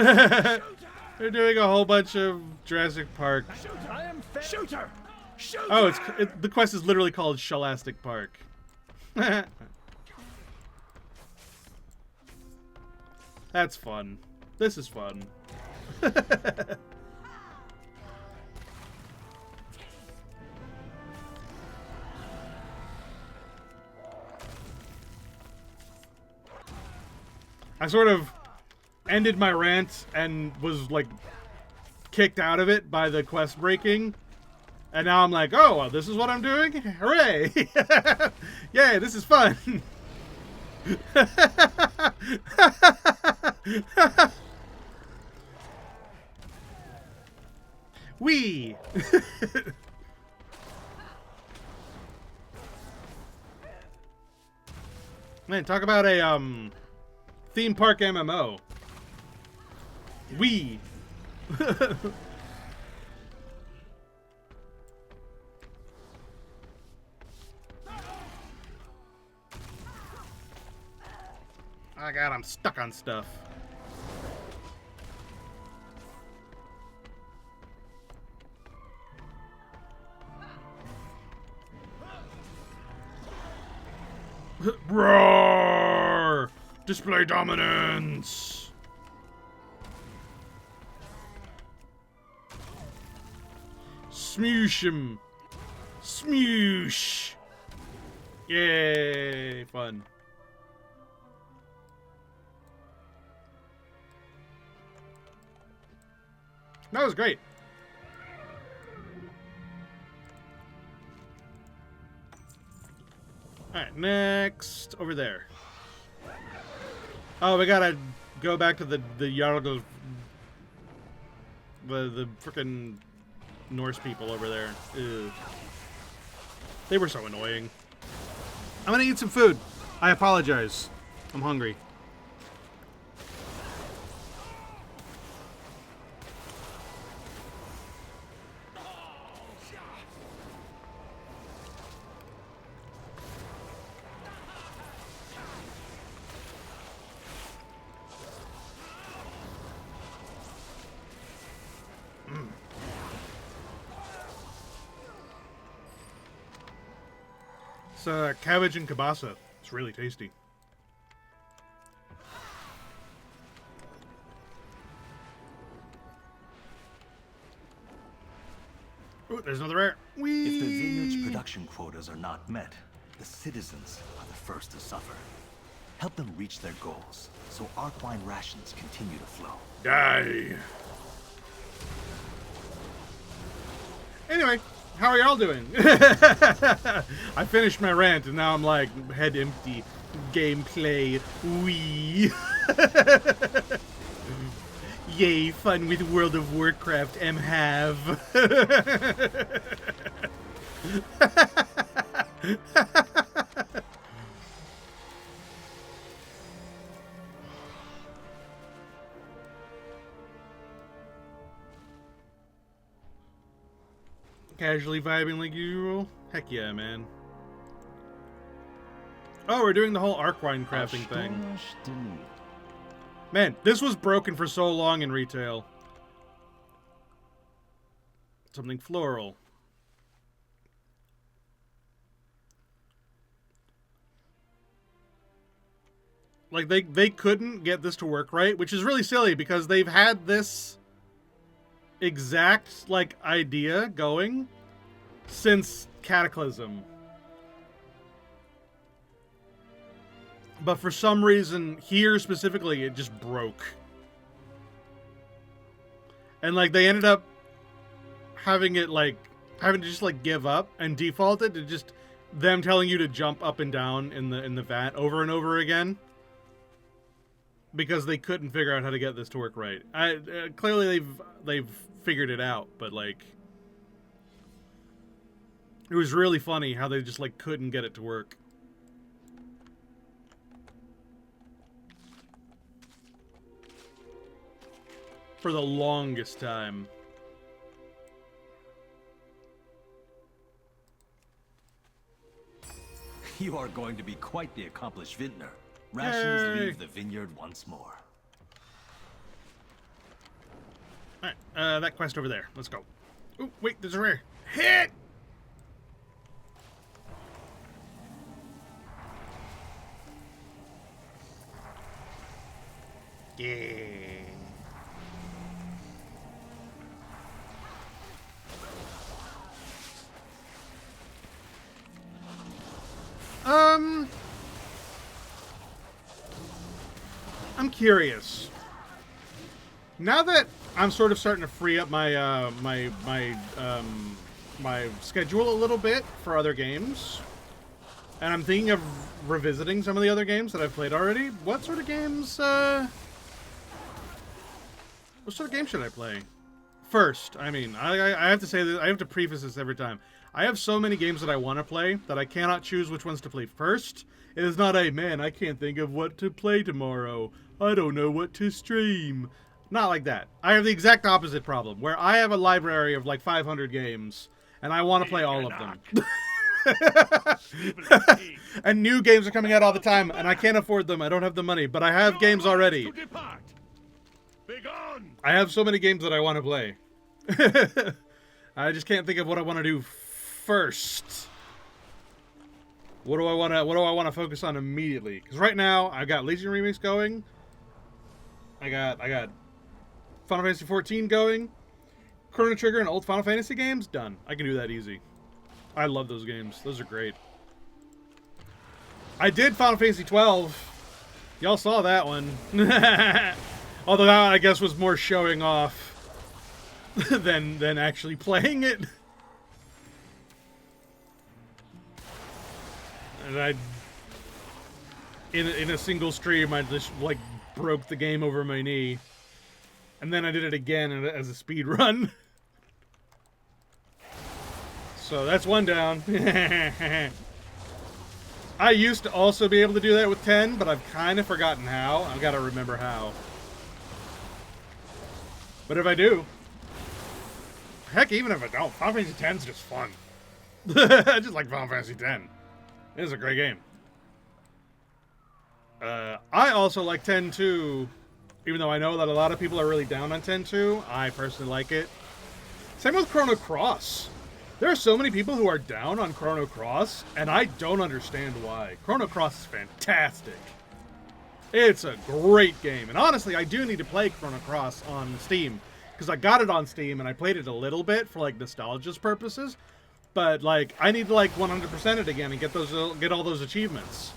They're doing a whole bunch of Jurassic Park. Shooter! Shooter! Oh, the quest is literally called Scholastic Park. That's fun. This is fun. I sort of ended my rant and was like kicked out of it by the quest breaking. And now I'm like, oh, well, this is what I'm doing? Hooray! Yay, this is fun! Wee! Man, talk about a theme park MMO. Wee! Oh god, I'm stuck on stuff. Roar! Display dominance! Smoosh him! Smoosh! Yay! Fun. That was great. Alright, next. Over there. Oh, we gotta go back to the Jarl... The frickin' Norse people over there. Ew. They were so annoying. I'm gonna eat some food. I apologize. I'm hungry. It's cabbage and kielbasa. It's really tasty. Ooh, there's another rare. Whee! If the vineyard's production quotas are not met, the citizens are the first to suffer. Help them reach their goals, so arc wine rations continue to flow. Die! Anyway, how are y'all doing? I finished my rant and now I'm like, head empty. Gameplay. Wee. Yay, fun with World of Warcraft, have. Casually vibing like usual? Heck yeah, man. Oh, we're doing the whole Arkwine crafting thing. Man, this was broken for so long in retail. Something floral. Like, they couldn't get this to work right, which is really silly because they've had this exact, like, idea going since Cataclysm. But for some reason, here specifically, it just broke. And, like, they ended up having it, like, having to just, like, give up and default it to just them telling you to jump up and down in the vat over and over again. Because they couldn't figure out how to get this to work right. Clearly they've figured it out, but, like, It was really funny how they just, like, couldn't get it to work. For the longest time. You are going to be quite the accomplished vintner. Rations Yay. leave the vineyard once more. Alright, that quest over there. Let's go. Oh, wait, there's a rare. Hit! Yeah. I'm curious. Now that I'm sort of starting to free up my my schedule a little bit for other games, and I'm thinking of revisiting some of the other games that I've played already. What sort of games? What sort of game should I play? First, I mean, I have to say that I have to preface this every time. I have so many games that I want to play that I cannot choose which ones to play first. It is not a, man, I can't think of what to play tomorrow. I don't know what to stream. Not like that. I have the exact opposite problem, where I have a library of like 500 games, and I want to play all of them. And new games are coming out all the time, and I can't afford them. I don't have the money, but I have games already. I have so many games that I want to play. I just can't think of what I want to do first. What do I want to focus on immediately? Because right now I got Legion Remix going. I got Final Fantasy 14 going. Chrono Trigger and old Final Fantasy games done. I can do that easy. I love those games. Those are great. I did Final Fantasy 12. Y'all saw that one. Although that, I guess, was more showing off than actually playing it. And I, in a single stream, I just like broke the game over my knee, and then I did it again as a speed run. So that's one down. I used to also be able to do that with 10, but I've kind of forgotten how. I've got to remember how. But if I do, heck, even if I don't, Final Fantasy X is just fun. I just like Final Fantasy X. It is a great game. I also like 10 too, even though I know that a lot of people are really down on 10 too. I personally like it. Same with Chrono Cross. There are so many people who are down on Chrono Cross, and I don't understand why. Chrono Cross is fantastic. It's a great game. And honestly, I do need to play Chrono Cross on Steam, because I got it on Steam and I played it a little bit for like nostalgia's purposes. But like, I need to like 100% it again and get all those achievements,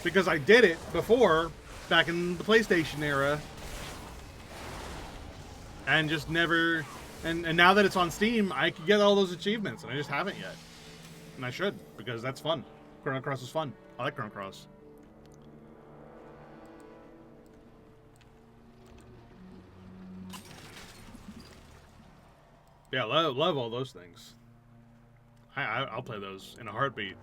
because I did it before, back in the PlayStation era, and just never. And now that it's on Steam, I can get all those achievements, and I just haven't yet. And I should, because that's fun. Chrono Cross is fun. I like Chrono Cross. Yeah, love all those things. I'll play those in a heartbeat.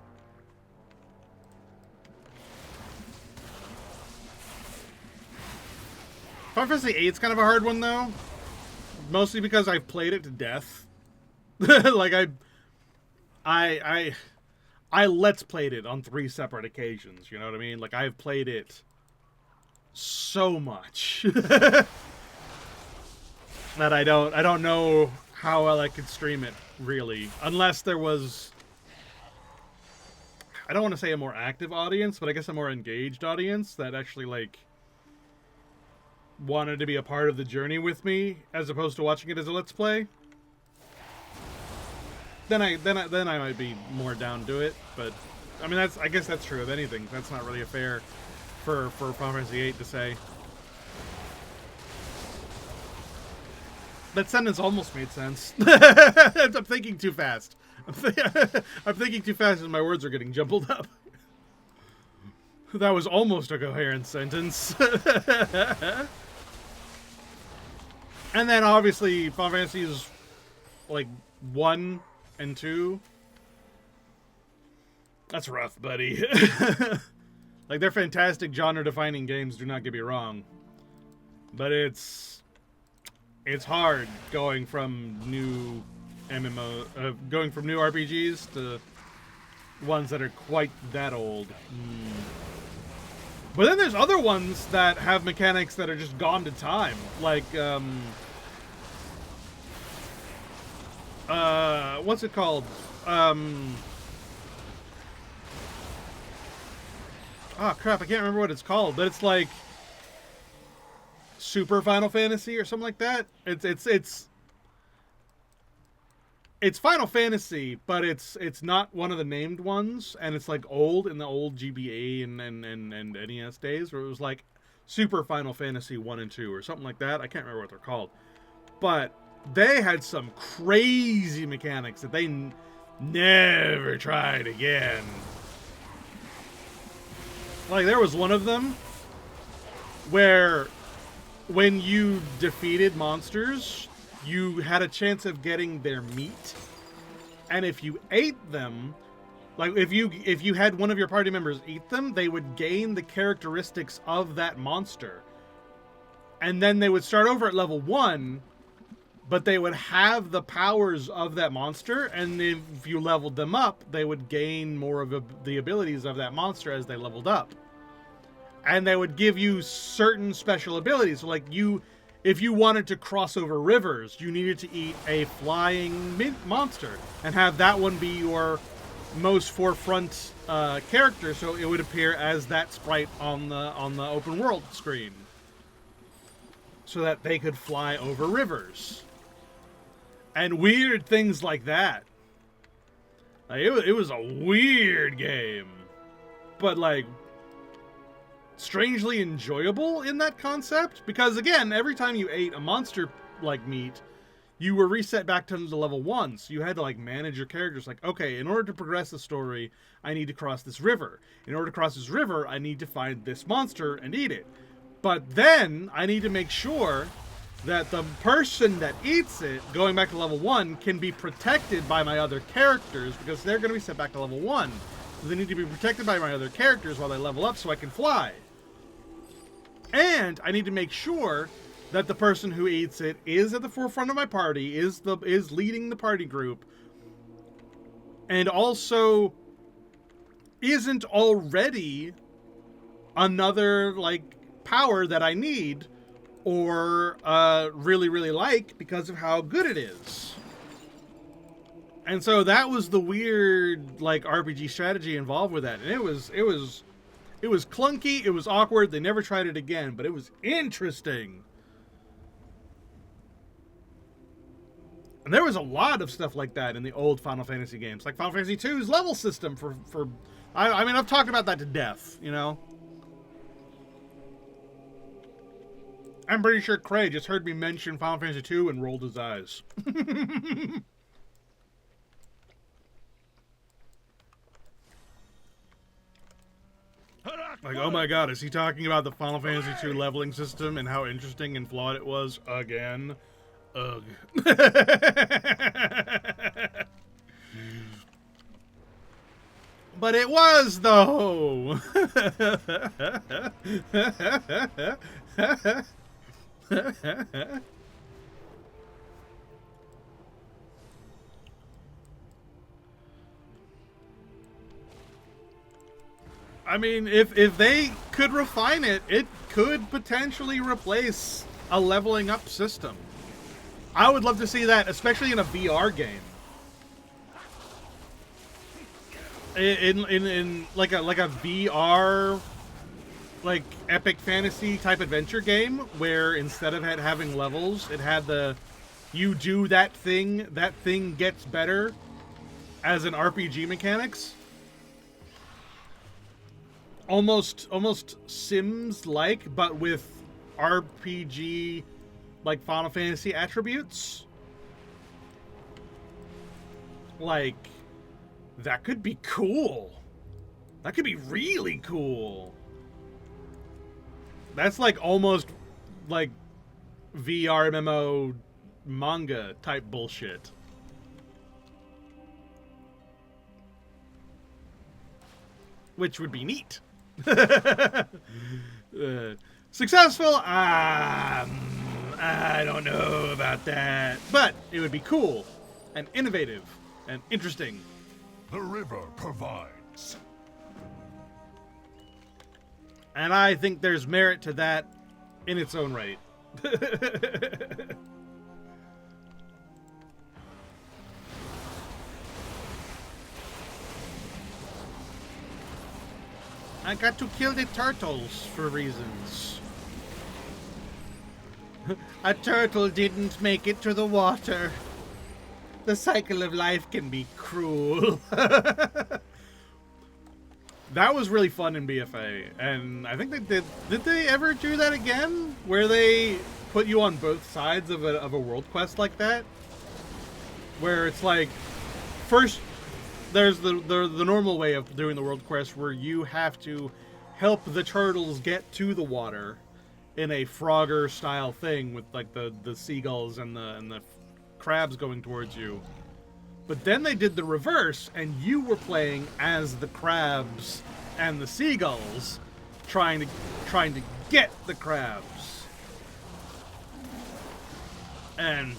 Final Fantasy VIII is kind of a hard one, though. Mostly because I've played it to death. Like, I Let's Played it on 3 separate occasions, you know what I mean? Like, I've played it so much that I don't know how well I could stream it, really. Unless there was, I don't want to say a more active audience, but I guess a more engaged audience that actually, like, wanted to be a part of the journey with me, as opposed to watching it as a Let's Play. Then I might be more down to it. But I mean, I guess that's true of anything. That's not really a fair for Final Fantasy VIII to say. That sentence almost made sense. I'm thinking too fast. I'm thinking too fast, and my words are getting jumbled up. That was almost a coherent sentence. And then obviously Final Fantasy's like 1 and 2 That's rough, buddy. Like, they're fantastic genre-defining games, do not get me wrong. But it's hard going from new going from new RPGs to ones that are quite that old. But then there's other ones that have mechanics that are just gone to time. Like, what's it called? Oh crap, I can't remember what it's called, but it's like Super Final Fantasy or something like that. It's Final Fantasy, but it's not one of the named ones, and it's like old in the old GBA and NES days, where it was like Super Final Fantasy 1 and 2 or something like that. I can't remember what they're called. But they had some crazy mechanics that they never tried again. Like, there was one of them where when you defeated monsters, you had a chance of getting their meat. And if you ate them, like if you had one of your party members eat them, they would gain the characteristics of that monster. And then they would start over at level 1, but they would have the powers of that monster, and if you leveled them up, they would gain more of the abilities of that monster as they leveled up. And they would give you certain special abilities. So like if you wanted to cross over rivers, you needed to eat a flying monster and have that one be your most forefront character, so it would appear as that sprite on the open world screen, so that they could fly over rivers. And weird things like that. Like, it was a weird game. But, like, strangely enjoyable in that concept. Because, again, every time you ate a monster-like meat, you were reset back to the level 1. So you had to, like, manage your characters. Like, okay, in order to progress the story, I need to cross this river. In order to cross this river, I need to find this monster and eat it. But then, I need to make sure that the person that eats it, going back to level 1, can be protected by my other characters, because they're going to be set back to level 1. So they need to be protected by my other characters while they level up so I can fly. And I need to make sure that the person who eats it is at the forefront of my party, is leading the party group, and also isn't already another, like, power that I need or really, really like because of how good it is. And so that was the weird, like, RPG strategy involved with that. And it was clunky, it was awkward, they never tried it again, but it was interesting. And there was a lot of stuff like that in the old Final Fantasy games. Like Final Fantasy II's level system I mean, I've talked about that to death, you know? I'm pretty sure Craig just heard me mention Final Fantasy II and rolled his eyes. Like, oh my god, is he talking about the Final Fantasy II leveling system and how interesting and flawed it was again? Ugh. But it was, though! I mean, if they could refine it, it could potentially replace a leveling up system. I would love to see that, especially in a VR game. In like a VR, like, epic fantasy type adventure game where instead of having levels, it had you do that thing gets better as an RPG mechanics. Almost Sims-like, but with RPG, like, Final Fantasy attributes. Like, that could be cool. That could be really cool. That's like almost like VR MMO manga type bullshit. which would be neat. Successful? I don't know about that. But it would be cool and innovative and interesting. The river provides. And I think there's merit to that in its own right. I got to kill the turtles for reasons. A turtle didn't make it to the water. The cycle of life can be cruel. That was really fun in BFA, and I think they did. Did they ever do that again? Where they put you on both sides of a world quest like that? Where it's like, first, there's the normal way of doing the world quest where you have to help the turtles get to the water in a Frogger style thing with like the seagulls and the crabs going towards you. But then they did the reverse, and you were playing as the crabs and the seagulls, trying to get the crabs. And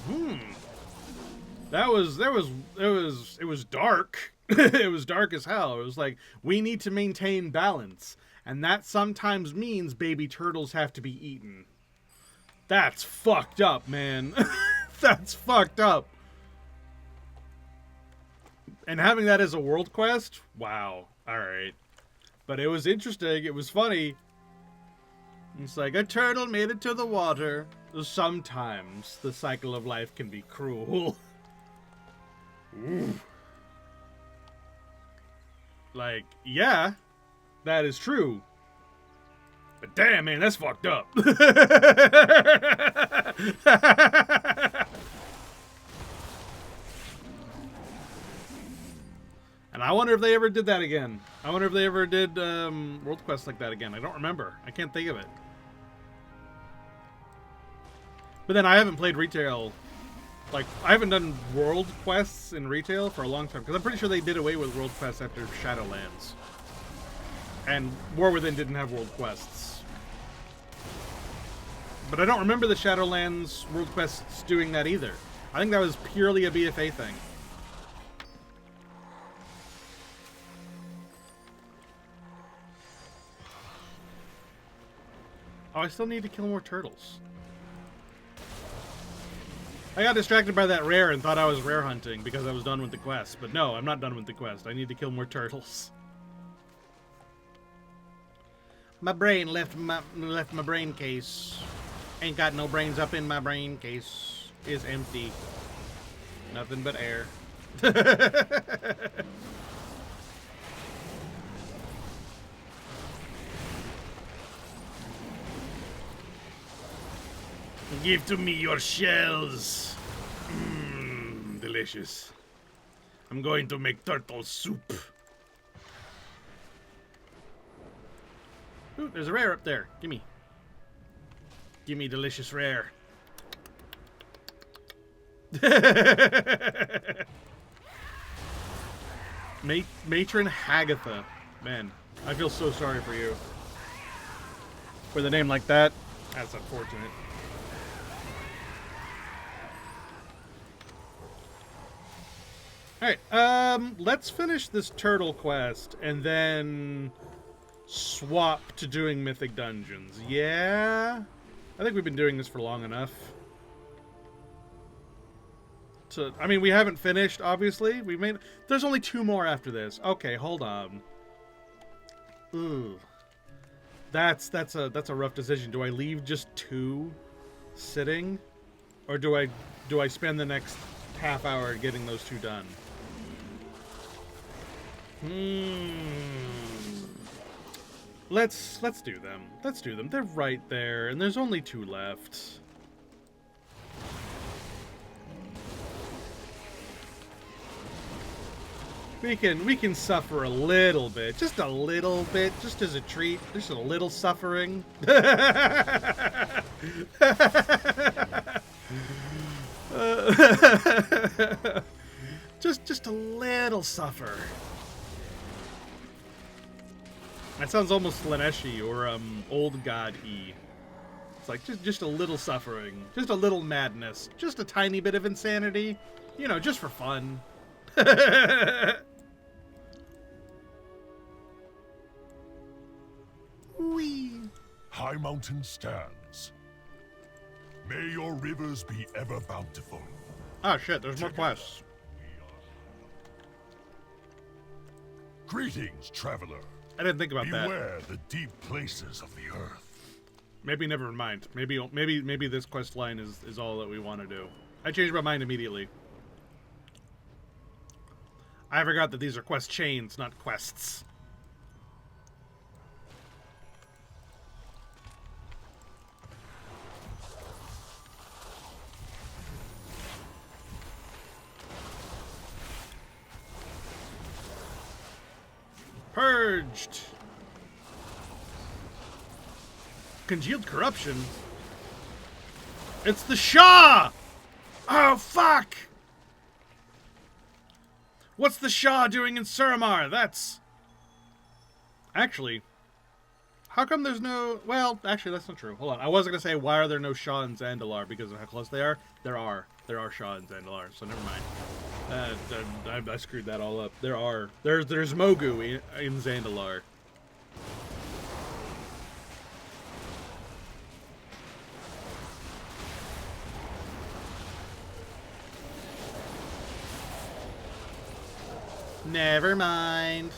it was dark. It was dark as hell. It was like, we need to maintain balance, and that sometimes means baby turtles have to be eaten. That's fucked up, man. That's fucked up. And having that as a world quest? Wow. Alright. But it was interesting. It was funny. It's like, a turtle made it to the water. Sometimes the cycle of life can be cruel. Ooh. Like, yeah, that is true. But damn, man, that's fucked up. And I wonder if they ever did that again. I wonder if they ever did world quests like that again. I don't remember. I can't think of it. But then I haven't played retail. Like, I haven't done world quests in retail for a long time. Because I'm pretty sure they did away with world quests after Shadowlands. And War Within didn't have world quests. But I don't remember the Shadowlands world quests doing that either. I think that was purely a BFA thing. Oh, I still need to kill more turtles. I got distracted by that rare and thought I was rare hunting because I was done with the quest. But no, I'm not done with the quest. I need to kill more turtles. My brain left my brain case. Ain't got no brains up in my brain case. Is empty. Nothing but air. Give to me your shells. Delicious. I'm going to make turtle soup. Ooh, there's a rare up there. Gimme. Gimme delicious rare. Matron Hagatha. Man, I feel so sorry for you. With a name like that, that's unfortunate. Alright, let's finish this turtle quest and then swap to doing mythic dungeons. Yeah? I think we've been doing this for long enough. I mean, we haven't finished, obviously. There's only 2 more after this. Okay, hold on. Ooh. That's a rough decision. Do I leave just 2 sitting? Or do I spend the next half hour getting those 2 done? Let's do them. Let's do them. They're right there, and there's only 2 left. We can suffer a little bit, just a little bit, just as a treat, just a little suffering. Just a little suffer. That sounds almost Slaneshi or Old God E. It's like just a little suffering, just a little madness, just a tiny bit of insanity, you know, just for fun. Whee! High Mountain stands. May your rivers be ever bountiful. Oh shit, there's more quests. Greetings, traveler. I didn't think about that. Beware the deep places of the earth. Maybe never mind. Maybe this quest line is all that we want to do. I changed my mind immediately. I forgot that these are quest chains, not quests. Purged. Congealed corruption. It's the Shah! Oh, fuck! What's the Shah doing in Suramar? That's... Actually, how come there's no... Well, actually, that's not true. Hold on. I was going to say, why are there no Shah in Zandalar? Because of how close they are. There are. There are Shah in Zandalar, so never mind. I screwed that all up. There are. There's Mogu in Zandalar. Never mind.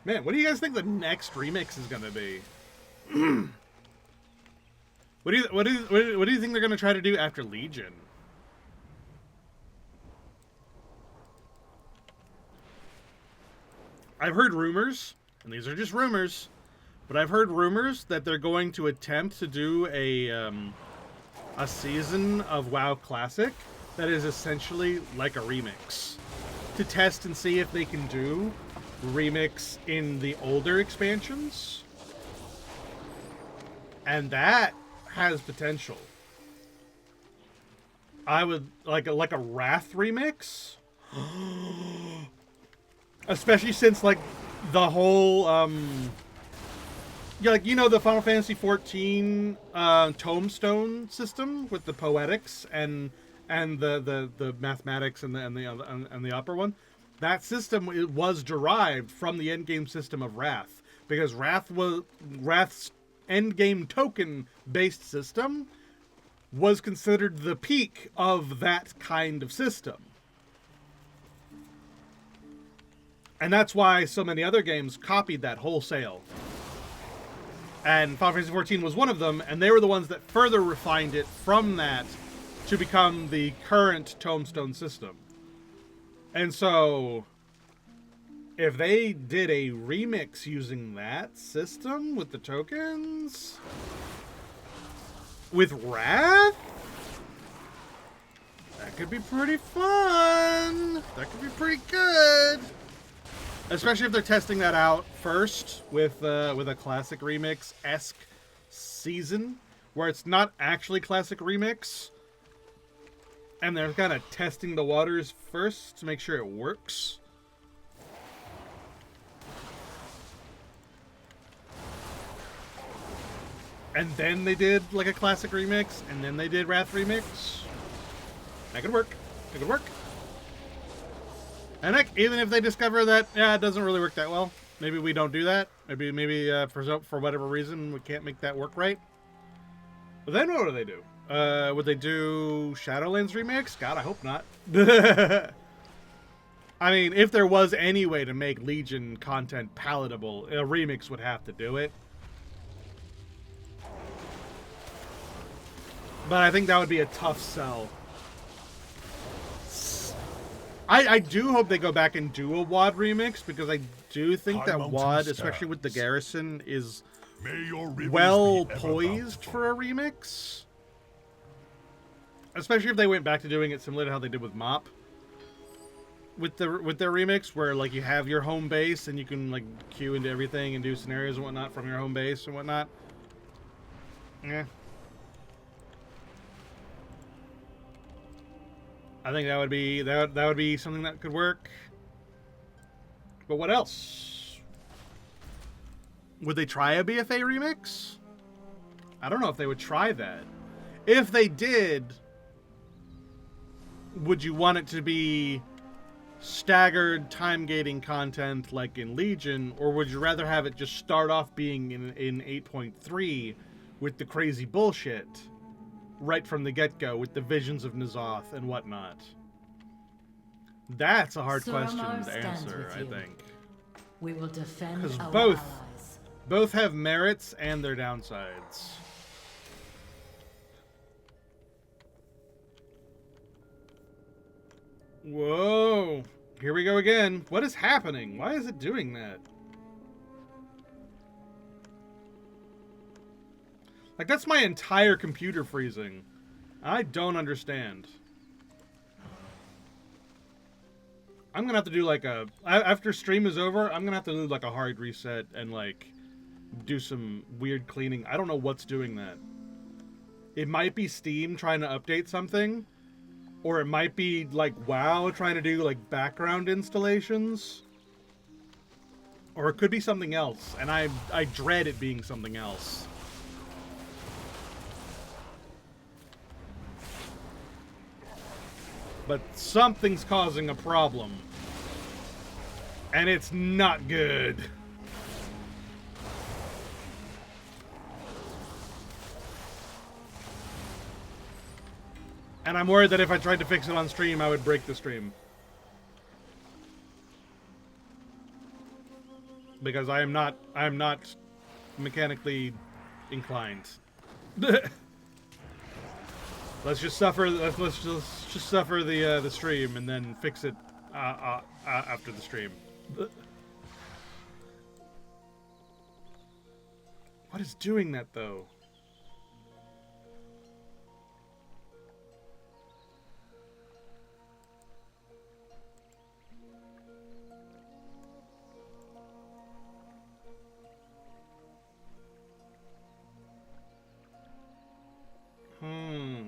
Man, what do you guys think the next remix is gonna be? What do you think they're gonna try to do after Legion? I've heard rumors, and these are just rumors, but I've heard rumors that they're going to attempt to do a season of WoW Classic that is essentially like a remix, to test and see if they can do remix in the older expansions, and that has potential. I would like a Wrath remix, especially since like the whole yeah, like, you know, the Final Fantasy XIV Tomestone system with the poetics and the mathematics and the upper one. That system, it was derived from the endgame system of Wrath, because Wrath's endgame token based system was considered the peak of that kind of system. And that's why so many other games copied that wholesale. And Final Fantasy XIV was one of them, and they were the ones that further refined it from that to become the current Tomestone system. And so, if they did a remix using that system with the tokens, with Wrath, that could be pretty fun. That could be pretty good. Especially if they're testing that out first with a classic remix-esque season, where it's not actually classic remix, and they're kind of testing the waters first to make sure it works. And then they did like a classic remix, and then they did Wrath remix. That could work. It could work. And heck, even if they discover that, yeah, it doesn't really work that well, maybe we don't do that. Maybe for whatever reason we can't make that work right. But then what do they do? Would they do Shadowlands remix? God, I hope not. I mean, if there was any way to make Legion content palatable, a remix would have to do it. But I think that would be a tough sell. I do hope they go back and do a WoD remix, because I do think that WoD, especially with the Garrison, is well poised for a remix. Especially if they went back to doing it similar to how they did with MoP. With their remix, where like you have your home base and you can like queue into everything and do scenarios and whatnot from your home base and whatnot. Yeah. I think that would be something that could work. But what else? Would they try a BFA remix? I don't know if they would try that. If they did, would you want it to be staggered time gating content like in Legion, or would you rather have it just start off being in 8.3 with the crazy bullshit right from the get-go with the visions of N'Zoth and whatnot? That's a hard question to answer, I think. We will defend Because our both have merits and their downsides. Whoa! Here we go again. What is happening? Why is it doing that? Like, that's my entire computer freezing. I don't understand. I'm gonna have to do like a... After stream is over, I'm gonna have to do like a hard reset and like do some weird cleaning. I don't know what's doing that. It might be Steam trying to update something. Or it might be like WoW trying to do like background installations. Or it could be something else. And I dread it being something else. But something's causing a problem. And it's not good. And I'm worried that if I tried to fix it on stream, I would break the stream. Because I am not mechanically inclined. Let's just suffer. Let's just suffer the stream and then fix it after the stream. What is doing that though?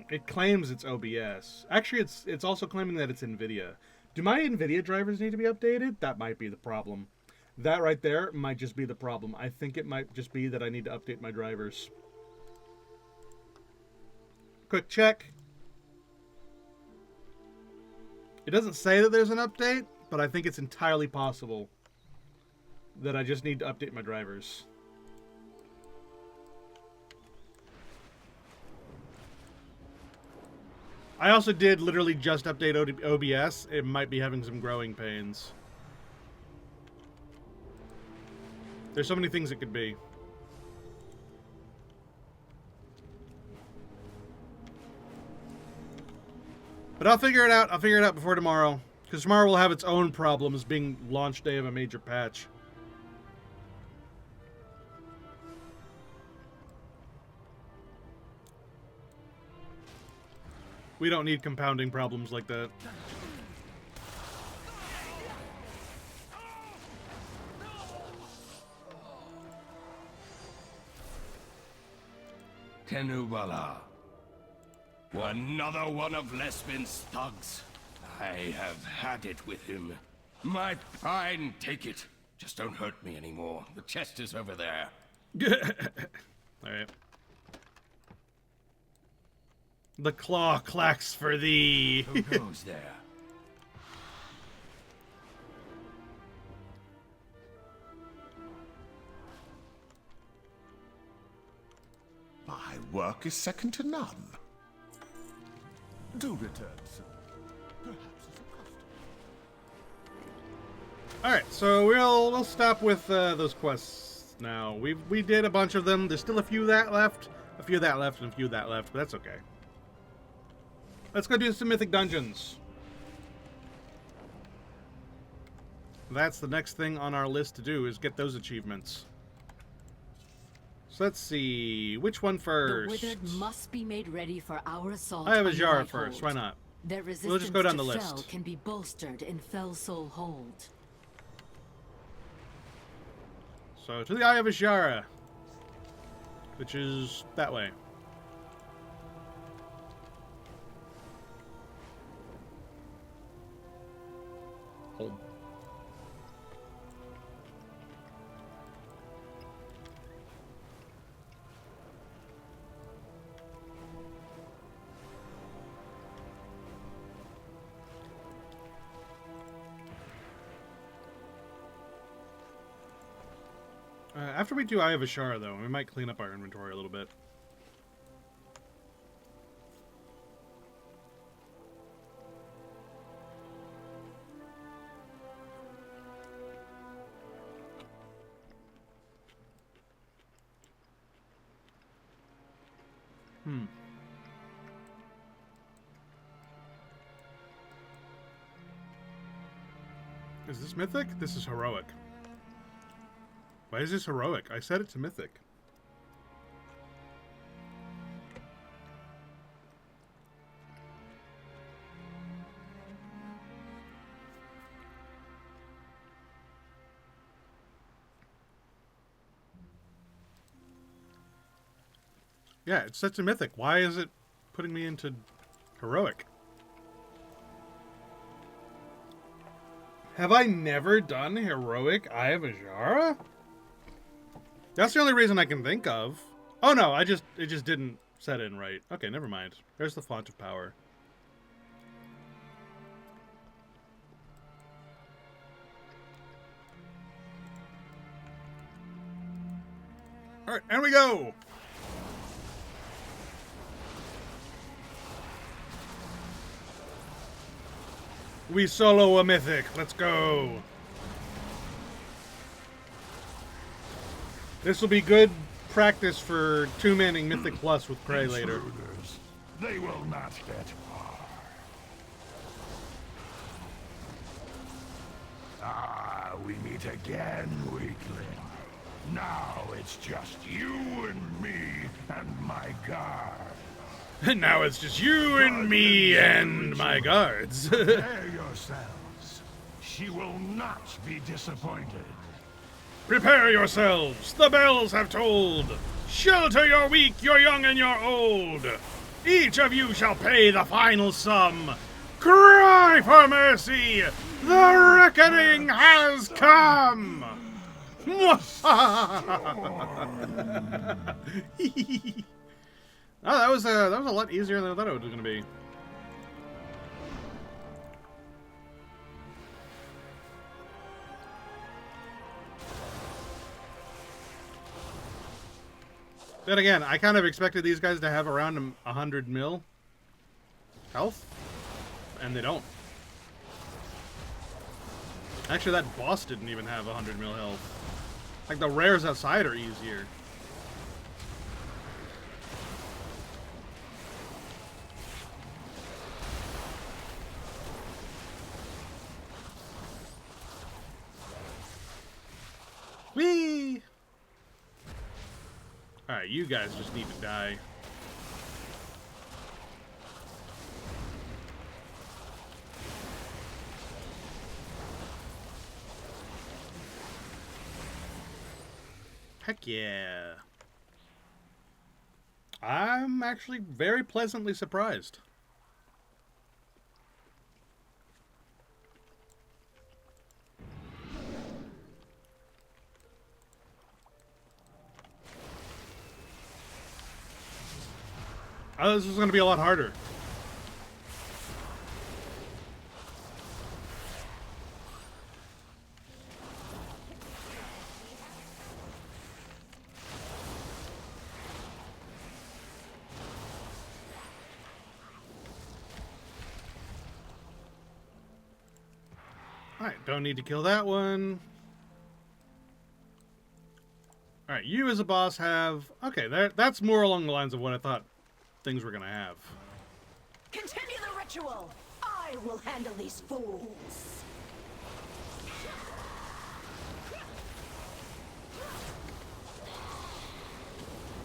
It claims it's OBS. Actually, it's also claiming that it's NVIDIA. Do my NVIDIA drivers need to be updated? That might be the problem. That right there might just be the problem. I think it might just be that I need to update my drivers. Quick check. It doesn't say that there's an update, but I think it's entirely possible that I just need to update my drivers. I also did literally just update OBS. It might be having some growing pains. There's so many things it could be. But I'll figure it out. I'll figure it out before tomorrow. Because tomorrow will have its own problems being launch day of a major patch. We don't need compounding problems like that. Tenubala. Another one of Lespin's thugs. I have had it with him. Fine, take it. Just don't hurt me anymore. The chest is over there. Alright. The claw clacks for thee. Who goes there? My work is second to none. Do return, sir. Perhaps as a customer. Alright, so we'll stop with those quests now. We did a bunch of them. There's still a few that left. A few that left and a few that left, but that's okay. Let's go do some mythic dungeons. That's the next thing on our list to do, is get those achievements. So let's see, which one first? The Withered must be made ready for our assault. I have a on Jara Nighthold. first, why not? Their resistance We'll just go down to the Fel list. can be bolstered in Fell Soul Hold. So to the Eye of Azshara, which is that way. Hold. After we do Eye of Ashara, though, we might clean up our inventory a little bit. Is this mythic? This is heroic. Why is this heroic? I set it to mythic. Yeah, it's set to mythic. Why is it putting me into heroic? Have I never done heroic Eye of Ashara? That's the only reason I can think of. Oh no, it just didn't set in right. Okay, never mind. There's the font of power. Alright, and we go! We solo a mythic. Let's go. This will be good practice for two-manning Mythic Plus with Prey later. Intruders. They will not get far. Ah, we meet again, weakling. Now it's just you and me and my guard. And now it's just you and me and my guards. Prepare yourselves. She will not be disappointed. Prepare yourselves. The bells have tolled. Shelter your weak, your young, and your old. Each of you shall pay the final sum. Cry for mercy. The reckoning has come. Oh, that was a lot easier than I thought it was going to be. Then again, I kind of expected these guys to have around 100 mil health, and they don't. Actually, that boss didn't even have 100 mil health. Like, the rares outside are easier. Whee! Alright, you guys just need to die. Heck yeah. I'm actually very pleasantly surprised. Oh, this is going to be a lot harder. Alright, don't need to kill that one. Alright, you as a boss have... Okay, that's more along the lines of what I thought things we're gonna have. Continue the ritual. I will handle these fools.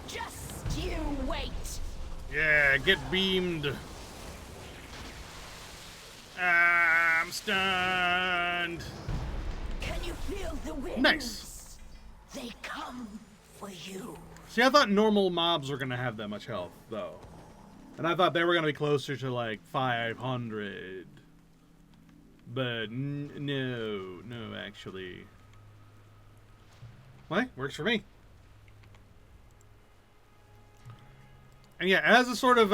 Just you wait. Yeah, get beamed. I'm stunned. Can you feel the wind? Nice. They come for you. See, I thought normal mobs were gonna have that much health, though. And I thought they were gonna be closer to, like, 500. But, no, actually. Well, works for me. And yeah, as a sort of,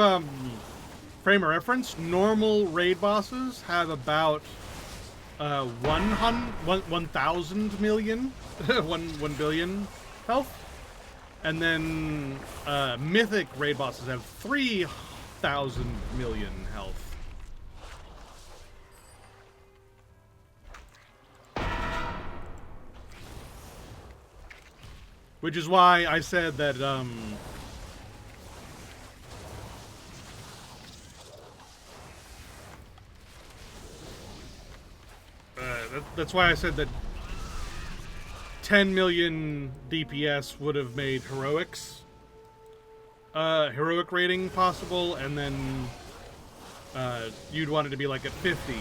frame of reference, normal raid bosses have about, 1,000 million, 1 billion health. And then mythic raid bosses have 3,000 million health. Which is why I said that that's why I said that 10 million DPS would have made heroics heroic rating possible, and then you'd want it to be like at 50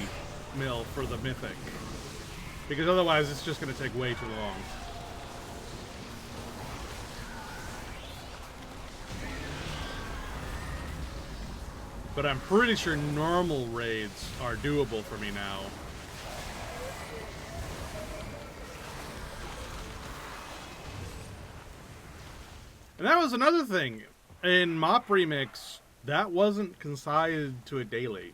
mil for the mythic, because otherwise it's just going to take way too long. But I'm pretty sure normal raids are doable for me now. And that was another thing. In Mop Remix, that wasn't consigned to a daily.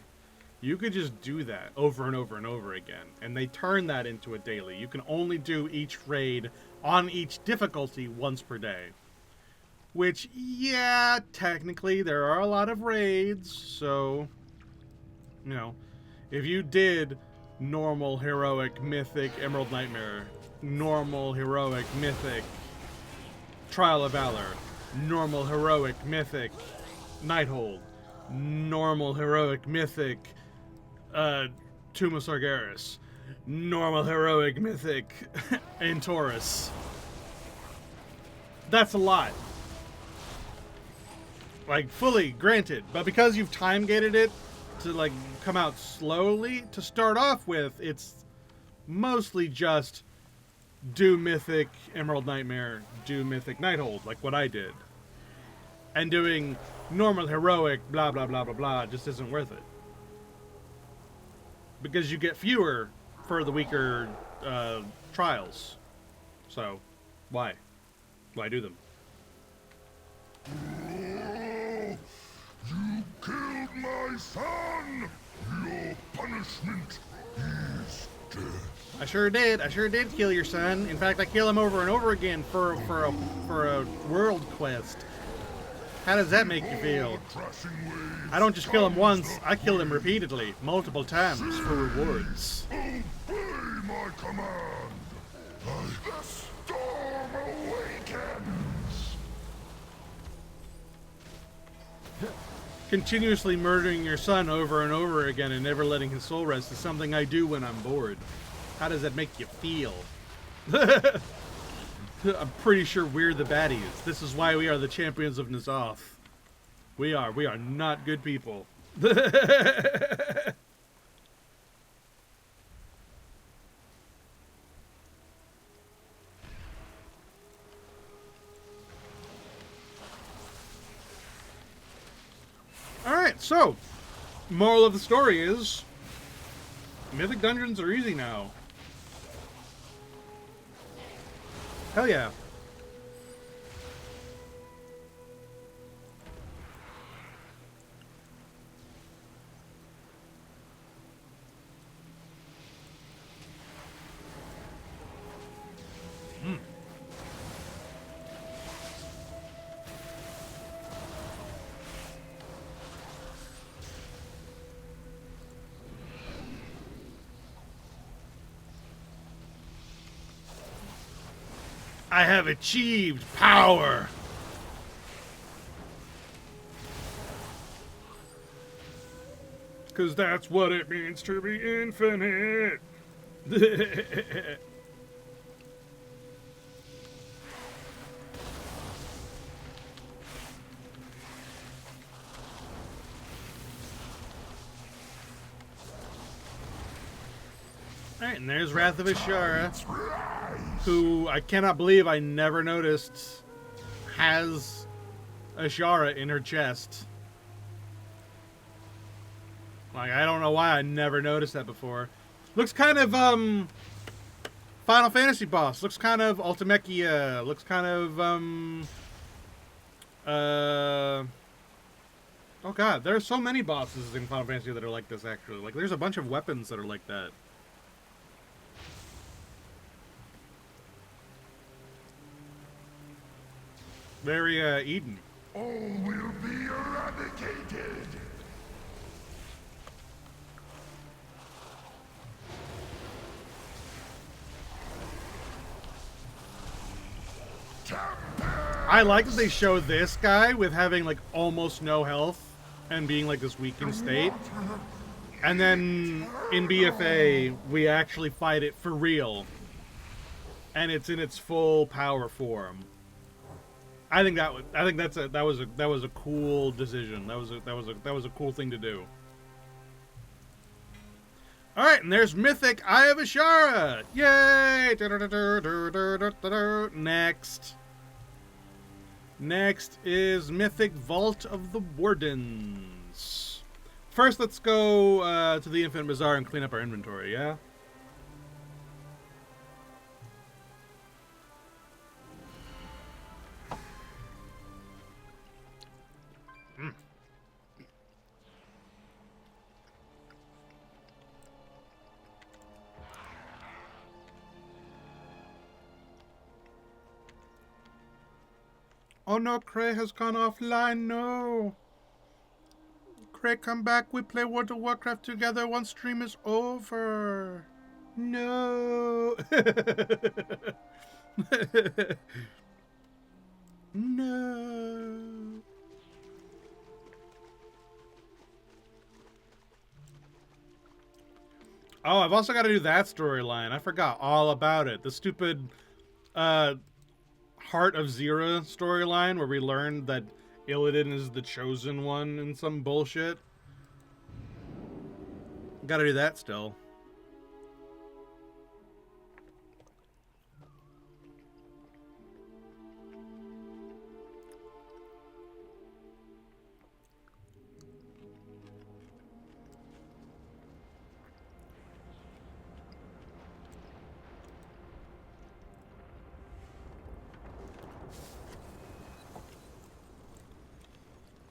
You could just do that over and over and over again. And they turned that into a daily. You can only do each raid on each difficulty once per day. Which, yeah, technically there are a lot of raids, so, you know, if you did normal, heroic, mythic, Emerald Nightmare, normal, heroic, mythic, Trial of Valor, normal, heroic, mythic, Nighthold, normal, heroic, mythic, Tomb of Sargeras, normal, heroic, mythic, Taurus. That's a lot. Like, fully, granted. But because you've time-gated it to, like, come out slowly, to start off with, it's mostly just do Mythic Emerald Nightmare, do Mythic Nighthold, like what I did. And doing normal, heroic, blah, blah, blah, blah, blah, just isn't worth it. Because you get fewer for the weaker trials. So, why? Why do them? You killed my son! Your punishment is death. I sure did. I sure did kill your son. In fact, I kill him over and over again for a world quest. How does that make you feel? I don't just kill him once. I kill him repeatedly, multiple times for rewards. Obey my command. The storm awakens. Continuously murdering your son over and over again and never letting his soul rest is something I do when I'm bored. How does that make you feel? I'm pretty sure we're the baddies. This is why we are the champions of N'Zoth. We are not good people. Alright, so, moral of the story is, Mythic Dungeons are easy now. Hell yeah. I have achieved power. Because that's what it means to be infinite. Alright, and there's Wrath of Ashara, who I cannot believe I never noticed has Ashara in her chest. Like, I don't know why I never noticed that before. Looks kind of, Final Fantasy boss. Looks kind of Ultimechia. Looks kind of, oh god, there are so many bosses in Final Fantasy that are like this, actually. Like, there's a bunch of weapons that are like that. Very Eden. All will be eradicated. I like that they show this guy with having like almost no health and being like this weakened state. And then in BFA, we actually fight it for real. And it's in its full power form. I think that was a cool decision. That was a cool thing to do. All right, and there's Mythic Eye of Ashara. Yay! Next is Mythic Vault of the Wardens. First, let's go to the Infinite Bazaar and clean up our inventory, yeah? Oh no, Cray has gone offline, no. Cray, come back, we play World of Warcraft together once stream is over. No. No. Oh, I've also got to do that storyline. I forgot all about it. The stupid, Heart of Zera storyline where we learned that Illidan is the chosen one and some bullshit. Gotta do that still.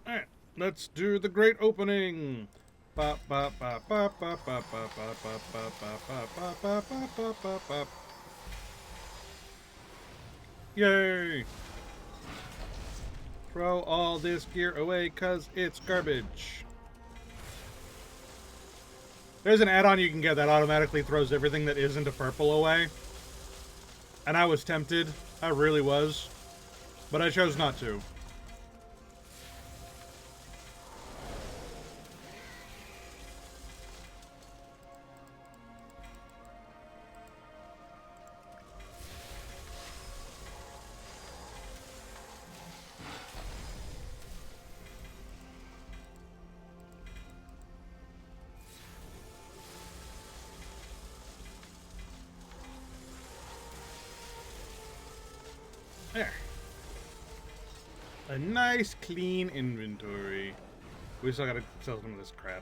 Alright, let's do the great opening. Ba ba ba ba ba ba ba ba ba ba ba ba ba ba ba ba ba. Yay! Throw all this gear away cause it's garbage. There's an add-on you can get that automatically throws everything that isn't a purple away. And I was tempted. I really was. But I chose not to. There. A nice, clean inventory. We still gotta sell some of this crap.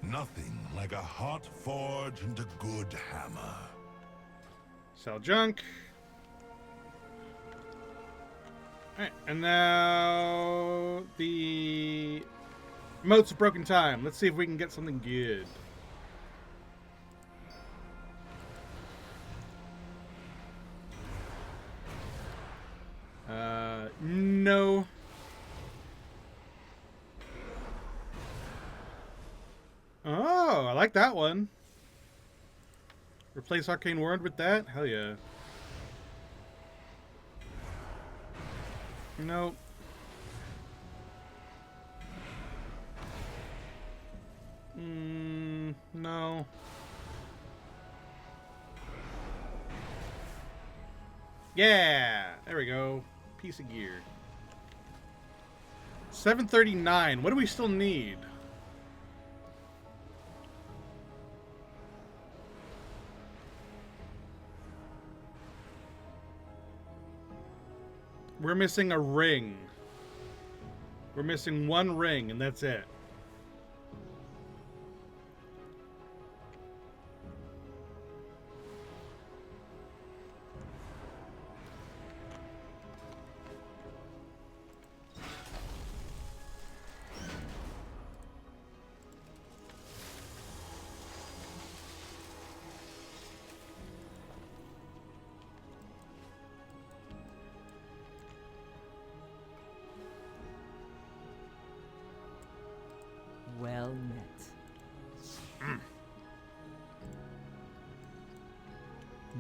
Nothing like a hot forge and a good hammer. Sell junk. Alright, and now the Motes of Broken Time. Let's see if we can get something good. No. Oh, I like that one. Replace Arcane Word with that? Hell yeah. Nope. No. Yeah! There we go. Piece of gear. 739. What do we still need? We're missing a ring. We're missing one ring, and that's it.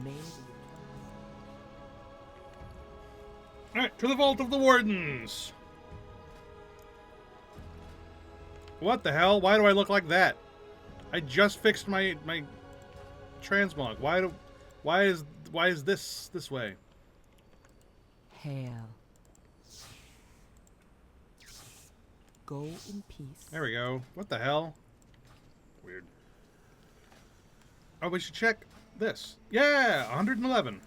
Maybe. Alright, to the Vault of the Wardens. What the hell? Why do I look like that? I just fixed my transmog. Why is this way? Hail. Go in peace. There we go. What the hell? Weird. Oh, we should check this. Yeah, 111.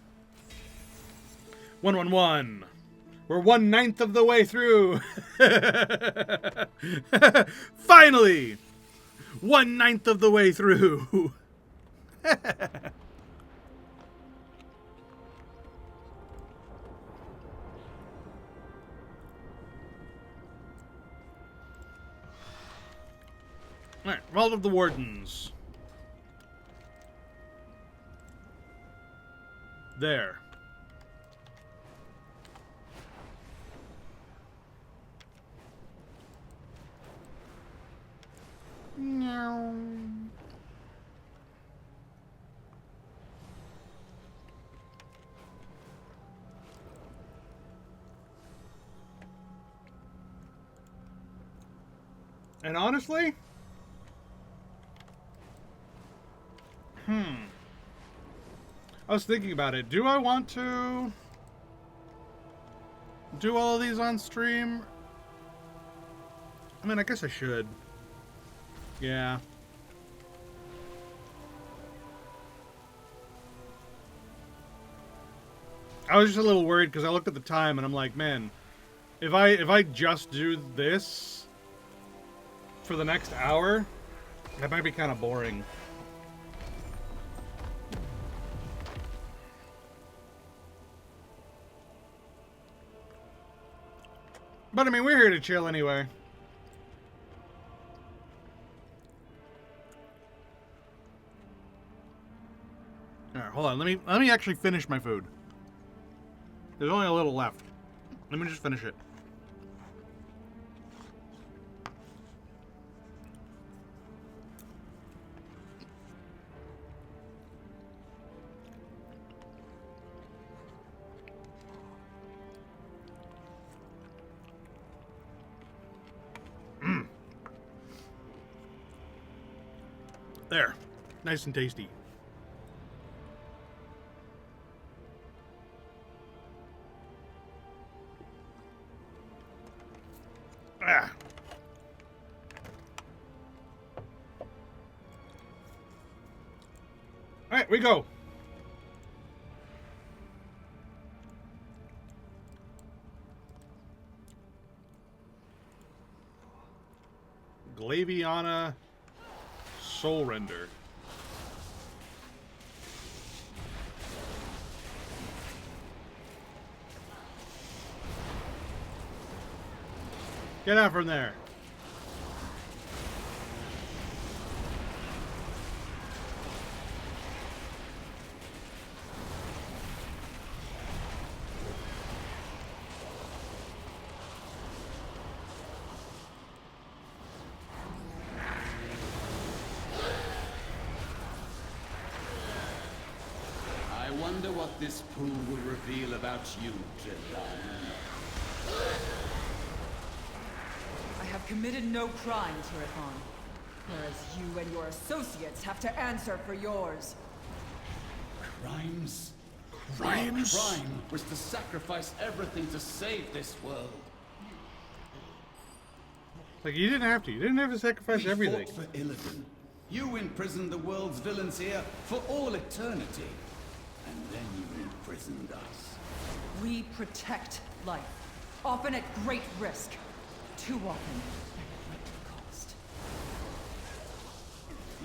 111. We're 1/9 of the way through. Finally! 1/9 of the way through. Alright, Vault of the Wardens. There. No. And honestly, I was thinking about it. Do I want to do all of these on stream? I mean, I guess I should. Yeah. I was just a little worried because I looked at the time and I'm like, man, if I just do this for the next hour, that might be kind of boring. But I mean, we're here to chill anyway. Alright, hold on. Let me actually finish my food. There's only a little left. Let me just finish it. There. Nice and tasty. Ah. All right, we go. Glaviana Soul Render. Get out from there. I wonder what this pool will reveal about you, Jedi. I have committed no crimes, Riffon. Whereas you and your associates have to answer for yours. Crimes? Crimes? Your crime was to sacrifice everything to save this world. Like, you didn't have to. You didn't have to sacrifice everything. Fought for Illidan. You imprisoned the world's villains here for all eternity. And then you imprisoned us. We protect life, often at great risk. Too often at great cost.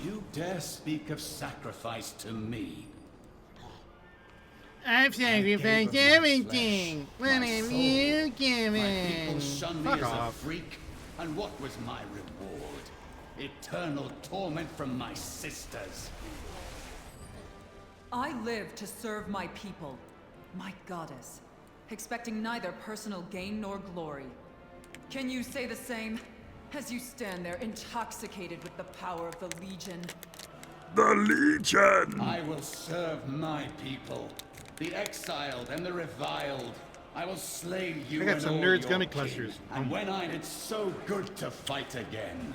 You dare speak of sacrifice to me? I've sacrificed everything. What have you given? My people shunned me Fuck as off. a freak, and what was my reward? Eternal torment from my sisters. I live to serve my people, my goddess, expecting neither personal gain nor glory. Can you say the same? As you stand there intoxicated with the power of the Legion. The Legion! I will serve my people, the exiled and the reviled. I will slay you I got and some all nerds your gummy kin. clusters. And when it's so good to fight again.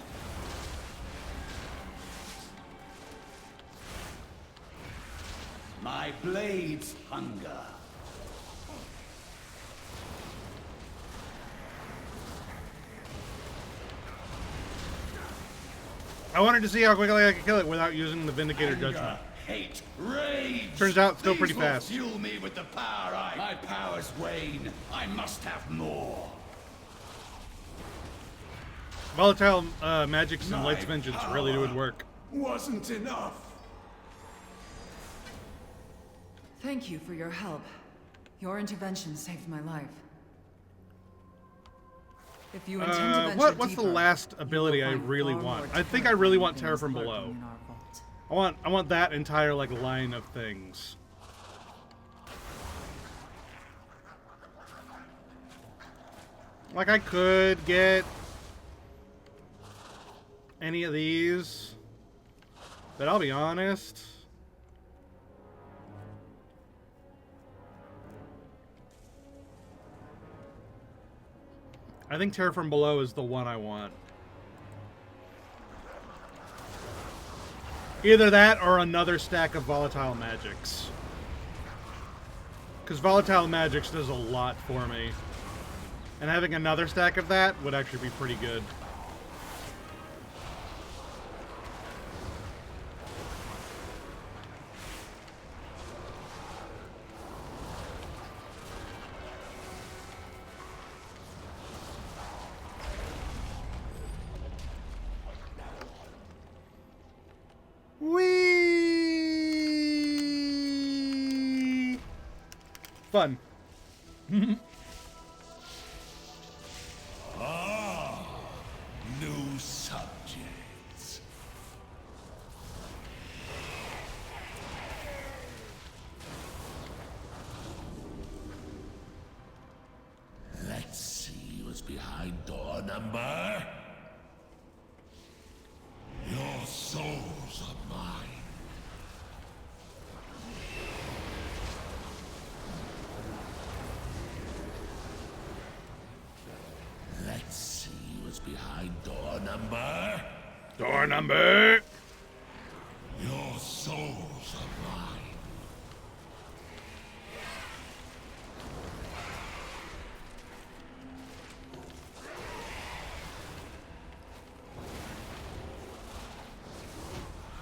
My blades hunger. I wanted to see how quickly I could kill it without using the Vindicator Anger, Judgment. hate, rage. Turns out, still These pretty will fast. Fuel me with the power my powers wane. I must have more. Volatile magics and My Light's Vengeance really power would work. Wasn't enough. Thank you for your help. Your intervention saved my life. If you intend to venture What's the deeper, last ability I find really far want? more I think I really want terrifying Terror from things Below. lurking in our vault. I want that entire like line of things. Like I could get any of these, but I'll be honest. I think Terror from Below is the one I want. Either that or another stack of Volatile Magics. Because Volatile Magics does a lot for me. And having another stack of that would actually be pretty good. Whee! Fun. New subjects. Let's see what's behind door number. Your souls are mine. Let's see what's behind door number. Door number. Your souls are mine.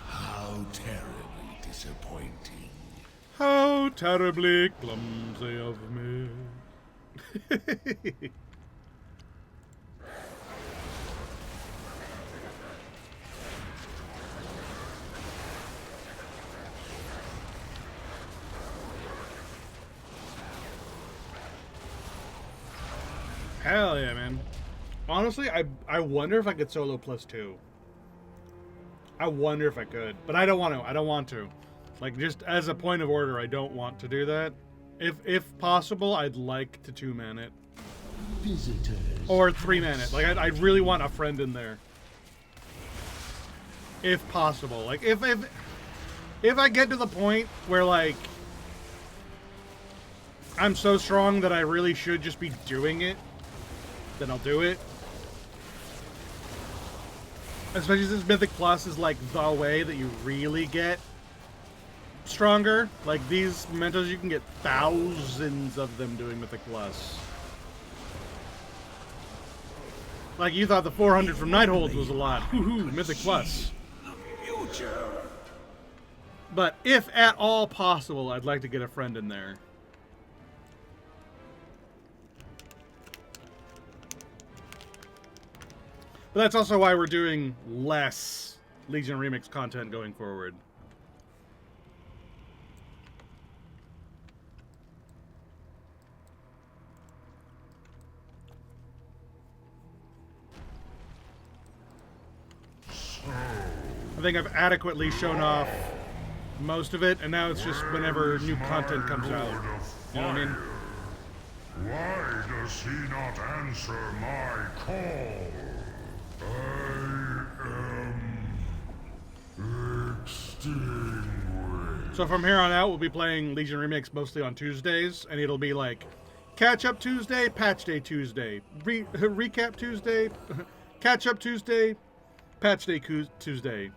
How terribly disappointing. How terribly clumsy of me. Hell yeah, man. Honestly, I wonder if I could solo +2. I wonder if I could, but I don't want to. I don't want to. Like, just as a point of order, I don't want to do that. If possible, I'd like to 2-man it. Visitors. Or 3-man it. Like, I really want a friend in there. If possible. Like, if I get to the point where, like, I'm so strong that I really should just be doing it, then I'll do it. Especially since Mythic Plus is like the way that you really get stronger. Like these mementos, you can get thousands of them doing Mythic Plus. Like you thought the 400 from Nighthold was a lot. Woohoo, Mythic Plus. Future. But if at all possible, I'd like to get a friend in there. But that's also why we're doing less Legion Remix content going forward. I think I've adequately shown off most of it, and now it's just whenever new content comes out. You know what I mean? Why does he not answer my call? I am extinct. So from here on out, we'll be playing Legion Remix mostly on Tuesdays, and it'll be like Catch Up Tuesday, Patch Day Tuesday, Recap Tuesday, Catch Up Tuesday, Patch Day Tuesday.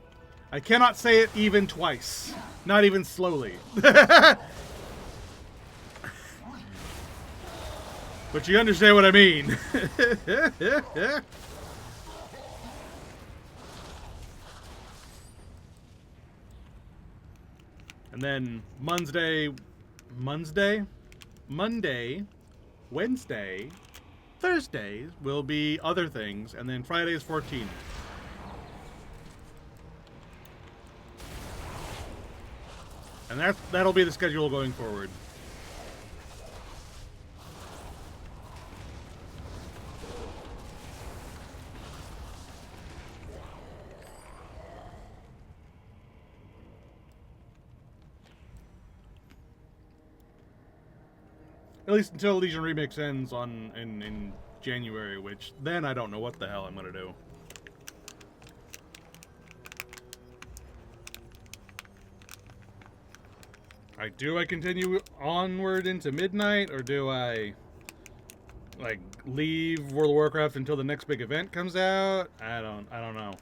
I cannot say it even twice. Not even slowly. But you understand what I mean. And then Monday, Wednesday, Thursdays will be other things, and then Friday's 14. And that'll be the schedule going forward. At least until Legion Remix ends in January, which then I don't know what the hell I'm gonna do. Do I continue onward into midnight, or do I like leave World of Warcraft until the next big event comes out? I don't know.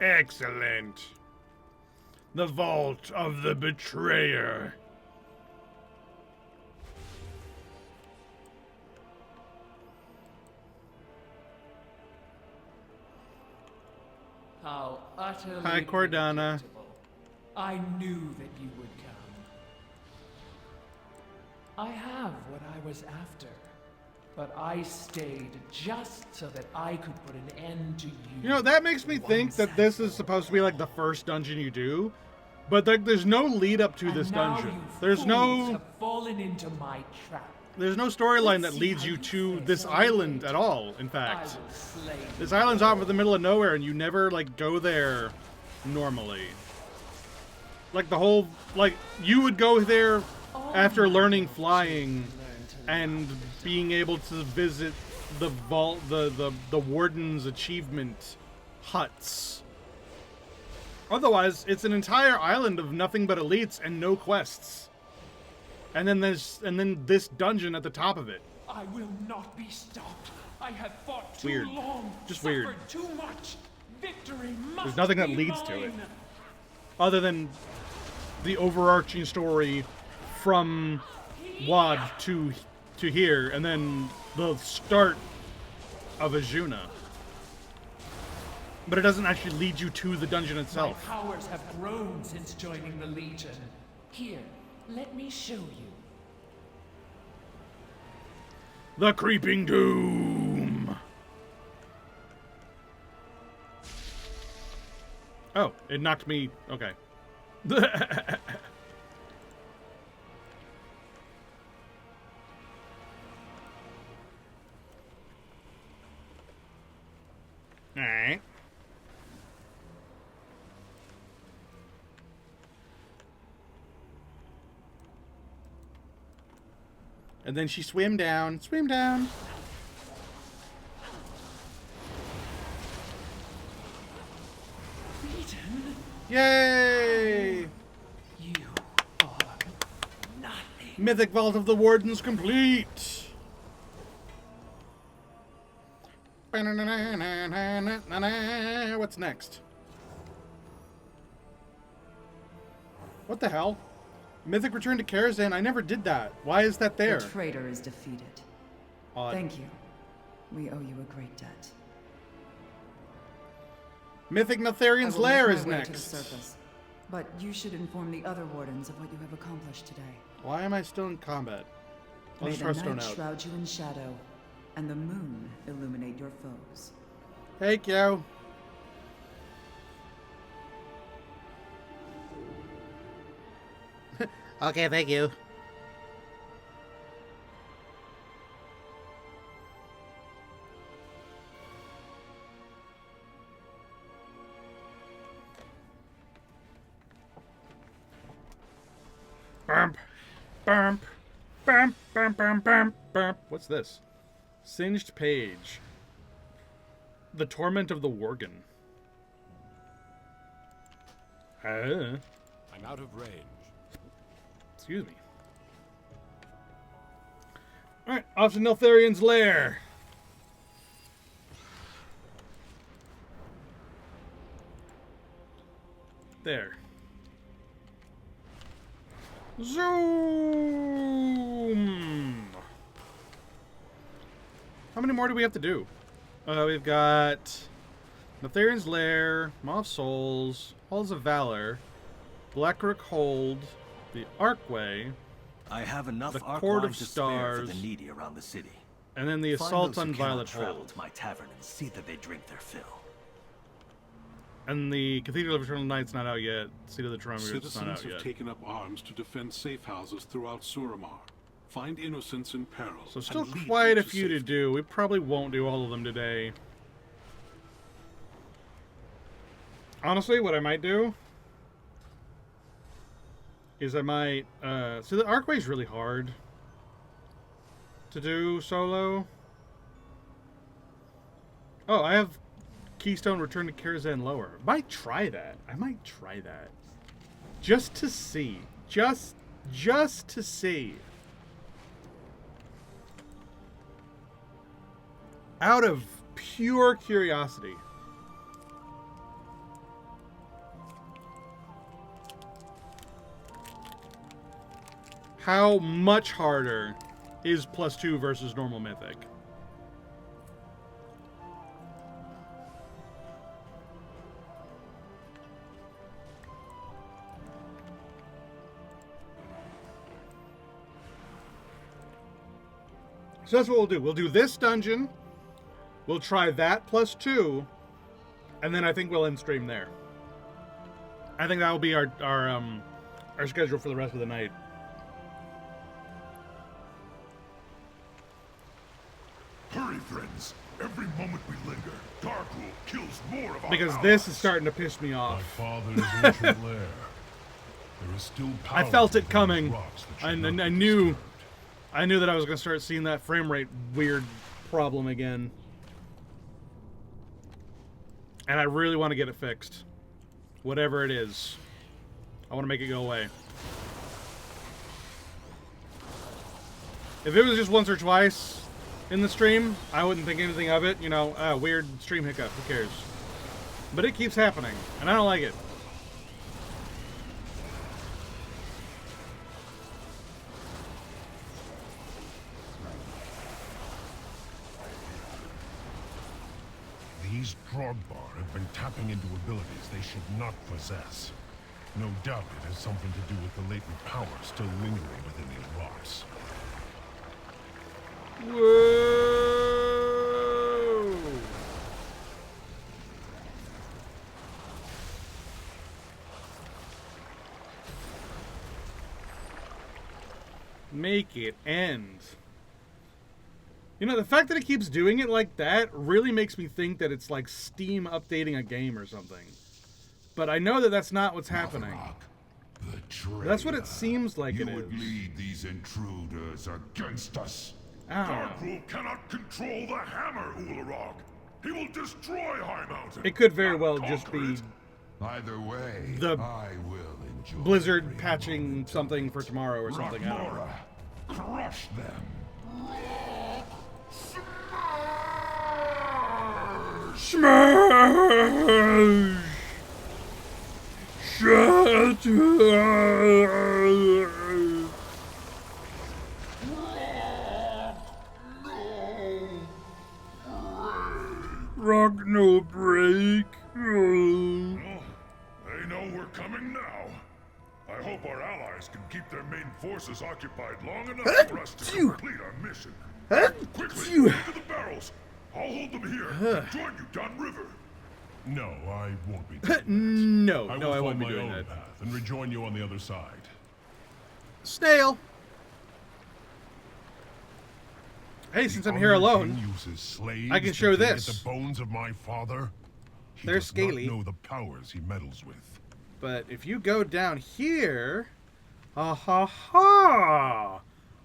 Excellent. The Vault of the Betrayer. How utterly Hi, Cordana. predictable. I knew that you would come. I have what I was after, but I stayed just so that I could put an end to you. You know, that makes me think that this is supposed to be like the first dungeon you do, but there's no lead up to this dungeon. There's no have fallen into my trap. There's no storyline that leads you to this island at all, in fact. This island's off in the middle of nowhere, and you never, like, go there normally. Like, the whole, like, you would go there after learning flying and being able to visit the vault, the warden's achievement huts. Otherwise, it's an entire island of nothing but elites and no quests. And then this dungeon at the top of it. I will not be stopped. I have fought too Weird. long. Just weird. Suffered too much. Victory must There's nothing that be leads to it. mine. Other than the overarching story from WAD to here, and then the start of Azuna. But it doesn't actually lead you to the dungeon itself. My powers have grown since joining the Legion. Here, let me show you. The Creeping Doom! Oh, it knocked me... Okay. Alright. And then she swam down. Swim down. Legion? Yay! You are nothing. Mythic Vault of the Wardens complete! What's next? What the hell? Mythic return to Karazhan. I never did that. Why is that there? The traitor is defeated. Odd. Thank you. We owe you a great debt. Mythic Neltharian's I will lair make is my way next. to the surface, but you should inform the other wardens of what you have accomplished today. Why am I still in combat? I'll May just the Hearthstone night out. shroud you in shadow, and the moon illuminate your foes. Thank you. Okay, thank you. Bump, bump, bump, bump, bump, bump, bump. What's this? Singed page. The torment of the Worgen. I'm out of range. Excuse me. Alright, off to Neltharian's lair. There. Zoom! How many more do we have to do? We've got Neltharian's Lair, Maw of Souls, Halls of Valor, Blackrook Hold, the Archway, I have enough the Arcline Court of to spare for Stars, the needy around the city. and then the Find Assault those who on cannot Violet travel Hold. to my tavern and see that they drink their fill. And the Cathedral of Eternal Night's not out yet. Seat of the Tremors not Citizens out have yet. taken up arms to defend safe houses throughout Suramar. Find innocents in peril. So still and lead quite them a few to do. We probably won't do all of them today. Honestly, what I might do is I might... so the Archway's really hard to do solo. Oh, I have Keystone Return to Karazhan Lower. Might try that. I might try that. Just to see. Just to see. Out of pure curiosity. How much harder is +2 versus normal Mythic? So that's what we'll do. We'll do this dungeon. We'll try that +2. And then I think we'll end stream there. I think that will be our schedule for the rest of the night. Hurry, friends. Every moment we linger, Darkroot kills more of our Because allies. this is starting to piss me off. Father's ancient lair. There is still power I felt it within coming. rocks that I should not be knew that I was going to start seeing that frame rate weird problem again. And I really want to get it fixed. Whatever it is. I want to make it go away. If it was just once or twice in the stream, I wouldn't think anything of it. You know, weird stream hiccup. Who cares? But it keeps happening, and I don't like it. These Drogbar have been tapping into abilities they should not possess. No doubt it has something to do with the latent power still lingering within these rocks. Whoa! Make it end. You know, the fact that it keeps doing it like that really makes me think that it's like Steam updating a game or something. But I know that that's not what's happening. That's what it seems like it is. You would lead these intruders against us. I don't know. Darkroot cannot control the hammer, Ularog. He will destroy High Mountain. It could very well just be Either way, the I will enjoy Blizzard patching something for tomorrow or something. I don't know. Crush them. Smash! Shatter! now. I hope our allies can keep their main forces occupied long enough for us to complete our mission. Quickly, into the barrels. I'll hold them here and join you downriver. No, I won't be doing that. No, I won't be my doing own that. path and rejoin you on the other side. Snail. Hey, since I'm here alone, I can show this. The bones of my father. They're scaly. Not know the powers he meddles with. But if you go down here, ah ha ha,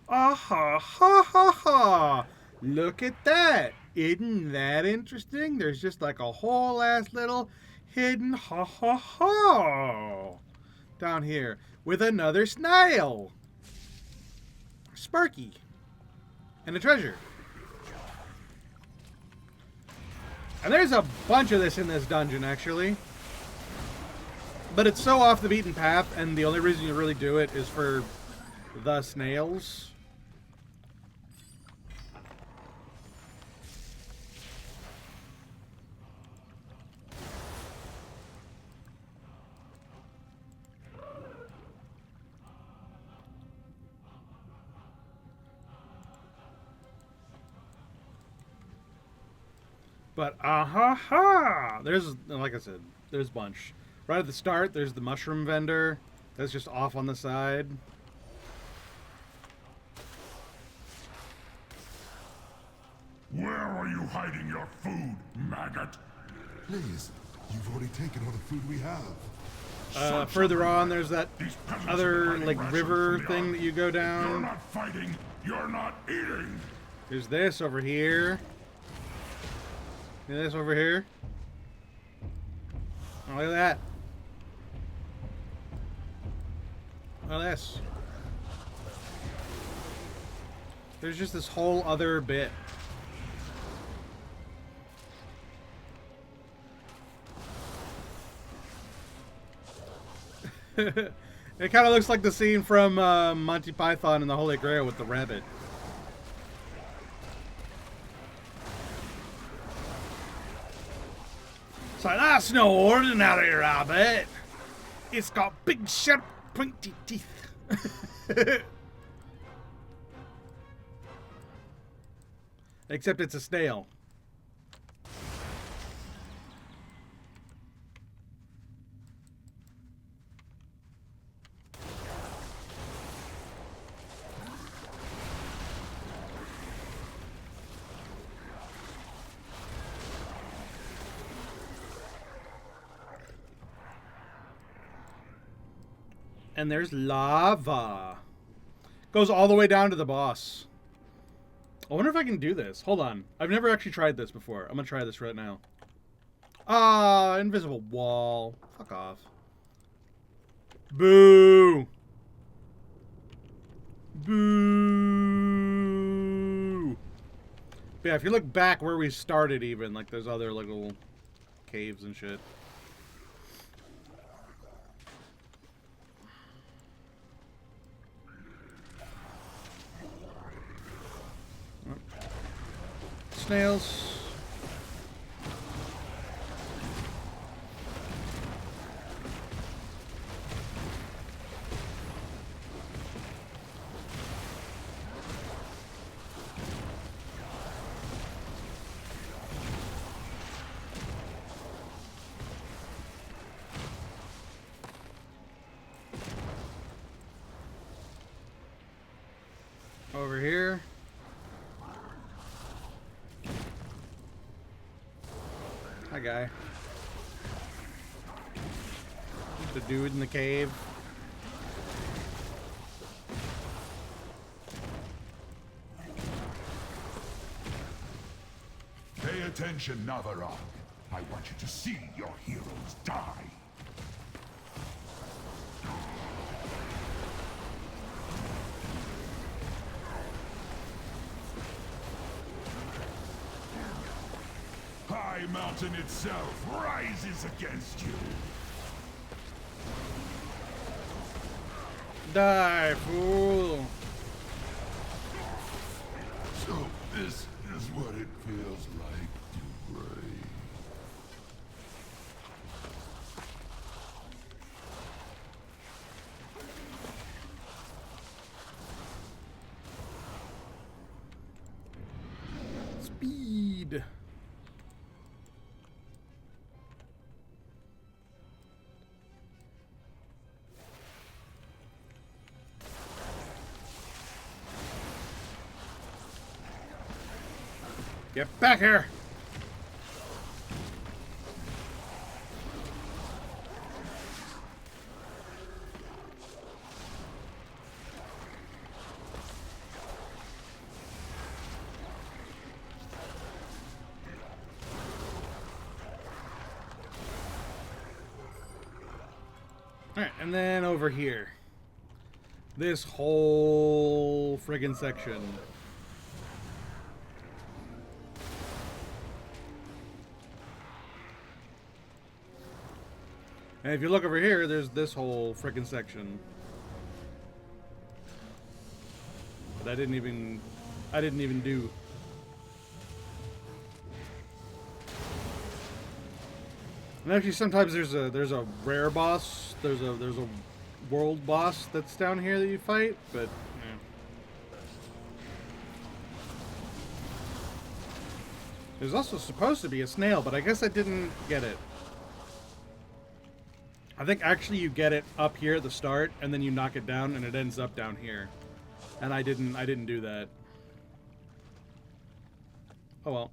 ah ha ha ha ha. Look at that! Isn't that interesting? There's just like a whole ass little hidden ha ha ha down here with another snail, Sparky, and a treasure. And there's a bunch of this in this dungeon, actually. But it's so off the beaten path, and the only reason you really do it is for the snails. But ha! There's, like I said, there's a bunch. Right at the start, there's the mushroom vendor. That's just off on the side. Where are you hiding your food, maggot? Please, you've already taken all the food we have. Further on, there's that other, like, river thing that you go down. You're not fighting. You're not eating. There's this over here. See this over here? Oh, look at that. Look at this. There's just this whole other bit. It kind of looks like the scene from Monty Python and the Holy Grail with the rabbit. So that's no ordinary rabbit. It's got big, sharp, pointy teeth. Except it's a snail. And there's lava. Goes all the way down to the boss. I wonder if I can do this. Hold on. I've never actually tried this before. I'm gonna try this right now. Ah, invisible wall. Fuck off. Boo. Boo. But yeah, if you look back where we started even, like there's other little caves and shit. Snails. Over here. Hi, guy. The dude in the cave. Pay attention, Navarone. I want you to see your heroes die. High Mountain itself rises against you. Die, fool. So this is what it feels like to brave. Indeed. Get back here! Alright, and then over here. This whole friggin' section. And if you look over here, there's this whole frickin' section. But I didn't even do. And actually sometimes there's a rare boss, there's a world boss that's down here that you fight, but yeah. There's also supposed to be a snail, but I guess I didn't get it. I think actually you get it up here at the start, and then you knock it down, and it ends up down here. And I didn't do that. Oh well.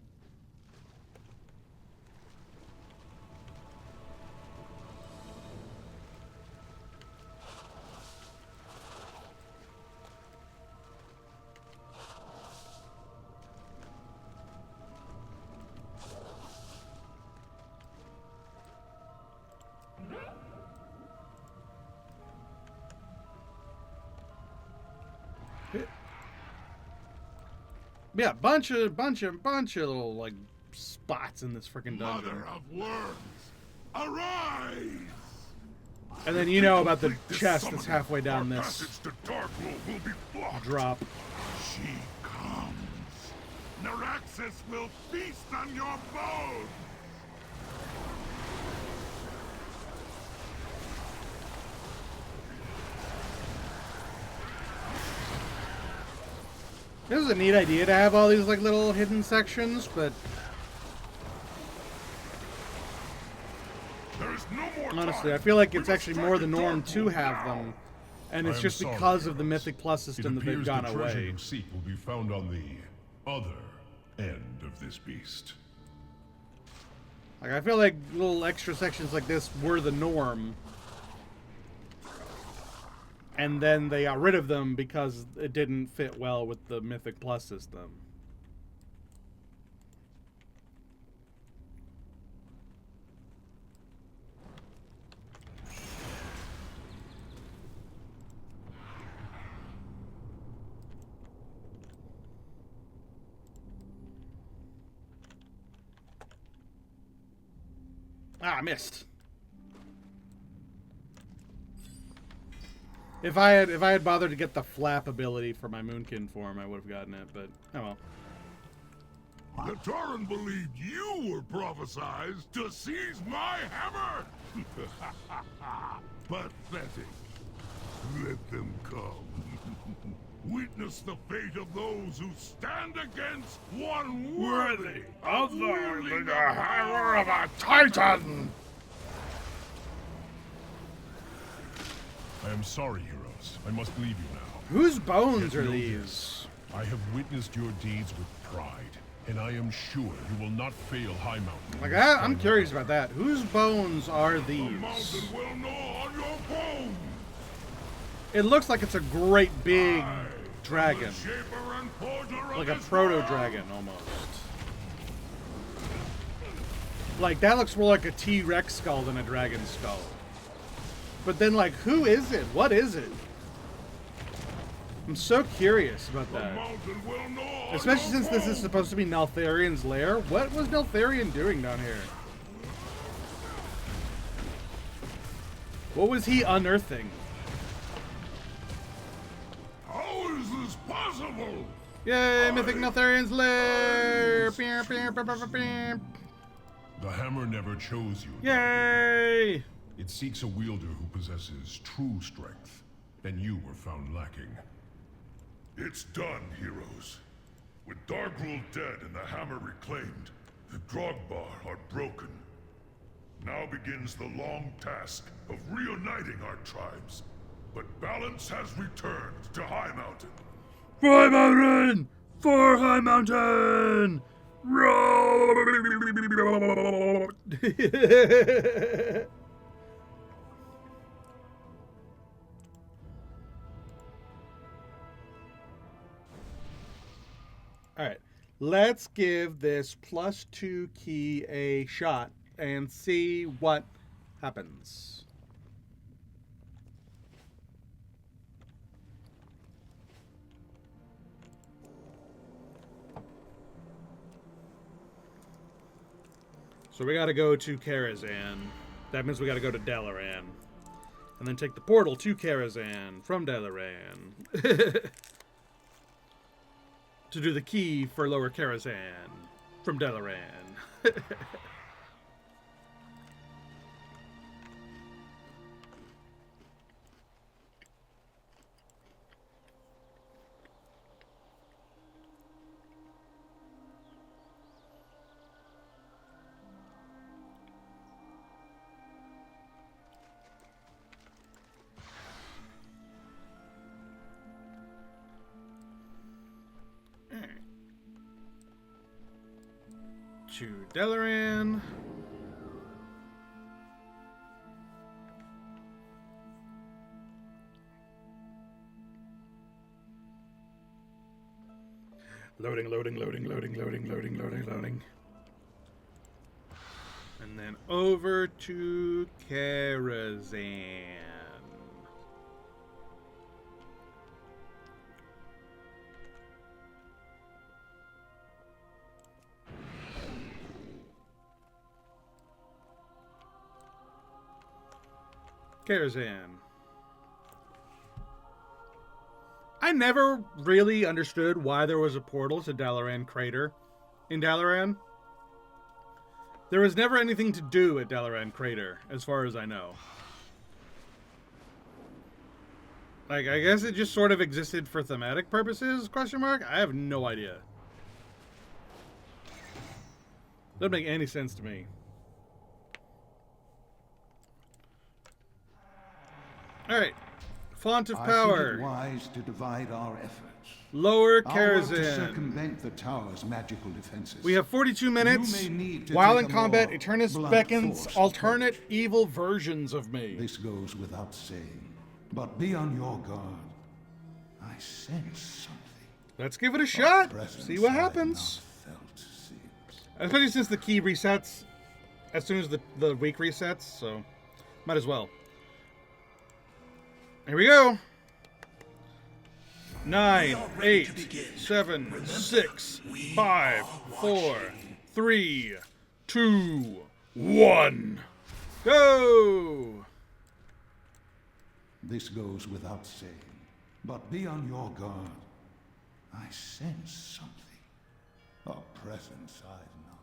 Yeah, bunch of little like spots in this freaking dungeon. Mother of worms, arise! And then you know about the chest that's halfway down this Passage to Darkwood will be blocked. drop. She comes. Neuraxis will feast on your bones. This is a neat idea to have all these like little hidden sections, but There is no more honestly, I time. feel like We it's must actually strike more a the norm Darkwood to have now. them, and it's I am just sorry, because of the heroes. Mythic Plus system that It they've appears gone the treasure away. you seek will be found on the other end of this beast. Like I feel like little extra sections like this were the norm, and then they got rid of them because it didn't fit well with the Mythic Plus system. Ah, I missed. If I had bothered to get the flap ability for my Moonkin form, I would have gotten it, but oh well. The Tauren believed you were prophesized to seize my hammer! Pathetic. Let them come. Witness the fate of those who stand against one worthy of wielding the hammer of a titan! I am sorry, heroes. I must leave you now. Whose bones Yet are know these? this, I have witnessed your deeds with pride, and I am sure you will not fail High Mountain. Like I'm curious about that. Whose bones are The these? mountain will gnaw on your bones! It looks like it's a great big dragon, Shaper and forger of like a this proto world! dragon almost. Like that looks more like a T-Rex skull than a dragon skull. But then, like, who is it? What is it? I'm so curious about that. Especially since this is supposed to be Neltharion's lair. What was Neltharion doing down here? What was he unearthing? How is this possible? Yay, Mythic Neltharion's lair! The hammer never chose you. Yay! It seeks a wielder who possesses true strength, and you were found lacking. It's done, heroes. With Dargrul dead and the hammer reclaimed, the Drogbar are broken. Now begins the long task of reuniting our tribes. But balance has returned to High Mountain. For High Mountain! For High Mountain! Alright, let's give this +2 key a shot and see what happens. So we gotta go to Karazhan. That means we gotta go to Dalaran. And then take the portal to Karazhan from Dalaran. To do the key for Lower Karazhan from Dalaran. To Dalaran. Loading. And then over to Karazhan. Karazhan. I never really understood why there was a portal to Dalaran Crater in Dalaran. There was never anything to do at Dalaran Crater, as far as I know. Like, I guess it just sort of existed for thematic purposes, question mark? I have no idea. Doesn't make any sense to me. Alright. Font of Power. I think it wise to divide our efforts. Lower I'll work to Karazhan. circumvent the tower's magical defenses. We have 42 minutes. You may need to While take in a combat, more Eternus blunt beckons force alternate evil versions of me. This goes without saying. But be on your guard. I sense something. Let's give it a shot. presence See what I have happens. not felt since. Especially since the key resets as soon as the week resets, so might as well. Here we go. 9, 8, 7, 6, 5, 4, 3, 2, 1. Go! This goes without saying. But be on your guard. I sense something. A presence I've not.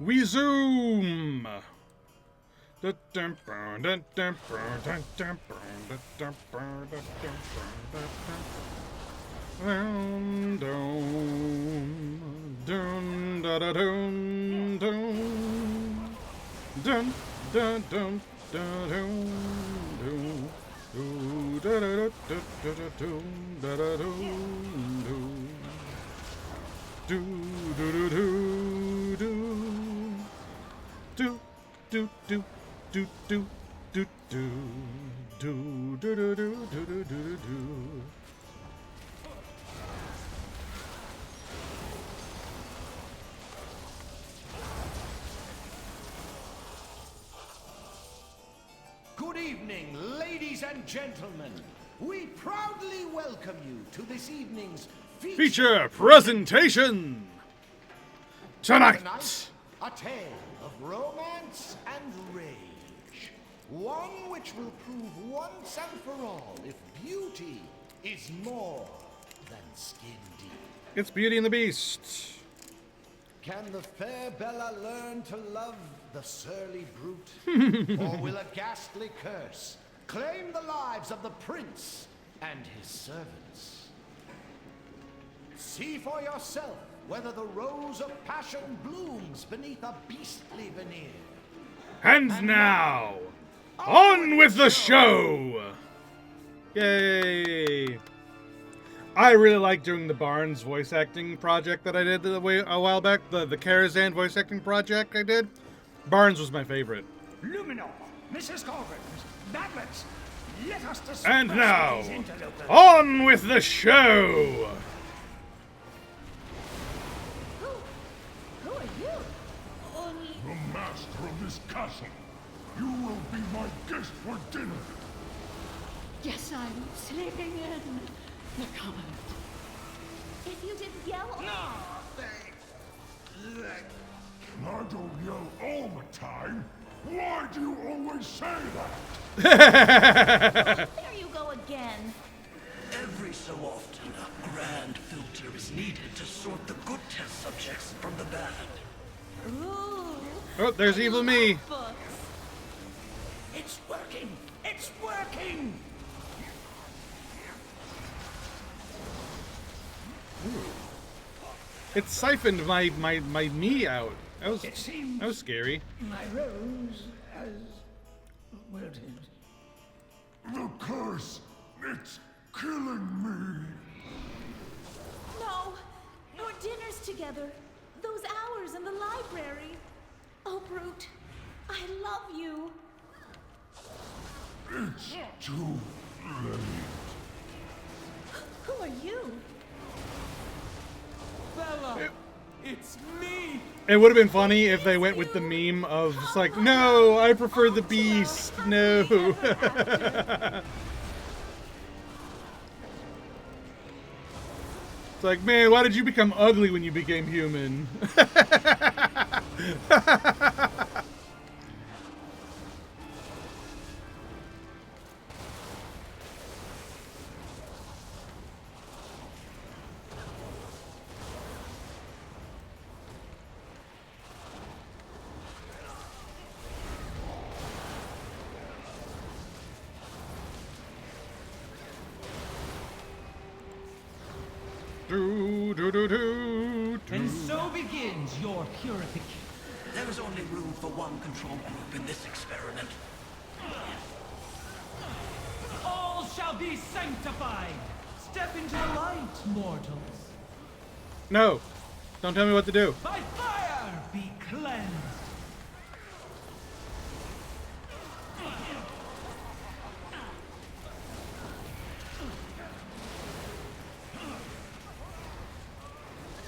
We zoom. Good evening, ladies and gentlemen. We proudly welcome you to this evening's Feature presentation. Tonight. A tale of romance and rage. One which will prove once and for all if beauty is more than skin deep. It's Beauty and the Beast. Can the fair Bella learn to love the surly brute? Or will a ghastly curse claim the lives of the prince and his servants? See for yourself whether the rose of passion blooms beneath a beastly veneer. And now, on with the show! Yay! I really like doing the Barnes voice acting project that I did a while back. The Karazhan voice acting project I did. Barnes was my favorite. Luminor, Mrs. Colvin, Batlets, let us discuss And now, these interlopers. on with the show! Who are you? The master of this castle. You will be my guest for dinner. Yes, I'm sleeping in the cupboard. If you didn't yell... I don't yell all the time. Why do you always say that? There you go again. Every so often, a grand filter is needed to sort the good test subjects from the bad. Ooh. Oh, there's evil me. Books. It's working! It's working! It siphoned my me out. That was scary. My rose has wilted. The curse, it's killing me. No, your dinners together. Those hours in the library. Oh, Brute, I love you. It's too late. Who are you? Bella, it's me. It would have been funny if they went with the meme of just like, no, I prefer the beast. No. It's like, man, why did you become ugly when you became human? And so begins your purification. There is only room for one control group in this experiment. All shall be sanctified. Step into the light, mortals. No. Don't tell me what to do. By fire be cleansed.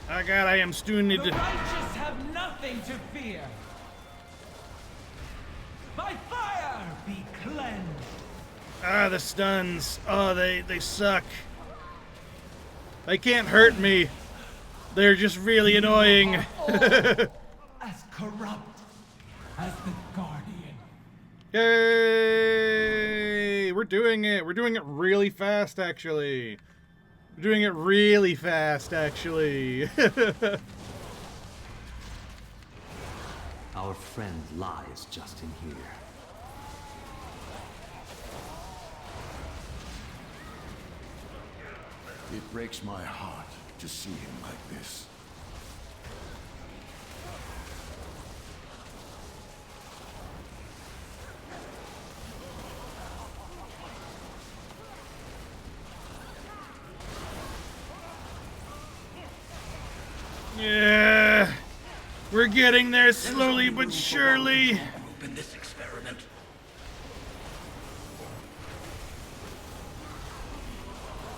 Oh god, I am stuned. The righteous have nothing to fear. By fire be cleansed. Ah, the stuns. Oh, they suck. They can't hurt me. They're just really annoying. As corrupt as the Guardian. Yay! We're doing it. We're doing it really fast, actually. We're doing it really fast, actually. Our friend lies just in here. It breaks my heart to see him like this. Yeah, we're getting there slowly but surely. In this experiment.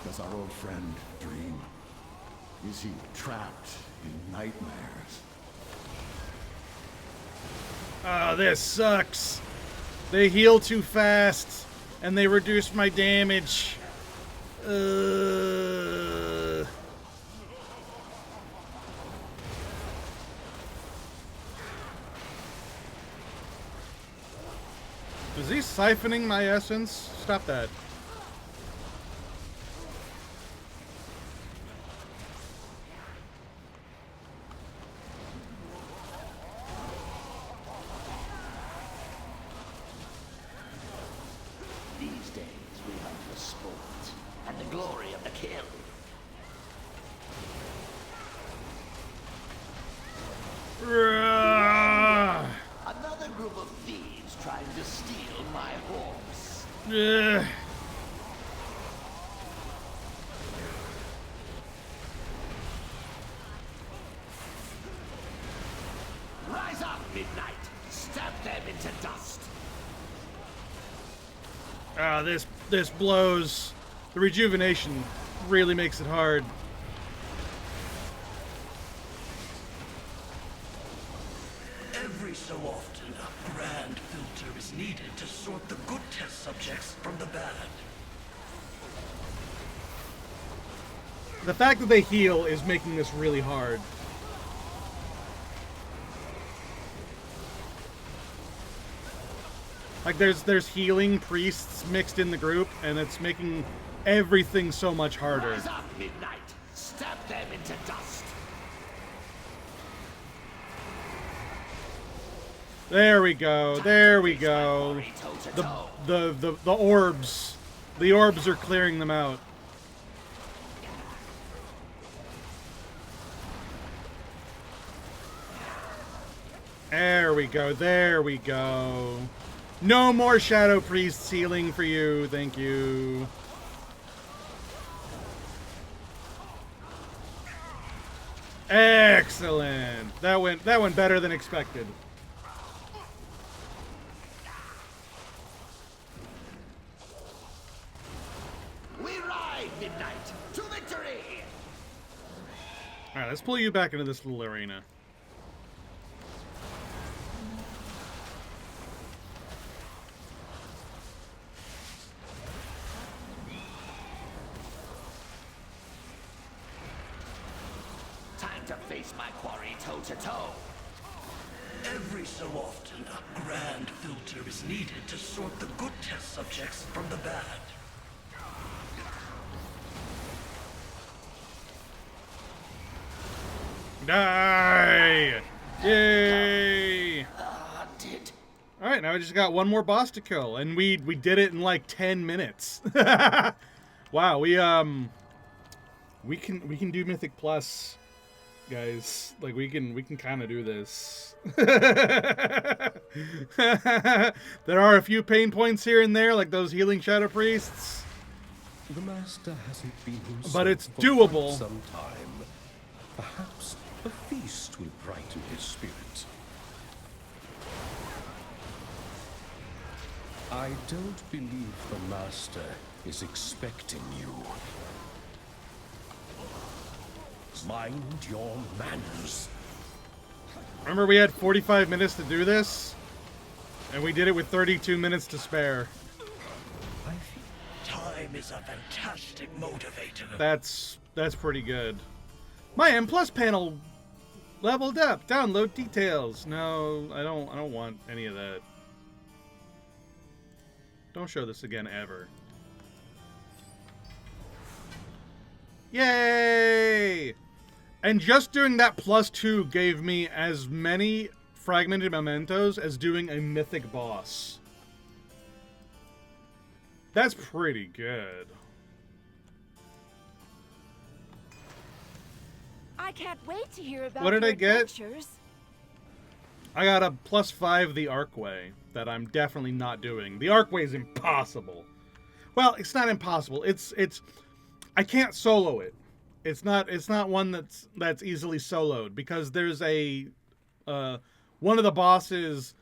Does our old friend dream? Is he trapped in nightmares? Oh, this sucks. They heal too fast, and they reduce my damage. Is he siphoning my essence? Stop that. Another group of thieves trying to steal my horse. Rise up, Midnight! Stamp them into dust! This blows. The rejuvenation really makes it hard. Every so often, a grand filter is needed to sort the good test subjects from the bad. The fact that they heal is making this really hard. Like there's healing priests mixed in the group, and it's making everything so much harder. Rise up, Midnight! Stamp them into dust! There we go. There we go. The orbs. The orbs are clearing them out. There we go. There we go. No more Shadow Priest healing for you. Thank you. Excellent. That went better than expected. We ride, Midnight, to victory! Alright, let's pull you back into this little arena. Time to face my quarry toe-to-toe. Every so often, a grand filter is needed to sort the good test subjects from the bad. Die! Yay! Alright, now I just got one more boss to kill, and we did it in like 10 minutes. Wow, we can do Mythic Plus, guys. Like we can kind of do this. There are a few pain points here and there, like those healing Shadow Priests. The master hasn't been himself But it's for doable. quite some time. Perhaps a feast will brighten his spirit. I don't believe the master is expecting you. Mind your manners. Remember we had 45 minutes to do this? And we did it with 32 minutes to spare. Time is a fantastic motivator. That's pretty good. My M Plus panel leveled up. Download details. No, I don't want any of that. Don't show this again ever. Yay! And just doing that +2 gave me as many fragmented mementos as doing a mythic boss. That's pretty good. I can't wait to hear about What did your I get? adventures. I got a +5 the Arcway that I'm definitely not doing. The Arcway is impossible. Well, it's not impossible. It's I can't solo it. It's not one that's easily soloed because there's a one of the bosses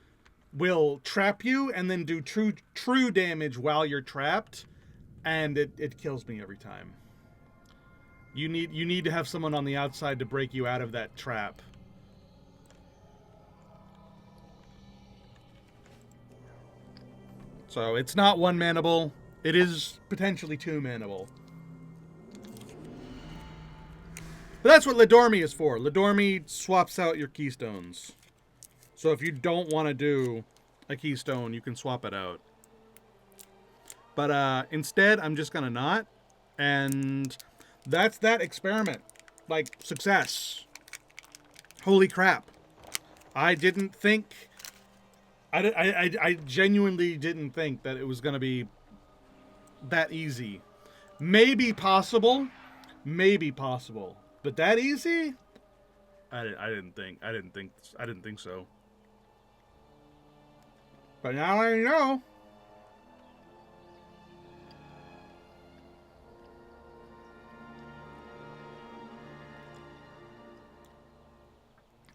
will trap you and then do true damage while you're trapped, and it kills me every time. You need to have someone on the outside to break you out of that trap. So it's not one manable. It is potentially two manable. But that's what Ledormi is for. Ledormi swaps out your keystones. So if you don't want to do a keystone, you can swap it out. But instead, I'm just going to not. And that's that experiment. Like, success. Holy crap. I didn't think... I genuinely didn't think that it was going to be that easy. Maybe possible. Maybe possible. But that easy? I didn't think so. But now I know.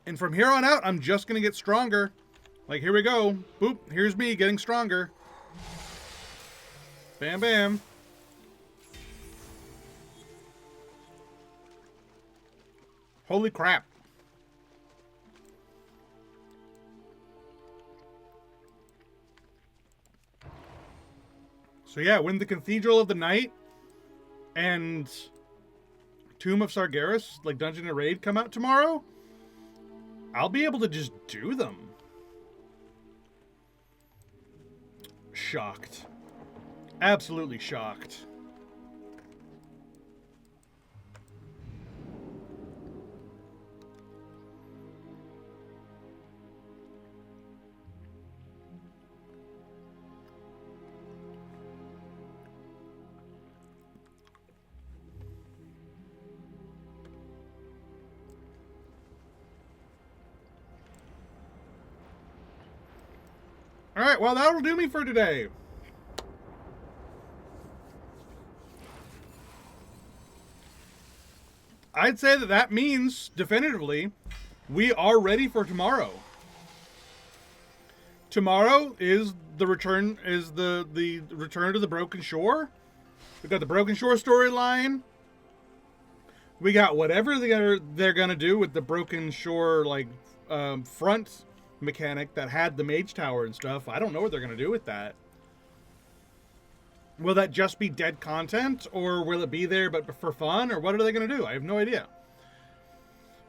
And from here on out, I'm just going to get stronger. Like, here we go. Boop. Here's me getting stronger. Bam, bam. Holy crap. So yeah, when the Cathedral of the Night and Tomb of Sargeras, like Dungeon and Raid, come out tomorrow, I'll be able to just do them. Shocked. Absolutely shocked. Alright, well, that'll do me for today. I'd say that means, definitively, we are ready for tomorrow. Tomorrow is the return, the return to the Broken Shore. We got the Broken Shore storyline. We got whatever they're gonna do with the Broken Shore, like, front mechanic that had the Mage Tower and stuff. I don't know what they're going to do with that. Will that just be dead content, or will it be there but for fun, or what are they going to do? I have no idea.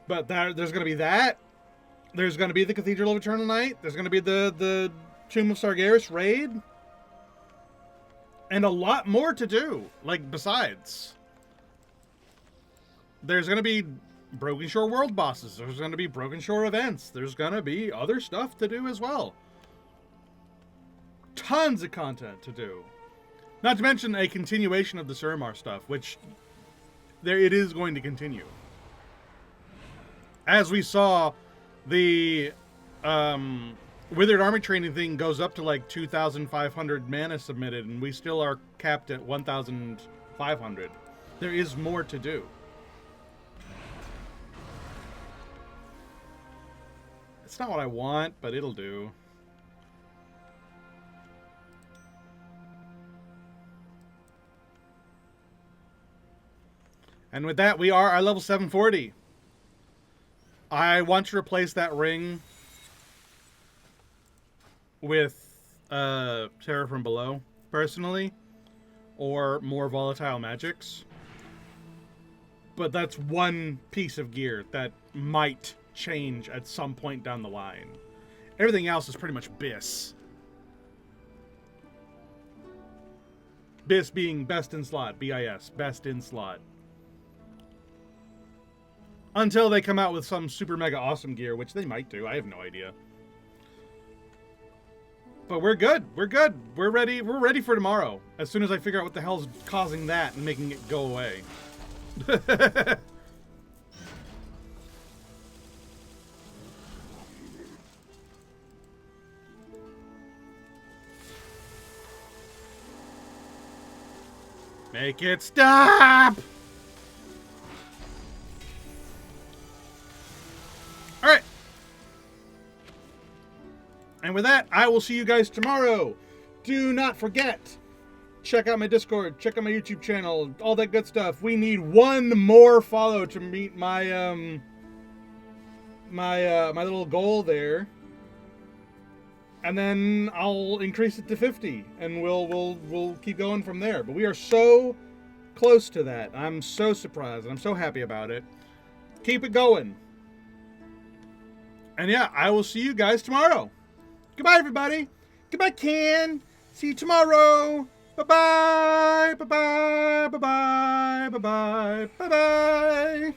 But there's going to be that. There's going to be the Cathedral of Eternal Night. There's going to be the Tomb of Sargeras raid. And a lot more to do, like, besides. There's going to be Broken Shore world bosses. There's going to be Broken Shore events. There's going to be other stuff to do as well. Tons of content to do. Not to mention a continuation of the Suramar stuff, which it is going to continue. As we saw, the Withered Army training thing goes up to like 2,500 mana submitted, and we still are capped at 1,500. There is more to do. It's not what I want, but it'll do. And with that, we are at level 740. I want to replace that ring with Terror from Below, personally, or more volatile magics. But that's one piece of gear that might change at some point down the line. Everything else is pretty much BIS. BIS being best in slot, BIS, best in slot. Until they come out with some super mega awesome gear, which they might do, I have no idea. But we're good, we're good, we're ready for tomorrow. As soon as I figure out what the hell's causing that and making it go away. Make it stop! Alright. And with that, I will see you guys tomorrow. Do not forget, check out my Discord, check out my YouTube channel, all that good stuff. We need one more follow to meet my my little goal there. And then I'll increase it to 50, and we'll keep going from there. But we are so close to that. I'm so surprised, and I'm so happy about it. Keep it going. And yeah, I will see you guys tomorrow. Goodbye, everybody. Goodbye, Ken. See you tomorrow. Bye-bye. Bye-bye. Bye-bye. Bye-bye. Bye-bye.